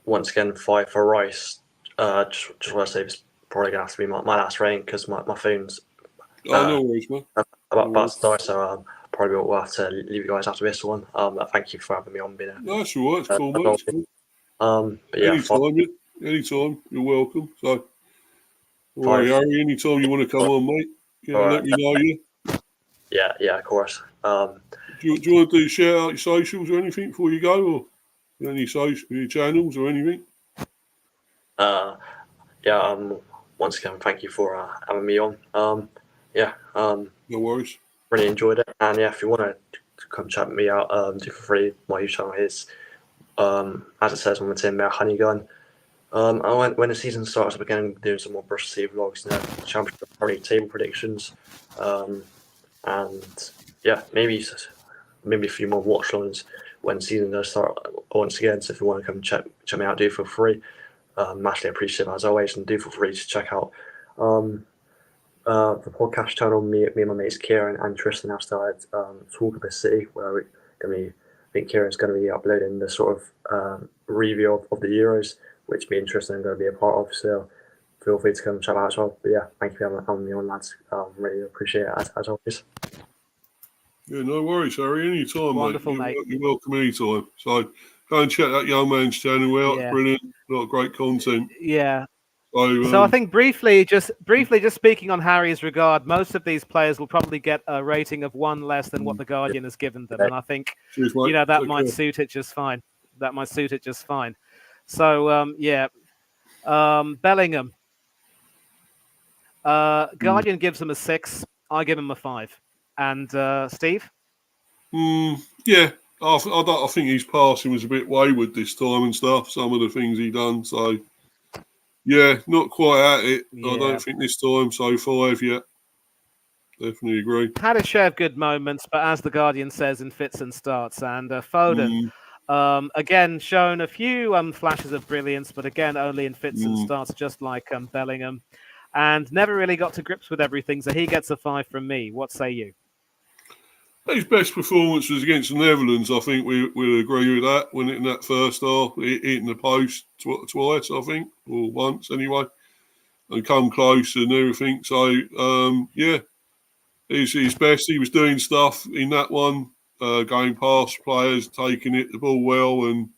Once again, 5 for Rice. Just want to say it's probably going to have to be my last rating because my phone's no worries, man. about to die, so probably will have to leave you guys after this one. Thank you for having me on. That's all right. It's cool, mate. But yeah, anytime, you're welcome. So, worry, Harry, anytime you want to come on, mate, let me know. Yeah, of course. Do you want to shout out your socials or anything before you go, or any your channels or anything? Once again, thank you for having me on. No worries. Really enjoyed it, and if you want to come chat me out, do for free. My YouTube channel is, as it says on the tin there, Honeygun. When the season starts, I'm again doing some more Brush Sea vlogs, championship party table predictions, and maybe a few more watch longs when the season does start once again. So if you want to come check me out, do feel free. Massively appreciate it as always, and do feel free to check out the podcast channel. Me and my mates Kieran and Tristan have started Talk of the City, where we're going to be. I think Kieran's going to be uploading the sort of review of the Euros, which me and Tristan are going to be a part of. So feel free to come check out as well. But yeah, thank you for having me on, lads. Really appreciate it as always. Yeah, no worries, Harry. Anytime, wonderful, mate. You're welcome anytime. So Go and check that young man's channel out. Yeah. It's brilliant. A lot of great content. Yeah. So I think briefly, just speaking on Harry's regard, most of these players will probably get a rating of 1 less than what the Guardian has given them, and I think cheers, mate. that Take might care. suit it just fine. That might suit it just fine. So Bellingham. Guardian gives him a 6. I give him a 5. And Steve? Yeah, I think his passing was a bit wayward this time and stuff. Some of the things he done. So yeah, not quite at it. Yeah. I don't think this time. So 5 yet. Definitely agree. Had a share of good moments, but as the Guardian says, in fits and starts. And Foden, again, shown a few flashes of brilliance, but again, only in fits and starts, just like Bellingham. And never really got to grips with everything, so he gets a 5 from me. What say you? His best performance was against the Netherlands. I think we'll agree with that. When in that first half, hitting the post twice, I think, or once anyway, and come close and everything. So yeah, he's his best. He was doing stuff in that one, going past players, taking the ball well, and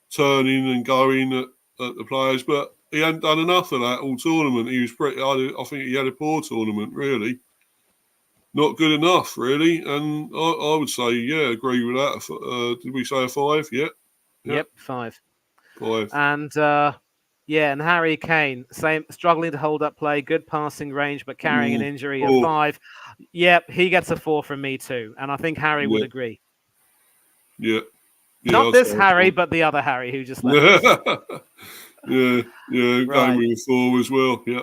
turning and going at the players. But he hadn't done enough of that all tournament. He was I think he had a poor tournament, really. Not good enough, really. And I would say, yeah, agree with that. Did we say a 5? Yeah. Yep, 5. 5. And and Harry Kane, same, struggling to hold up play, good passing range, but carrying an injury, a 5. Yep, he gets a 4 from me too. And I think Harry would agree. Yeah. Not this Harry, but the other Harry who just left. yeah, Right. Going with a 4 as well. Yeah.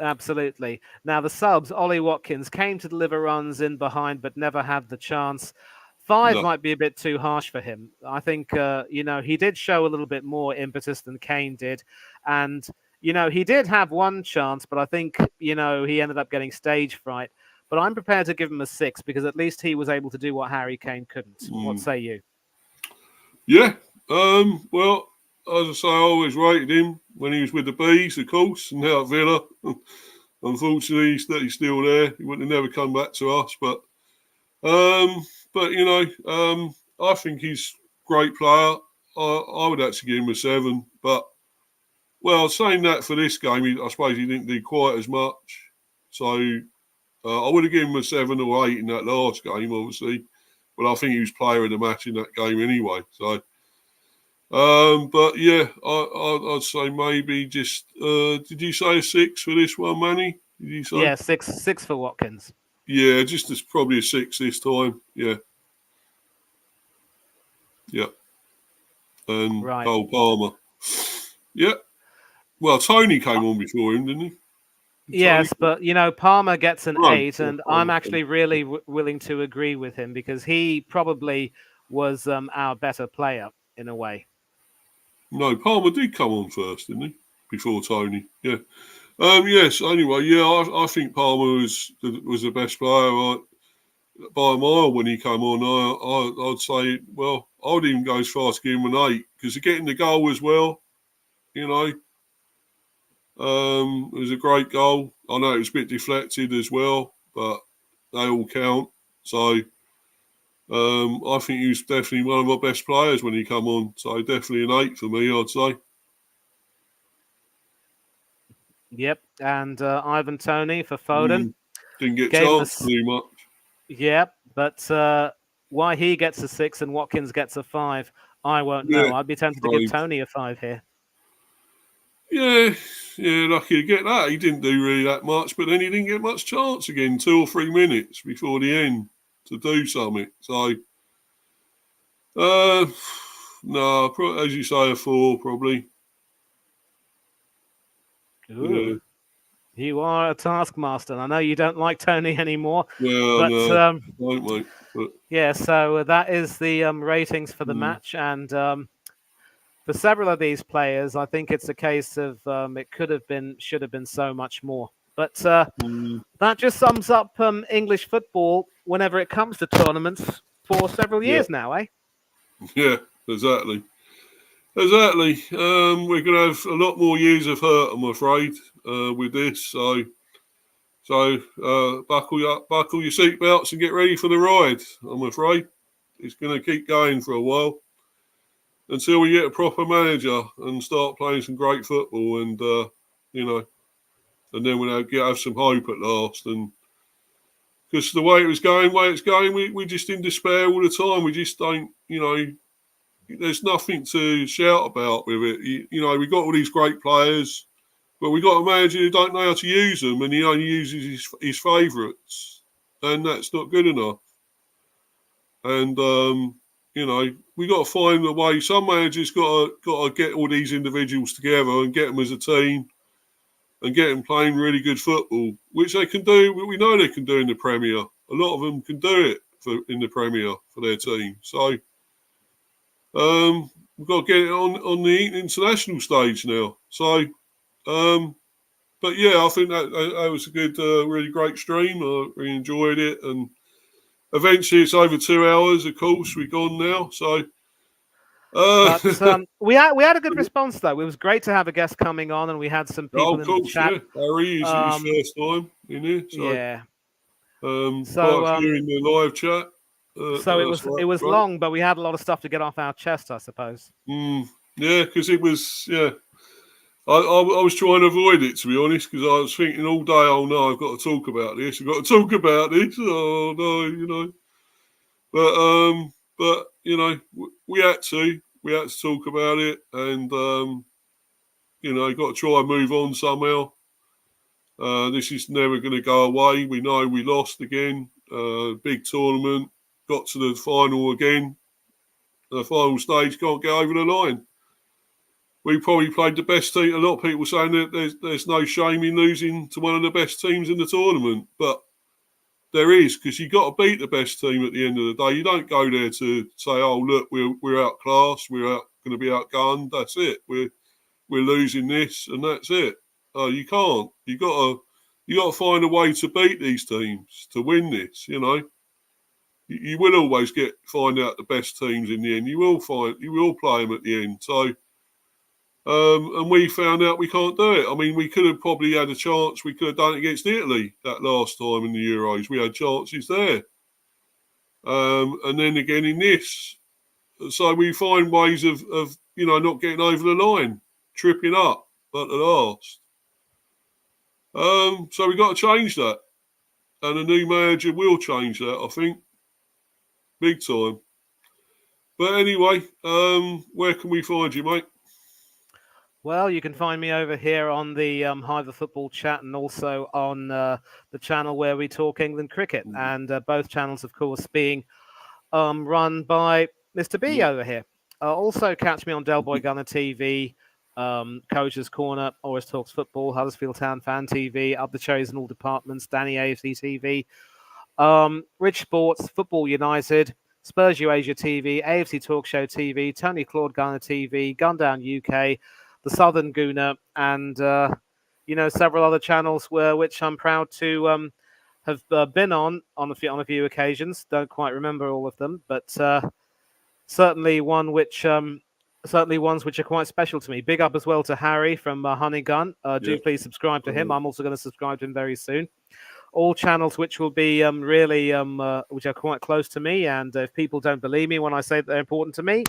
Absolutely. Now the subs, Ollie Watkins came to deliver runs in behind, but never had the chance. 5 might be a bit too harsh for him. I think, he did show a little bit more impetus than Kane did. And, he did have one chance, but I think, he ended up getting stage fright. But I'm prepared to give him a 6 because at least he was able to do what Harry Kane couldn't. What say you? Yeah. Well, as I say, I always rated him when he was with the Bees, of course, and now at Villa. Unfortunately, he's still there. He wouldn't have never come back to us. But I think he's a great player. I would actually give him a 7. But, well, saying that for this game, I suppose he didn't do quite as much. So I would have given him a 7 or 8 in that last game, obviously. But I think he was player of the match in that game anyway. So, but yeah, I'd say maybe just. Did you say a 6 for this one, Manny? Did you say? Yeah, 6 for Watkins. Yeah, just as probably a 6 this time. Yeah. Yeah. And Cole Palmer. Yeah. Well, Tony came on before him, didn't he? Yes, but Palmer gets an 8, and I'm actually really willing to agree with him because he probably was our better player in a way. No, Palmer did come on first, didn't he? Before Tony, yeah. Yes. Anyway, yeah, I think Palmer was the best player by a mile when he came on. I'd say, well, I would even go as far as to give him an 8 because getting the goal as well, it was a great goal. I know it was a bit deflected as well, but they all count. So I think he was definitely one of our best players when he come on. So definitely an 8 for me, I'd say. Yep, and Ivan Toney for Foden. Didn't get a chance to do much. Yep, but why he gets a 6 and Watkins gets a 5, I won't know. I'd be tempted to give Toney a 5 here. Yeah, lucky to get that. He didn't do really that much, but then he didn't get much chance again, 2 or 3 minutes before the end to do something. So, no, as you say, a 4 probably. Ooh. Yeah. You are a taskmaster. I know you don't like Toney anymore. Well, but, no, don't, mate. But... Yeah, so that is the ratings for the match. And for several of these players, I think it's a case of it should have been so much more. But that just sums up English football whenever it comes to tournaments for several years now, eh? Yeah, exactly. Exactly. We're going to have a lot more years of hurt, I'm afraid, with this. So buckle your seatbelts and get ready for the ride, I'm afraid. It's going to keep going for a while. until we get a proper manager and start playing some great football, and and then we'll have some hope at last. And because the way it's going, we just in despair all the time. We just don't, there's nothing to shout about with it. We got all these great players, but we got a manager who don't know how to use them, and he only uses his favourites, and that's not good enough. And we got to find a way. Some managers got to get all these individuals together and get them as a team, and get them playing really good football, which they can do. We know they can do in the Premier. A lot of them can do it in the Premier for their team. So we've got to get it on the international stage now. So, but yeah, I think that was a good, really great stream. I really enjoyed it, and eventually it's over 2 hours. Of course, we're gone now. So. But we had a good response though. It was great to have a guest coming on, and we had some people in the chat. Yeah. Harry is his first time in here. So, yeah. So in the live chat. So it was long, but we had a lot of stuff to get off our chest, I suppose. Yeah, because it was I was trying to avoid it, to be honest, because I was thinking all day, oh no, I've got to talk about this. Oh no, But we had to talk about it, and got to try and move on somehow. This is never going to go away. We know we lost again. Big tournament, got to the final again. The final stage, can't get over the line. We probably played the best team. A lot of people saying that there's no shame in losing to one of the best teams in the tournament, but there is, because you got to beat the best team at the end of the day. You don't go there to say, "Oh, look, we're outclassed, we're going to be outgunned." That's it. We're losing this, and that's it. You can't. You got to find a way to beat these teams to win this. You will always find out the best teams in the end. You will play them at the end. So. And we found out we can't do it. I mean, we could have probably had a chance. We could have done it against Italy that last time in the Euros. We had chances there. And then again in this. So we find ways of not getting over the line, tripping up at the last. So we got to change that. And a new manager will change that, I think. Big time. But anyway, where can we find you, mate? Well, you can find me over here on the Hive Football chat, and also on the channel where we talk England cricket. And both channels, of course, being run by Mr. B over here. Also catch me on Del Boy Gunner TV, Coach's Corner, Always Talks Football, Huddersfield Town Fan TV, Up the Cherries in all departments, Danny AFC TV, Rich Sports, Football United, Spurs Asia TV, AFC Talk Show TV, Tony Claude Gunner TV, Gundown UK, the Southern Gooner, and several other channels which I'm proud to have been on a few occasions. Don't quite remember all of them, but certainly ones which are quite special to me. Big up as well to Harry from Honey Gun. Do please subscribe to him. I'm also going to subscribe to him very soon. All channels which will be which are quite close to me, and if people don't believe me when I say that they're important to me,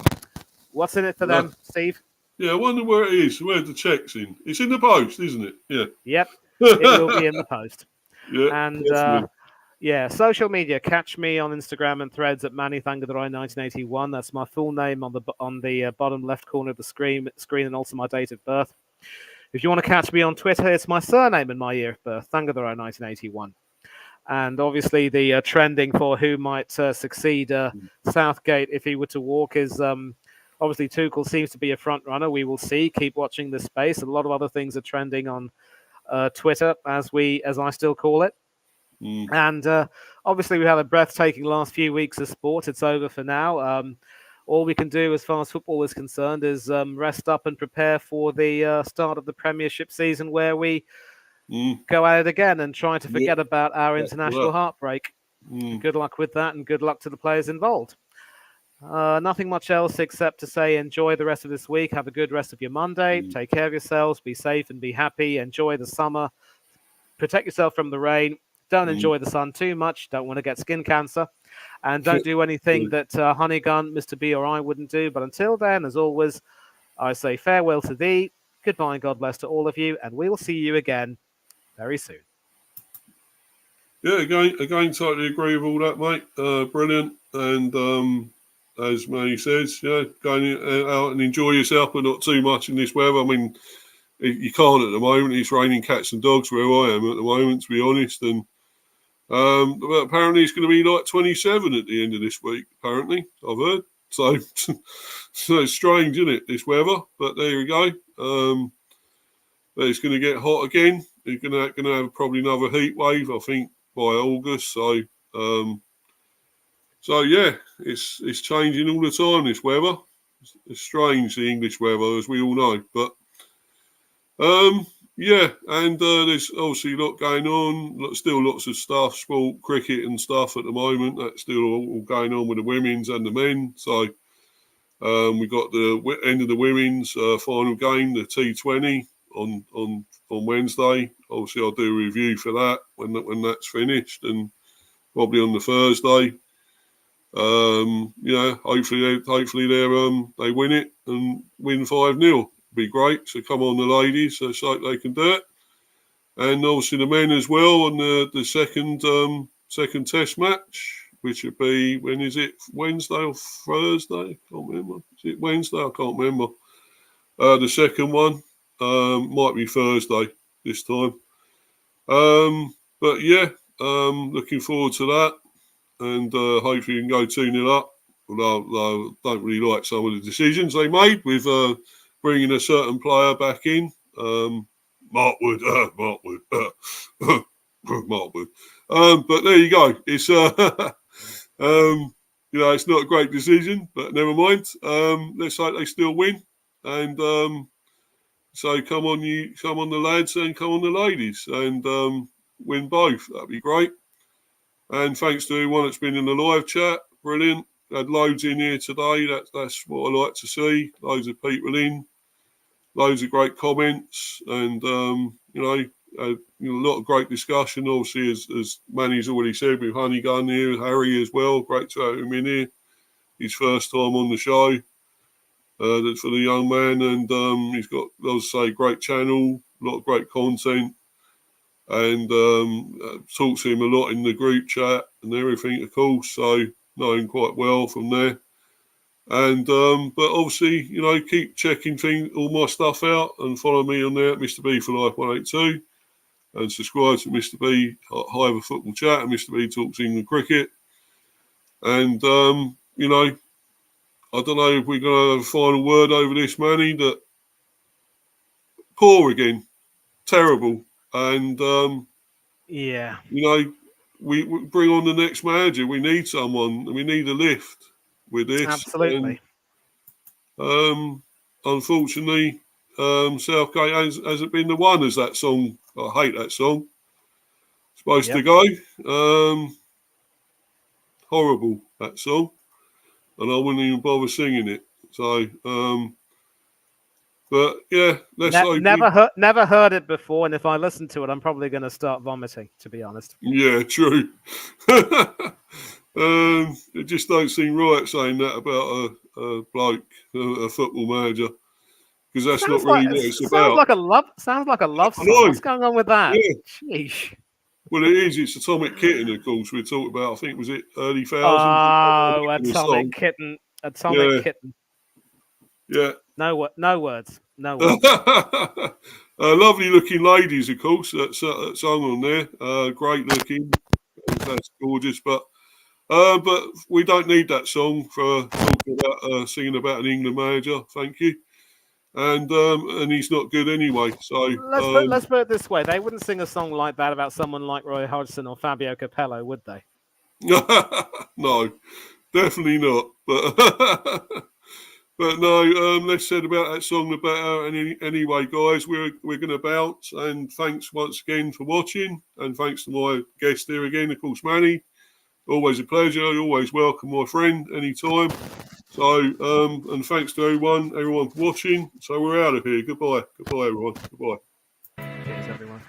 what's in it for them, Steve? Yeah, I wonder where it is, where the check's in. It's in the post, isn't it? Yeah. Yep, it will be in the post. Yeah, and social media. Catch me on Instagram and Threads at Manny Thangadorai 1981. That's my full name on the bottom left corner of the screen, and also my date of birth. If you want to catch me on Twitter, it's my surname and my year of birth, Thangadorai 1981. And obviously the trending for who might succeed Southgate if he were to walk is obviously Tuchel seems to be a front runner. We will see. Keep watching this space. A lot of other things are trending on Twitter, as I still call it. And obviously we had a breathtaking last few weeks of sport. It's over for now. All we can do as far as football is concerned is rest up and prepare for the start of the Premiership season, where we go at it again and try to forget about our international heartbreak. Good luck with that, and good luck to the players involved. Nothing much else except to say enjoy the rest of this week. Have a good rest of your Monday. Take care of yourselves. Be safe and be happy. Enjoy the summer. Protect yourself from the rain. Don't enjoy the sun too much. Don't want to get skin cancer. And don't do anything that Honeygun, Mr. B, or I wouldn't do. But until then, as always, I say farewell to thee, goodbye and God bless to all of you, and we'll see you again very soon. Yeah, again, totally agree with all that, mate. Brilliant. And as Manny says, going out and enjoy yourself, but not too much in this weather. I mean, you can't at the moment. It's raining cats and dogs where I am at the moment, to be honest. And but apparently it's going to be like 27 at the end of this week, apparently, I've heard. So, so it's strange, isn't it, this weather? But there you go. But it's going to get hot again. You're going to have probably another heat wave, I think, by August. So, yeah, it's changing all the time, this weather. It's strange, the English weather, as we all know. But, yeah, and there's obviously a lot going on. Still lots of stuff, sport, cricket and stuff at the moment. That's still all going on with the women's and the men. So we got the end of the women's final game, the T20 on Wednesday. Obviously, I'll do a review for that when that's finished, and probably on the Thursday. Hopefully they win it and win 5-0. Be great. So come on, the ladies, so they can do it, and obviously the men as well on the second test match, which would be, when is it? Wednesday or Thursday? I can't remember. Is it Wednesday? I can't remember. The second one might be Thursday this time. But yeah, looking forward to that, and hopefully you can go 2-0 up. Although I don't really like some of the decisions they made with bringing a certain player back in, Mark Wood. But there you go. It's it's not a great decision, but never mind. Let's hope they still win, and so come on the lads, and come on the ladies, and win both. That'd be great. And thanks to everyone that's been in the live chat. Brilliant. Had loads in here today. That's what I like to see. Loads of people in. Loads of great comments, and a lot of great discussion. Obviously, as Manny's already said, with Honeygun here, Harry as well. Great to have him in here. His first time on the show. That's for the young man, and he's got, as I say, great channel, a lot of great content, and talks to him a lot in the group chat and everything, of course. So know him quite well from there. And but obviously, keep checking all my stuff out, and follow me on there at Mr. B for Life 182, and subscribe to Mr. B Hive Football Chat and Mr. B Talks England Cricket. And I don't know if we're going to have a final word over this, Manny. That poor again, terrible, and yeah, we bring on the next manager. We need someone. We need a lift with this. Absolutely. And, unfortunately, Southgate hasn't been the one, as that song. I hate that song. Supposed to go. Horrible, that song. And I wouldn't even bother singing it. So, but yeah, let's hope. Never heard it before, and if I listen to it, I'm probably going to start vomiting, to be honest. Yeah, true. It just don't seem right saying that about a bloke, a football manager, because that's not really what it's about. Sounds like a love song. What's going on with that? Yeah. Sheesh. Well, it is. It's Atomic Kitten, of course. We talked about. I think was it early thousands. Oh, Atomic Kitten. Atomic Kitten. Yeah. No words. Lovely looking ladies, of course. That song on there. Great looking. That's gorgeous. But we don't need that song for talking about singing about an England manager. Thank you. And he's not good anyway. So let's put it this way: they wouldn't sing a song like that about someone like Roy Hodgson or Fabio Capello, would they? No, definitely not. But no, less said about that song, the better. And anyway, guys, we're going to bounce. And thanks once again for watching. And thanks to my guest here again, of course, Manny. Always a pleasure. You're always welcome, my friend, anytime. So, and thanks to everyone for watching. So we're out of here. Goodbye. Goodbye, everyone. Goodbye. Cheers, everyone.